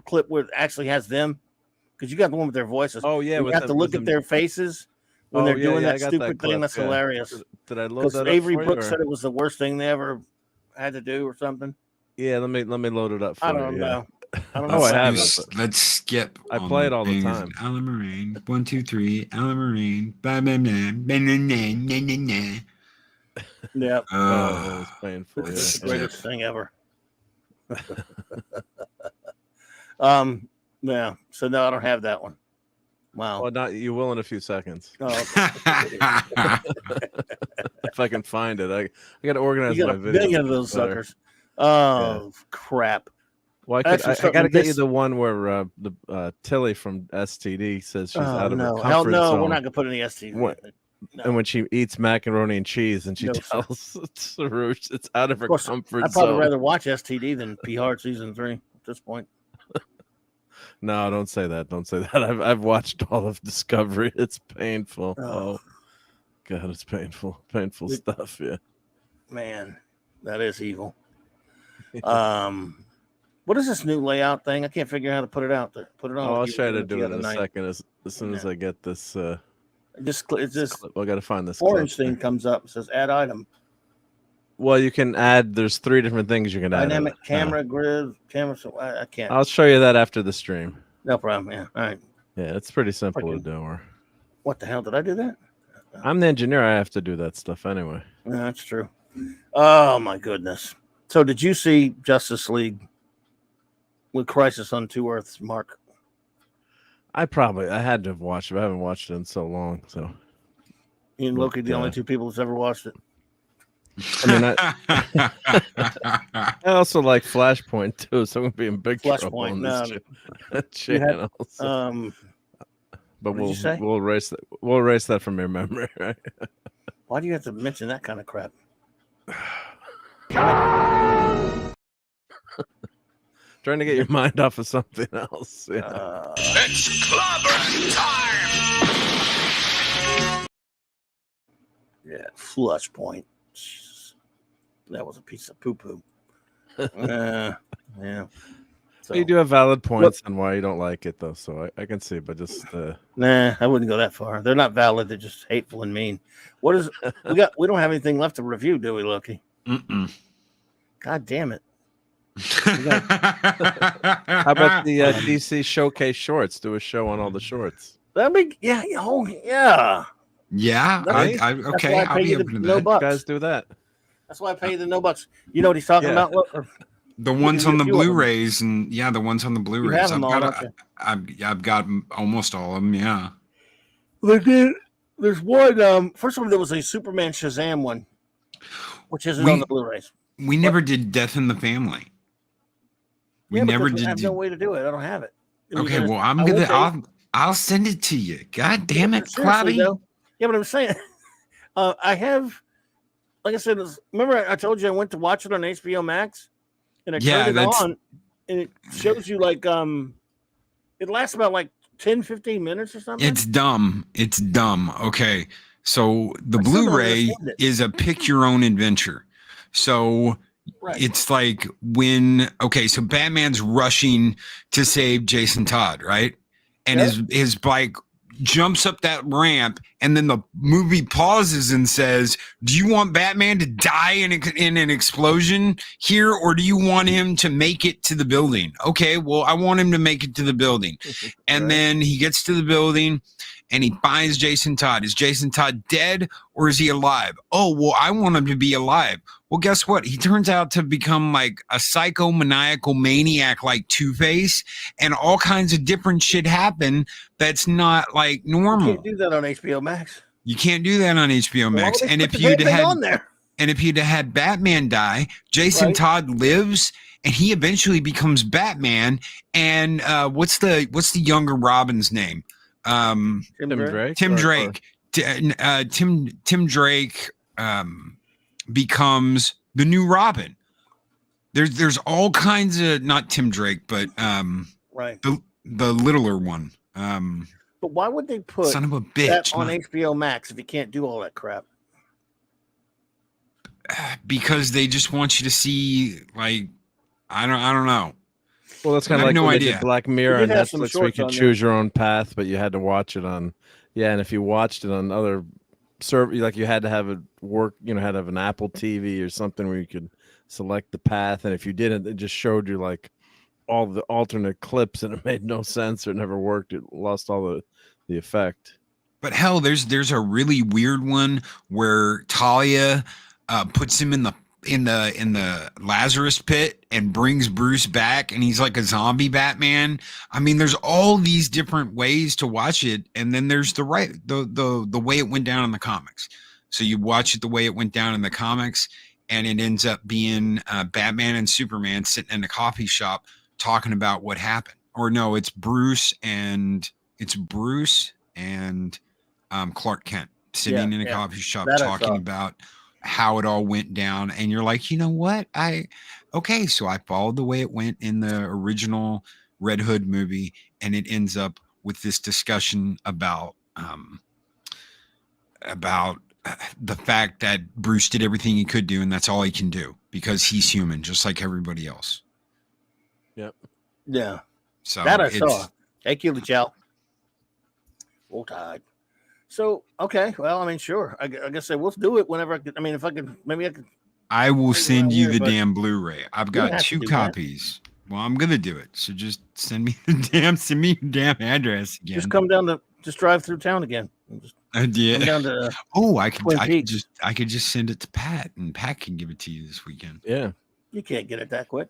clip where it actually has them? Because you got the one with their voices. Oh yeah, you have to look at their faces when they're doing I that got stupid clip, thing. That's yeah. hilarious. Did I load Because that up Avery for you, Brooks or- said it was the worst thing they ever had to do or something. Yeah, let me load it up for I you. don't yeah. know. I don't know. Oh, I what have happened. it. Let's skip. I on play it all the things. time. Alan Moraine. 1, 2, 3. Alan Moraine. Blah, blah, blah, blah, blah, blah, blah, blah. Yeah. Oh, it was painful. It's yeah. the greatest thing ever. Yeah. So no, I don't have that one. Wow. Well, not you will in a few seconds. Oh, okay. If I can find it, I got to organize You my got a videos. billion of those better. suckers. Oh crap! Well, I Actually, got to starting get you this- the one where the Tilly from STD says she's out of her no, comfort hell no! zone. We're not gonna put any ST. What? No. And when she eats macaroni and cheese, and she No, sir. tells Sarouche it's out of her Of course, comfort I'd probably zone. rather watch STD than P Hard season 3 at this point. No, don't say that. Don't say that. I've watched all of Discovery. It's painful. Oh, God, it's painful. Painful stuff. Yeah. Man, that is evil. What is this new layout thing? I can't figure out how to put it out there. Put it on. Oh, I'll with you try to the do it other in a night. second as soon as I get this. It's this Clip. I got to find this orange clip. thing comes up. It says add item. Well, you can add. There's 3 different things you can add. Dynamic Yeah. camera, grid, camera. So I can't. I'll show you that after the stream. No problem. Yeah. All right. Yeah, it's pretty simple Freaking- to do. Or What the hell did I do that? I'm the engineer. I have to do that stuff anyway. Yeah, that's true. Oh my goodness. So did you see Justice League with Crisis on Two Earths, Mark? I had to have watched it. But I haven't watched it in so long. So You and Loki, the only Yeah. two people that's ever watched it. I mean, I also like Flashpoint too. So I'm gonna be in big trouble Flashpoint, on no. this channel. So- but what did you say? we'll erase that. We'll erase that from your memory. Right? Why do you have to mention that kind of crap? Trying to get your mind off of something else. Yeah. It's clobbering time! Yeah, Flashpoint. Jesus. That was a piece of poo-poo. Yeah. So, You do have valid points on why you don't like it, though. So I can see, but just nah, I wouldn't go that far. They're not valid. They're just hateful and mean. What is we don't have anything left to review, do we, Loki? Mm-mm. God damn it. how about the DC Showcase shorts? Do a show on all the shorts. That'd be yeah. Oh yeah. Yeah, That's okay, why I I'll pay be you the open to no that. bucks. Guys, do that. That's why I pay you the no bucks. You know what he's talking Yeah. about? The ones can on get the a few of them. Blu-rays, and yeah, the ones on the Blu-rays. have them all, don't you? I've got almost all of them. Yeah. They did. There's one. First of all, there was a Superman Shazam one, which isn't on the Blu-rays. We never did Death in the Family. We Yeah, never because did. I have no way to do it. I don't have it. Okay, well, I will pay- I'll send it to you. God damn it, Seriously, Cloudy. though. Yeah, but I'm saying, I have like I said, remember I told you I went to watch it on HBO Max, and I Yeah, turned it that's- on, and it shows you like it lasts about like 10, 15 minutes or something. It's dumb. It's dumb. Okay. So the I still don't Blu-ray understand it. is a pick your own adventure. So Right. it's like so Batman's rushing to save Jason Todd, right? And Yeah. his bike jumps up that ramp, and then the movie pauses and says, do you want Batman to die in an explosion here, or do you want him to make it to the building? Okay, well, I want him to make it to the building. And Right. then he gets to the building and he finds Jason Todd. Is Jason Todd dead or is he alive? Oh, well, I want him to be alive. Well, guess what? He turns out to become like a psychomaniacal maniac like Two-Face, and all kinds of different shit happen that's not like You normal. can't do that on HBO Max. You can't do that on HBO Why Max. would they And put if the you'd damn thing had on there? and if you'd had Batman die, Jason Right. Todd lives and he eventually becomes Batman. And what's the younger Robin's name? Tim Tim Drake? Drake. Tim Or- Drake. Tim Drake becomes the new Robin. There's all kinds of, not Tim Drake, but Right. the littler one. But why would they put Son of a that bitch. on not- HBO Max if you can't do all that crap? because they just want you to see, like, I don't know. Well, that's I kind of have like no when they idea. did Black Mirror They on did have some Netflix, where you shorts could on there. choose your own path, but you had to watch it on. Yeah, and if you watched it on other like you had to have it work, had to have an Apple TV or something where you could select the path, and if you didn't, it just showed you like all the alternate clips, and it made no sense or it never worked. It lost all the effect. But hell, there's a really weird one where Talia puts him in the Lazarus pit and brings Bruce back, and he's like a zombie Batman. I mean, there's all these different ways to watch it, and then there's the way it went down in the comics. So you watch it the way it went down in the comics, and it ends up being Batman and Superman sitting in a coffee shop talking about what happened. Or no, it's Bruce and Clark Kent sitting in a coffee shop That I talking saw. about how it all went down. And you're like, you know what? So I followed the way it went in the original Red Hood movie, and it ends up with this discussion about the fact that Bruce did everything he could do, and that's all he can do because he's human, just like everybody else. Yep. Yeah. So That I it's- saw. Thank you, Chow. Roll Tide. So, okay. Well, I mean, sure. I guess I will do it whenever I could. I mean, if I could, maybe I could. I will send you the but damn Blu-ray. I've don't got have to 2 do that. copies. Well, I'm gonna do it. So just send me your damn address again. Just just drive through town again. Just Yeah. come down to. Oh, Twin Peaks. I could just send it to Pat, and Pat can give it to you this weekend. Yeah. You can't get it that quick.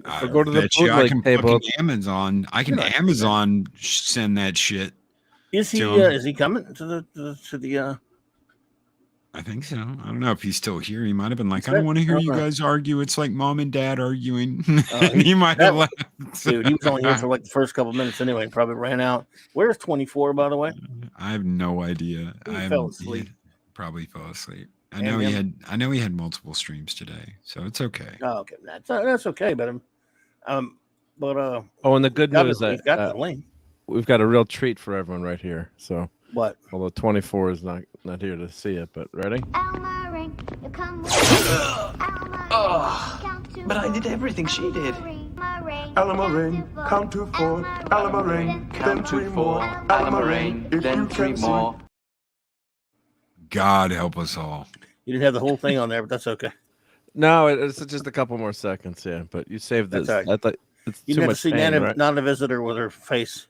I go to the bet you I bootleg can table. fucking Amazon. I can You're not- Amazon send that shit. Is he? to him. Is he coming to the? I think so. I don't know if he's still here. He might have been like, Is I don't that- want to hear you okay. guys argue. It's like mom and dad arguing. Oh, he might have that- left. Dude, he was only here for like the first couple minutes anyway. And probably ran out. Where's 24, by the way? I have no idea. He I fell asleep. Probably fell asleep. I And know him. he had multiple streams today, so it's okay. Oh, okay, that's okay. But Oh, and the good news we've that got the link. we've got a real treat for everyone right here. So, What? although 24 is not here to see it, but ready? But I did everything she did. Alma Rain, count to 4. Alma Rain, then 3 more. Alma Rain, then 3 more. God help us all. You didn't have the whole thing on there, but that's okay. No, it's just a couple more seconds. Yeah, but you saved this. That's all right. I thought it's You too didn't have much to see pain, Nana, right? not a visitor with her face.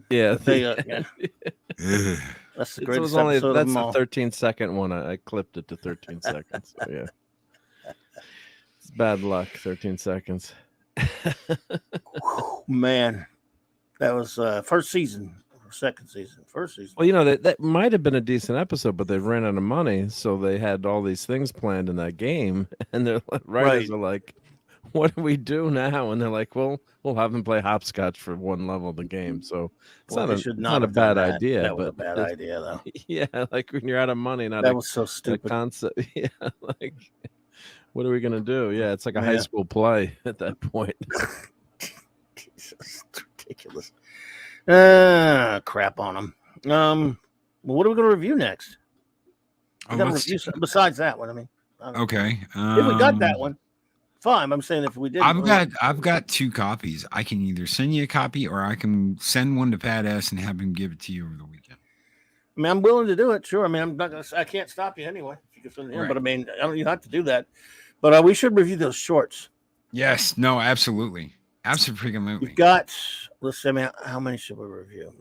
Yeah, They, yeah, Ugh. that's the it greatest was only episode of that's them the all. 13-second one. I clipped it to 13 seconds. So yeah, it's bad luck. 13 seconds. Man, that was first season or second season. First season. Well, that might have been a decent episode, but they ran out of money, so they had all these things planned in that game, and their writers Right. are like, what do we do now? And they're like, well, we'll have them play hopscotch for one level of the game. So it's Well, not they should it's not not a have done bad that. idea. That was but a bad it's- idea, though. Yeah, like when you're out of money, not That a, was so a stupid. concept. Yeah, like what are we gonna do? Yeah, it's like a high Yeah. school play at that point. Jesus, it's ridiculous. Crap on them. Well, what are we going to review next? We Oh, gotta review besides that one. I mean, okay. if we got that one, fine. I'm saying if we didn't, I've got 2 copies. I can either send you a copy or I can send one to Pat S and have him give it to you over the weekend. I mean, I'm willing to do it. Sure. I mean, I'm not gonna, I can't stop you anyway. If you can send it in, Right. but I mean, you don't have to do that. But we should review those shorts. Yes. No. Absolutely. Absolutely. You've got. Let's see. I mean, how many should we review?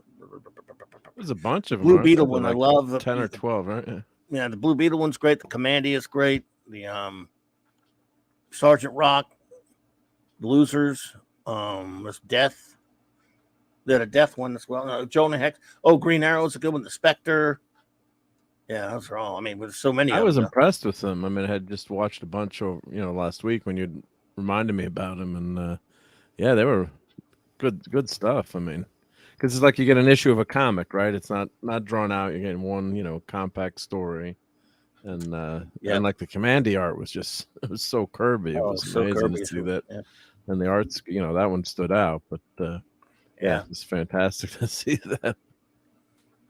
There's a bunch of them. Blue aren't there? Beetle They're one. I like love the 10 or 12, right? Yeah. Yeah, the Blue Beetle one's great. The Commandy is great. The Sergeant Rock, Losers, there's Death. They had a Death one as well. Jonah Hex. Oh, Green Arrow's a good one. The Spectre. Yeah, those are all. I mean, with so many. I of was them. impressed with them. I mean, I had just watched a bunch of last week when you reminded me about them, and yeah, they were good stuff. I mean, because it's like you get an issue of a comic, right? It's not drawn out. You're getting one compact story, and and like the Commandy art was just it was so Kirby. It was so amazing Kirby, to see that, yeah. and the arts, that one stood out. But yeah, it's fantastic to see that.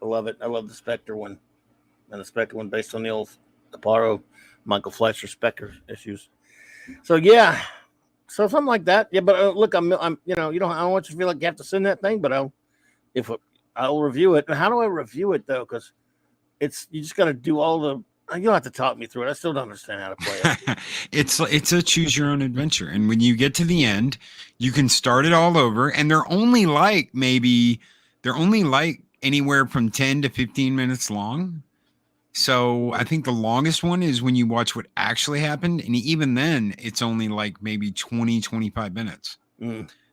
I love it. I love the Spectre one, and the Spectre one based on the old Caparo, Michael Fleischer Spectre issues. So yeah, so something like that. Yeah, but look, I'm I don't want you to feel like you have to send that thing, but I'll review it. And how do I review it though? Because you just got to do all the. You don't have to talk me through it. I still don't understand how to play it. It's a choose your own adventure, and when you get to the end, you can start it all over. And they're only like anywhere from 10 to 15 minutes long. So I think the longest one is when you watch what actually happened. And even then, it's only like maybe 20, 25 minutes.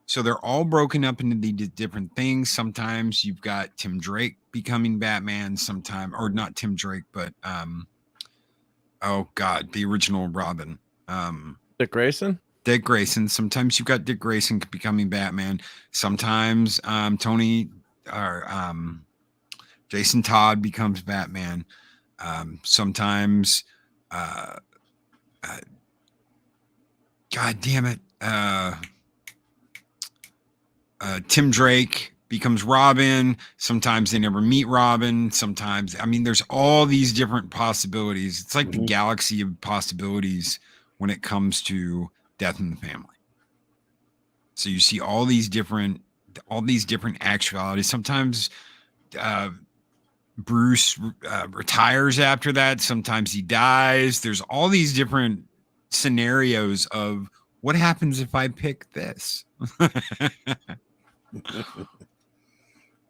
So they're all broken up into the different things. Sometimes you've got Tim Drake becoming Batman. Or not Tim Drake, but oh God, the original Robin. Dick Grayson. Dick Grayson. Sometimes you've got Dick Grayson becoming Batman. Sometimes Jason Todd becomes Batman. Sometimes God damn it, Tim Drake becomes Robin. Sometimes they never meet Robin. Sometimes, I mean, there's all these different possibilities. It's like the galaxy of possibilities when it comes to Death in the Family. So you see all these different actualities. Sometimes Bruce retires after that. Sometimes he dies. There's all these different scenarios of what happens if I pick this.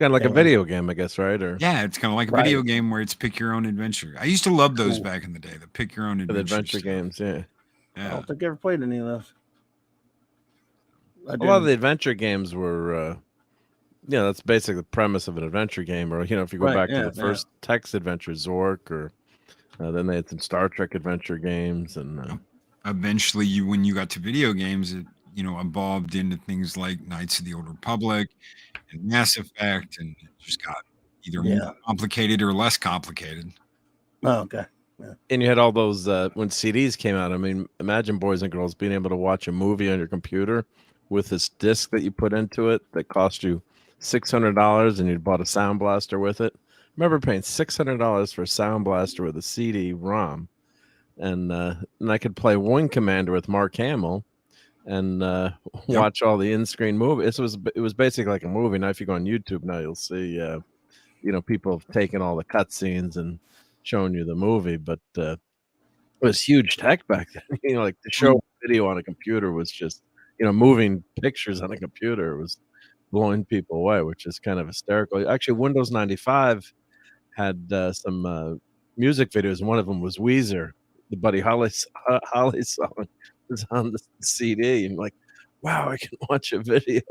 Kind of like a video game, I guess, right? Or yeah, it's kind of like a video game where it's pick your own adventure. I used to love those back in the day. The pick your own adventure games. Yeah. I don't think I ever played any of those. A lot of the adventure games were, that's basically the premise of an adventure game. Or if you go back to the first text adventure, Zork, or then they had some Star Trek adventure games, and eventually, when you got to video games, it evolved into things like Knights of the Old Republic and Mass Effect, and it just got either more complicated or less complicated. Oh, okay. Yeah. And you had all those when CDs came out. I mean, imagine boys and girls being able to watch a movie on your computer with this disc that you put into it that cost you $600, and you bought a Sound Blaster with it. I remember paying $600 for a Sound Blaster with a CD-ROM, and I could play Wing Commander with Mark Hamill and watch all the in-screen movies. It was basically like a movie. Now, if you go on YouTube now, you'll see people have taken all the cutscenes and showing you the movie, but it was huge tech back then. Like to show video on a computer was just moving pictures on a computer was blowing people away, which is kind of hysterical. Actually, Windows 95 had some music videos, and one of them was Weezer, the Buddy Holly song was on the CD. I'm like, wow, I can watch a video.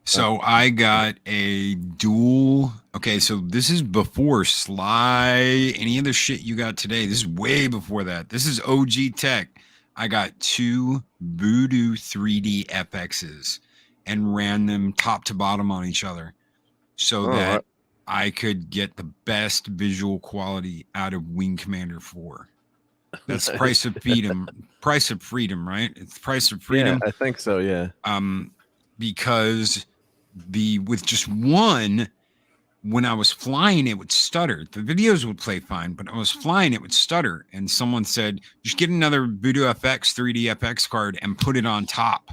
So I got a dual. Okay, so this is before Sly, any of the shit you got today. This is way before that. This is OG tech. I got 2 Voodoo 3D FXs and ran them top to bottom on each other so that I could get the best visual quality out of Wing Commander 4. That's the price of freedom. Price of freedom, right? It's the price of freedom. Yeah, I think so. Yeah. Because with just one, when I was flying, it would stutter. The videos would play fine, but I was flying, it would stutter. And someone said, just get another Voodoo FX 3D FX card and put it on top.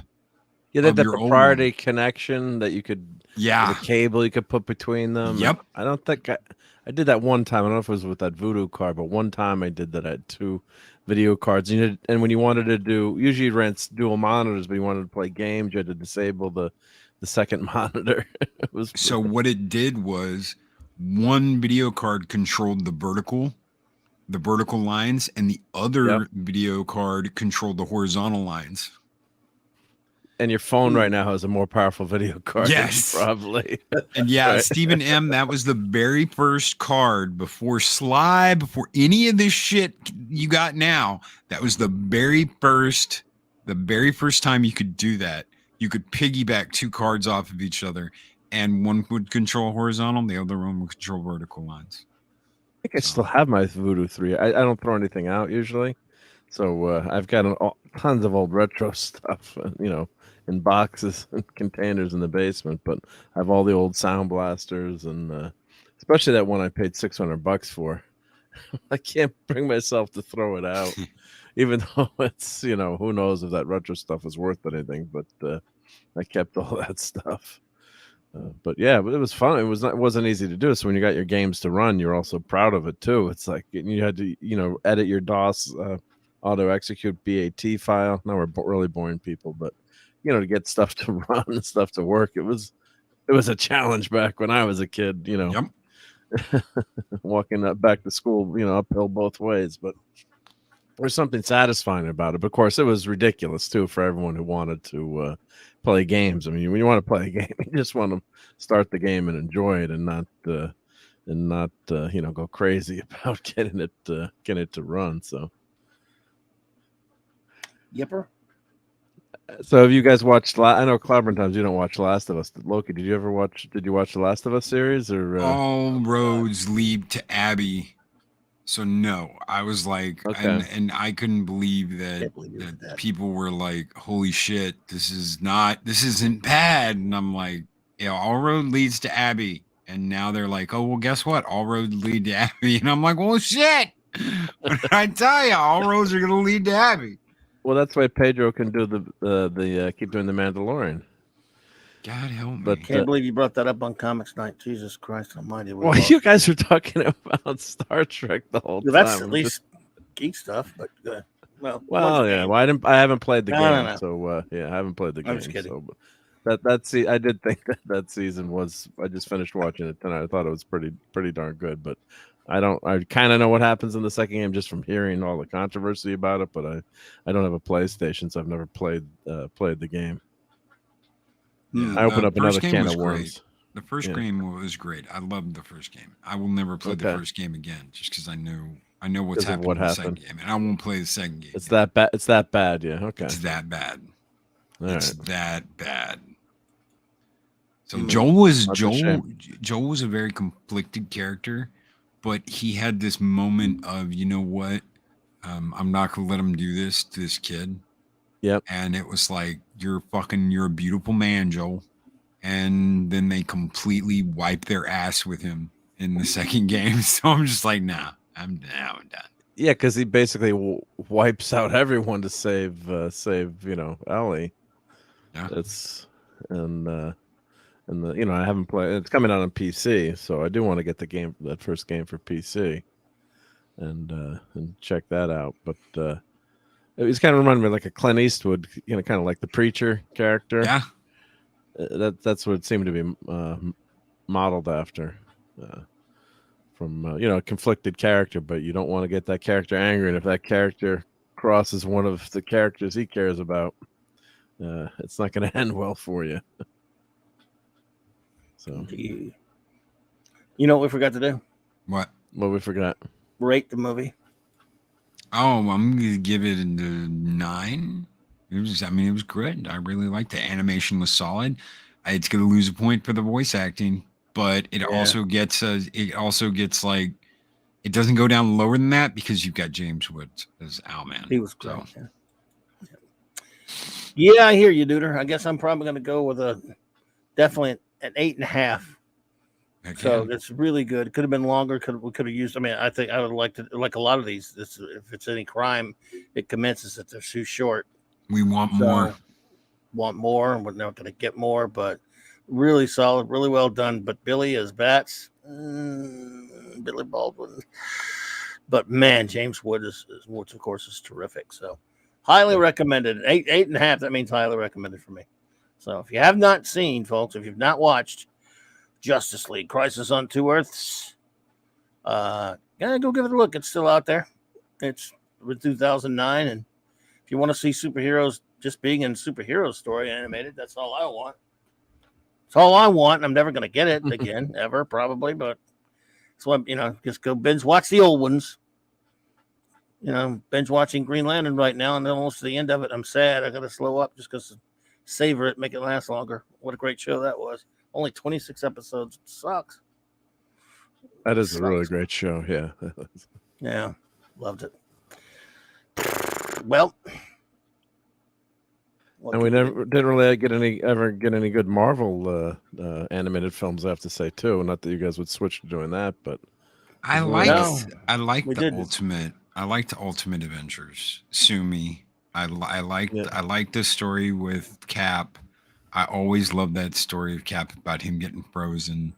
Yeah, that proprietary connection that you could. Yeah, the cable you could put between them. Yep. I don't think I did that one time. I don't know if it was with that Voodoo card, but one time I did that. I had 2 video cards. And when you wanted to do, usually you rent dual monitors, but you wanted to play games, you had to disable the second monitor. So what it did was one video card controlled the vertical lines, and the other video card controlled the horizontal lines. And your phone right now has a more powerful video card. Yes, probably. And yeah, right. Stephen M., that was the very first card before Sly, before any of this shit you got now. That was the very first time you could do that. You could piggyback 2 cards off of each other, and one would control horizontal, the other one would control vertical lines. I think I still have my Voodoo 3. I don't throw anything out usually. So I've got tons of old retro stuff, in boxes and containers in the basement, but I have all the old sound blasters, and especially that one I paid $600 for. I can't bring myself to throw it out, even though it's, who knows if that retro stuff is worth anything, but I kept all that stuff. But yeah, it was fun. It wasn't easy to do. So when you got your games to run, you're also proud of it too. It's like you had to, edit your DOS auto execute BAT file. Now we're really boring people, but to get stuff to run and stuff to work, it was a challenge back when I was a kid, Yep. Walking up back to school, uphill both ways, but there's something satisfying about it. But of course, it was ridiculous too for everyone who wanted to play games. I mean, when you want to play a game, you just want to start the game and enjoy it, and not go crazy about getting it to run. So, Yipper. So have you guys watched? I know Clobbering Times. You don't watch Last of Us. Loki, did you watch the Last of Us series? Or all roads lead to Abby? So no, I was like, okay. and I couldn't believe that people were like, "Holy shit, this isn't bad." And I'm like, yeah, all road leads to Abby. And now they're like, oh well, guess what? All roads lead to Abby. And I'm like, well, shit. What did I tell you? All roads are gonna lead to Abby. Well, that's why Pedro can do the keep doing the Mandalorian. God help me! But can't believe you brought that up on Comics Night. Jesus Christ Almighty! Well, you guys are talking about Star Trek the whole time. That's at least geek stuff, but well, yeah. Well, I haven't played the game, no. So I haven't played the game. I'm just kidding. So, I did think that season was. I just finished watching it tonight. I thought it was pretty darn good, but I kind of know what happens in the second game just from hearing all the controversy about it, but I don't have a PlayStation, so I've never played the game. Yeah, I opened up another can of worms. The first game was great. I loved the first game. I will never play the first game again, just because I know what's happening in the second game, and I won't play the second game. It's that bad. It's that bad. Yeah. Okay. It's that bad. It's that bad. So Joel was a very conflicted character, but he had this moment of, you know what, I'm not gonna let him do this to this kid. Yep. And it was like, you're a beautiful man, Joel. And then they completely wiped their ass with him in the second game. So I'm just like, nah, I'm done. Yeah, because he basically wipes out everyone to save Ellie. Yeah. I haven't played. It's coming out on PC, so I do want to get that first game for PC, and check that out. But it was kind of reminding me like a Clint Eastwood, kind of like the preacher character. Yeah, that's what it seemed to be modeled after. From a conflicted character, but you don't want to get that character angry, and if that character crosses one of the characters he cares about, it's not going to end well for you. So, you know what we forgot to do? What we forgot? Rate the movie. Oh, I'm gonna give it a 9. It was good. I really liked it. Animation was solid. It's gonna lose a point for the voice acting, but it also gets like it doesn't go down lower than that because you've got James Woods as Owlman. He was great. So. Yeah, I hear you, Duder. I guess I'm probably gonna go with definitely an 8.5. So it's really good. It could have been longer. We could have used. I mean, I think I would like to like a lot of these. If it's any crime, it commences that they're too short. We want more. Want more, and we're not going to get more. But really solid, really well done. But Billy as Bats, Billy Baldwin. But man, James Wood Woods, of course, is terrific. So highly recommended. 8.5. That means highly recommended for me. So if you have not seen, folks, if you've not watched Justice League Crisis on Two Earths, go give it a look. It's still out there. It's with 2009, and if you want to see superheroes just being in superhero story animated, that's all I want. It's all I want. I'm never going to get it again, ever, probably, but so just go binge watch the old ones. Binge watching Green Lantern right now, and then almost to the end of it, I'm sad. I got to slow up just because savor it, make it last longer. What a great show that was. Only 26 episodes. It sucks. That is a really great show. Yeah. Yeah. Loved it. Well. And we didn't really ever get any good Marvel animated films, I have to say, too. Not that you guys would switch to doing that, but I liked the Ultimate Avengers. Sue me. I liked the story with Cap. I always loved that story of Cap about him getting frozen,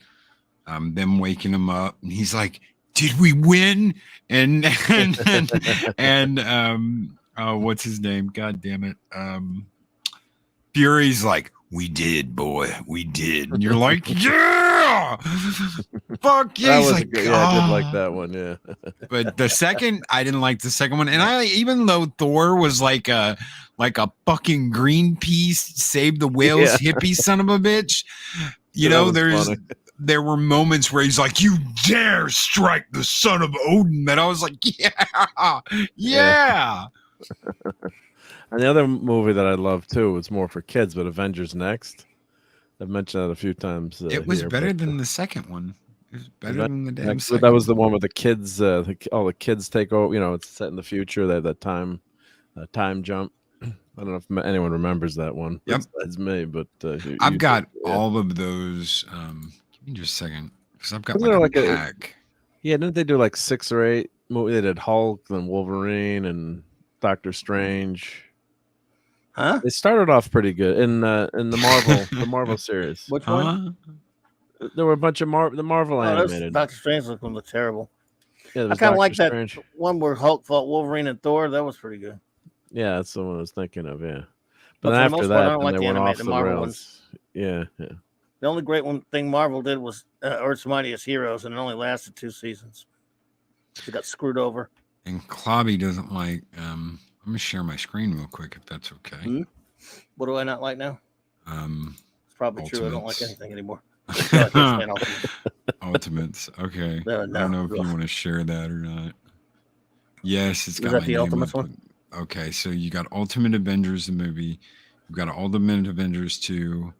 them waking him up, and he's like, "Did we win?" And what's his name? God damn it! Fury's like, "We did, boy, we did." And you're like, "Yeah, fuck yeah!" He's like, I did like that one, yeah. But I didn't like the second one, and even though Thor was like a fucking Greenpeace save the whales hippie son of a bitch, there were moments where he's like, "You dare strike the son of Odin," and I was like, yeah. And the other movie that I love too, it's more for kids, but Avengers Next. I've mentioned that a few times. It was better than the second one. It was better than the damn second. That was the one with the kids. All the kids take over. It's set in the future. They have that time jump. I don't know if anyone remembers that one. Yep, besides me. But I've got all of those. Give me just a second, because I've got like a pack. Didn't they do like 6 or 8 movies? They did Hulk, then Wolverine, and Doctor Strange. Huh? They started off pretty good in the Marvel series. Which one? There were a bunch of the Marvel animated. Doctor Strange looked terrible. Yeah, I kind of like that one where Hulk fought Wolverine and Thor. That was pretty good. Yeah, that's the one I was thinking of. Yeah, but after that, I don't like the Marvel ones. Yeah. The only great thing Marvel did was Earth's Mightiest Heroes, and it only lasted 2 seasons. It got screwed over. And Clobby doesn't like. I'm gonna share my screen real quick if that's okay. Mm-hmm. What do I not like now? It's probably true. I don't like anything anymore. Ultimates. Okay. I don't know if you want to share that or not. Yes, it's got my the Ultimates one. Okay, so you got Ultimate Avengers the movie. You've got Ultimate Avengers 2,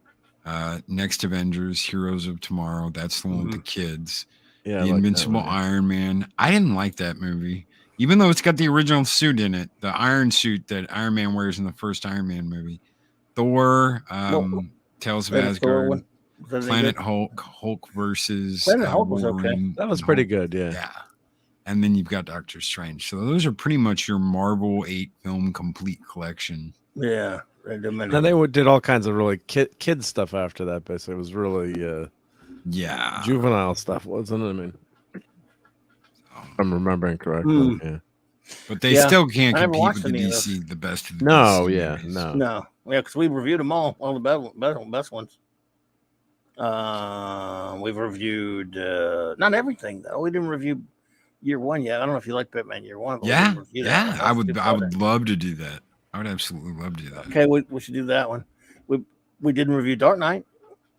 Next Avengers, Heroes of Tomorrow. That's the one with the kids. Yeah, the Invincible Iron Man. I didn't like that movie. Even though it's got the original suit in it, the iron suit that Iron Man wears in the first Iron Man movie. Thor, Tales of Asgard, Planet Hulk versus Planet Hulk was okay. That was pretty good, yeah. Yeah. And then you've got Doctor Strange. So those are pretty much your Marvel 8-film complete collection. Yeah. And they did all kinds of really kid stuff after that, basically. It was really juvenile stuff, wasn't it? I mean, I'm remembering correctly. Yeah. But they still can't compete with the DC, the best of the DC movies. No. Yeah, because we reviewed them all the best ones. We've reviewed not everything though. We didn't review Year One yet. I don't know if you like Batman Year One. But I would love to do that. I would absolutely love to do that. Okay, we should do that one. We didn't review Dark Knight.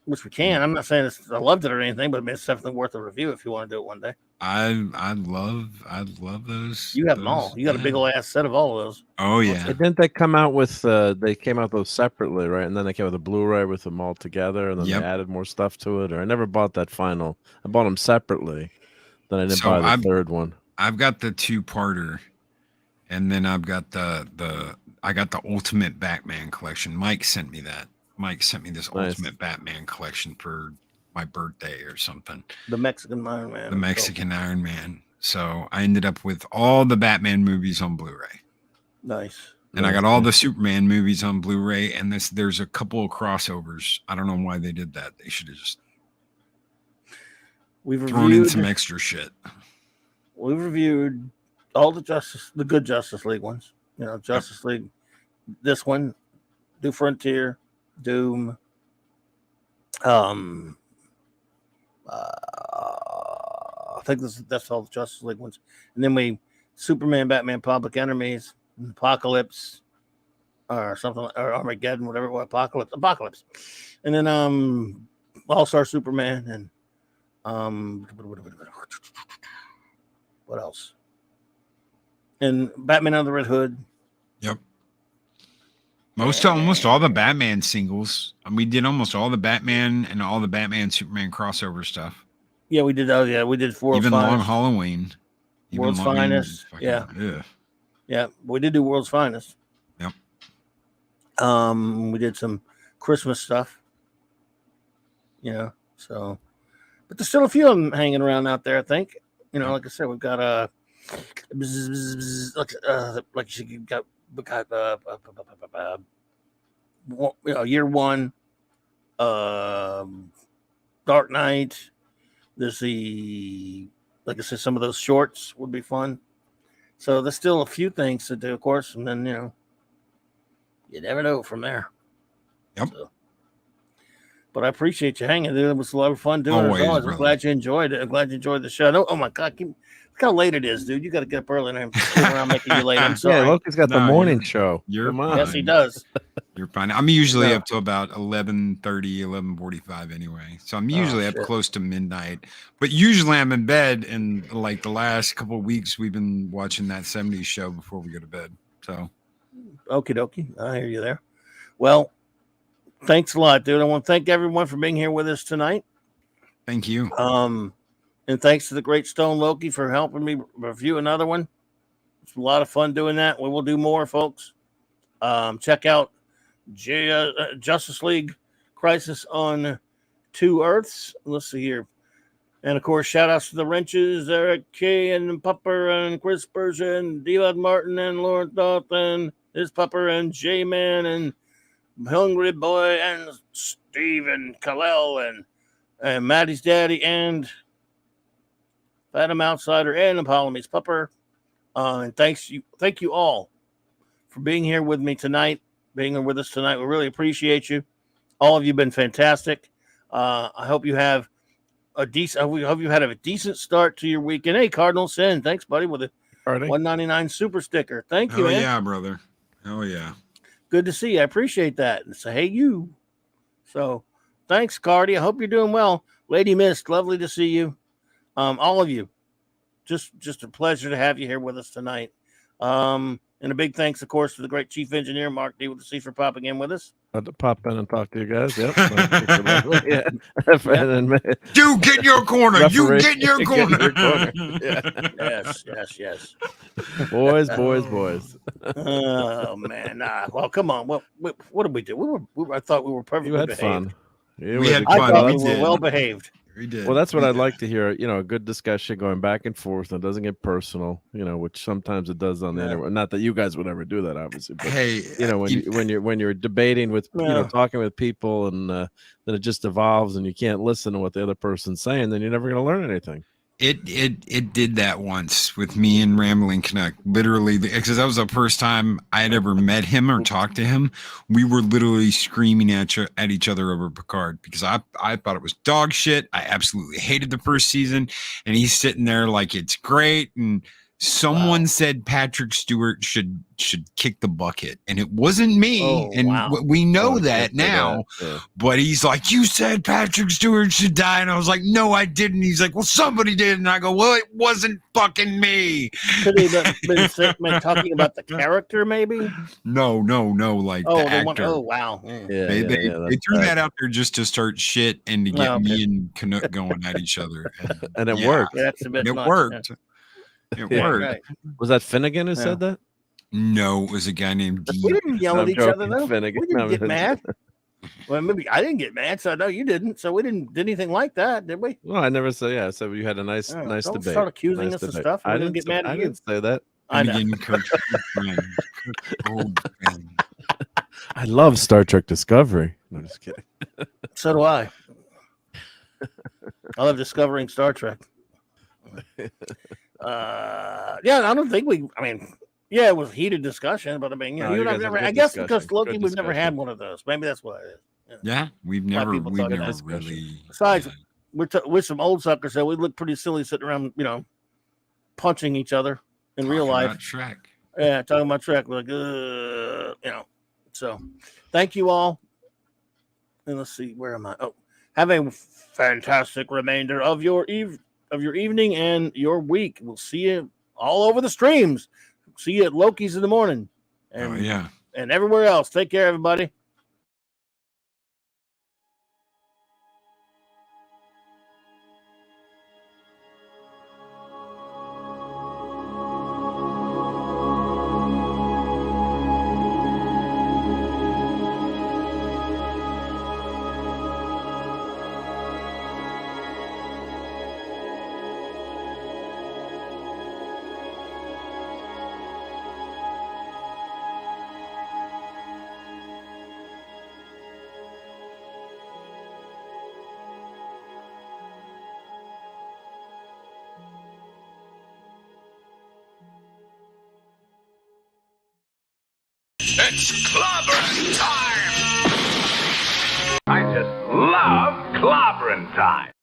which we can. I'm not saying I loved it or anything, but it's definitely worth a review if you want to do it one day. I'd love those. You have them all. You got a big old ass set of all of those. Oh yeah. Didn't they come out with? They came out those separately, right? And then they came with a Blu-ray with them all together, and then they added more stuff to it. Or I never bought that final. I bought them separately. Then I didn't buy the third one. I've got the 2-parter, and then I've got the Ultimate Batman collection. Mike sent me that. Mike sent me this Ultimate Batman collection for my birthday or something. The Mexican Iron Man. The Mexican Iron Man. So I ended up with all the Batman movies on Blu-ray. Nice. And I got all the Superman movies on Blu-ray, and there's a couple of crossovers. I don't know why they did that. They should have just thrown in some extra shit. We've reviewed all the good Justice League ones. You know, Justice League, this one, New Frontier, Doom. I think that's all the Justice League ones. And then Superman, Batman, Public Enemies, Apocalypse, or something, or Armageddon, whatever it was, Apocalypse. And then All-Star Superman and what else? And Batman Under the Red Hood. Yep. Almost all the Batman singles. We did almost all the Batman and all the Batman Superman crossover stuff. Yeah, we did. Oh, yeah, we did Even Long Halloween. World's Finest. Yeah. Yeah, we did do World's Finest. Yep. We did some Christmas stuff. You know, so, but there's still a few of them hanging around out there, I think. You know, like I said, we've got like you got Year One, Dark Knight. There's like I said, some of those shorts would be fun. So there's still a few things to do, of course, and then you never know from there. Yep. So, but I appreciate you hanging, dude. It was a lot of fun doing it. I'm glad you enjoyed it. I'm glad you enjoyed the show. Oh my God, look how late it is, dude. You got to get up early and around making you late. I'm sorry. Yeah, Loki's got the morning show. You're fine. Yes, he does. You're fine. I'm usually up to about 11:30, 11:45 anyway. So I'm usually up close to midnight. But usually I'm in bed, and like the last couple of weeks, we've been watching that 70s show before we go to bed. So, okie dokie. I hear you there. Well, thanks a lot, dude. I want to thank everyone for being here with us tonight. Thank you. And thanks to the great Stone Loki for helping me review another one. It's a lot of fun doing that. We will do more, folks. Check out Justice League Crisis on Two Earths. Let's see here. And, of course, shout-outs to the Wrenches, Eric K. and Pupper and Chris Bergen, D-Lod Martin and Lawrence Dalton, his Pupper and J-Man and Hungry Boy and Steven Kalel and Maddie's Daddy and Phantom Outsider and Apollome's Pupper. And thank you all for being here with me tonight, being here with us tonight. We really appreciate you. All of you have been fantastic. I hope you have a decent. We hope you had a decent start to your weekend. Hey, Cardinal Sin, thanks, buddy, with a $1.99 super sticker. Thank you, man. Yeah, brother. Oh yeah. Good to see you. I appreciate that. And say, hey, you. So, thanks, Cardi. I hope you're doing well, Lady Mist. Lovely to see you. All of you. Just a pleasure to have you here with us tonight. And a big thanks, of course, to the great Chief Engineer, Mark D. with the C for popping in with us. Had to pop in and talk to you guys. Yep. Yeah. You get in your corner. Referee. You get in your corner. Yeah. Yes. Boys. Oh man, well, come on. What did we do? I thought we were perfectly You had behaved. fun. We had I fun. thought We we were did. well behaved. We did. Well, that's what I'd like to hear. A good discussion going back and forth, and it doesn't get personal. Which sometimes it does on the internet. Not that you guys would ever do that, obviously. But, hey, when you're debating with talking with people, and then it just evolves, and you can't listen to what the other person's saying, then you're never going to learn anything. It did that once with me and Rambling Canuck. Literally, because that was the first time I had ever met him or talked to him. We were literally screaming at each other over Picard because I thought it was dog shit. I absolutely hated the first season, and he's sitting there like it's great. And Someone said Patrick Stewart should kick the bucket, and it wasn't me. We know that now. Yeah. But he's like, you said Patrick Stewart should die, and I was like, no, I didn't. He's like, well, somebody did, and I go, well, it wasn't fucking me. Could he have been talking about the character, maybe? No, like the actor. Wow. Yeah, they threw that out there just to start shit and to get me and Canuck going at each other, and it worked. Yeah, that's a bit it much, worked. Yeah. It worked. Right. Was that Finnegan who said that? No, it was a guy named D. We didn't yell at each other, though. Finnegan. We didn't get mad. Well, maybe I didn't get mad, so I know you didn't. So we didn't do anything like that, did we? Well, I never said. Yeah, so you had a nice debate. Start accusing us of stuff. I didn't get mad at you. I didn't say that. I know. I love Star Trek Discovery. No, just kidding. So do I. I love discovering Star Trek. Yeah, I don't think it was heated discussion, but I mean, I guess because Loki, we've never had one of those. Maybe that's what it is. Yeah, we've never really. Besides, we're some old suckers, so we look pretty silly sitting around, punching each other in real life. Trek. Yeah, talking about Trek, like, So, thank you all, and let's see, where am I? Oh, have a fantastic remainder of your evening and your week. We'll see you all over the streams. See you at Loki's in the morning. And, and everywhere else. Take care, everybody. It's clobbering time! I just love clobbering time.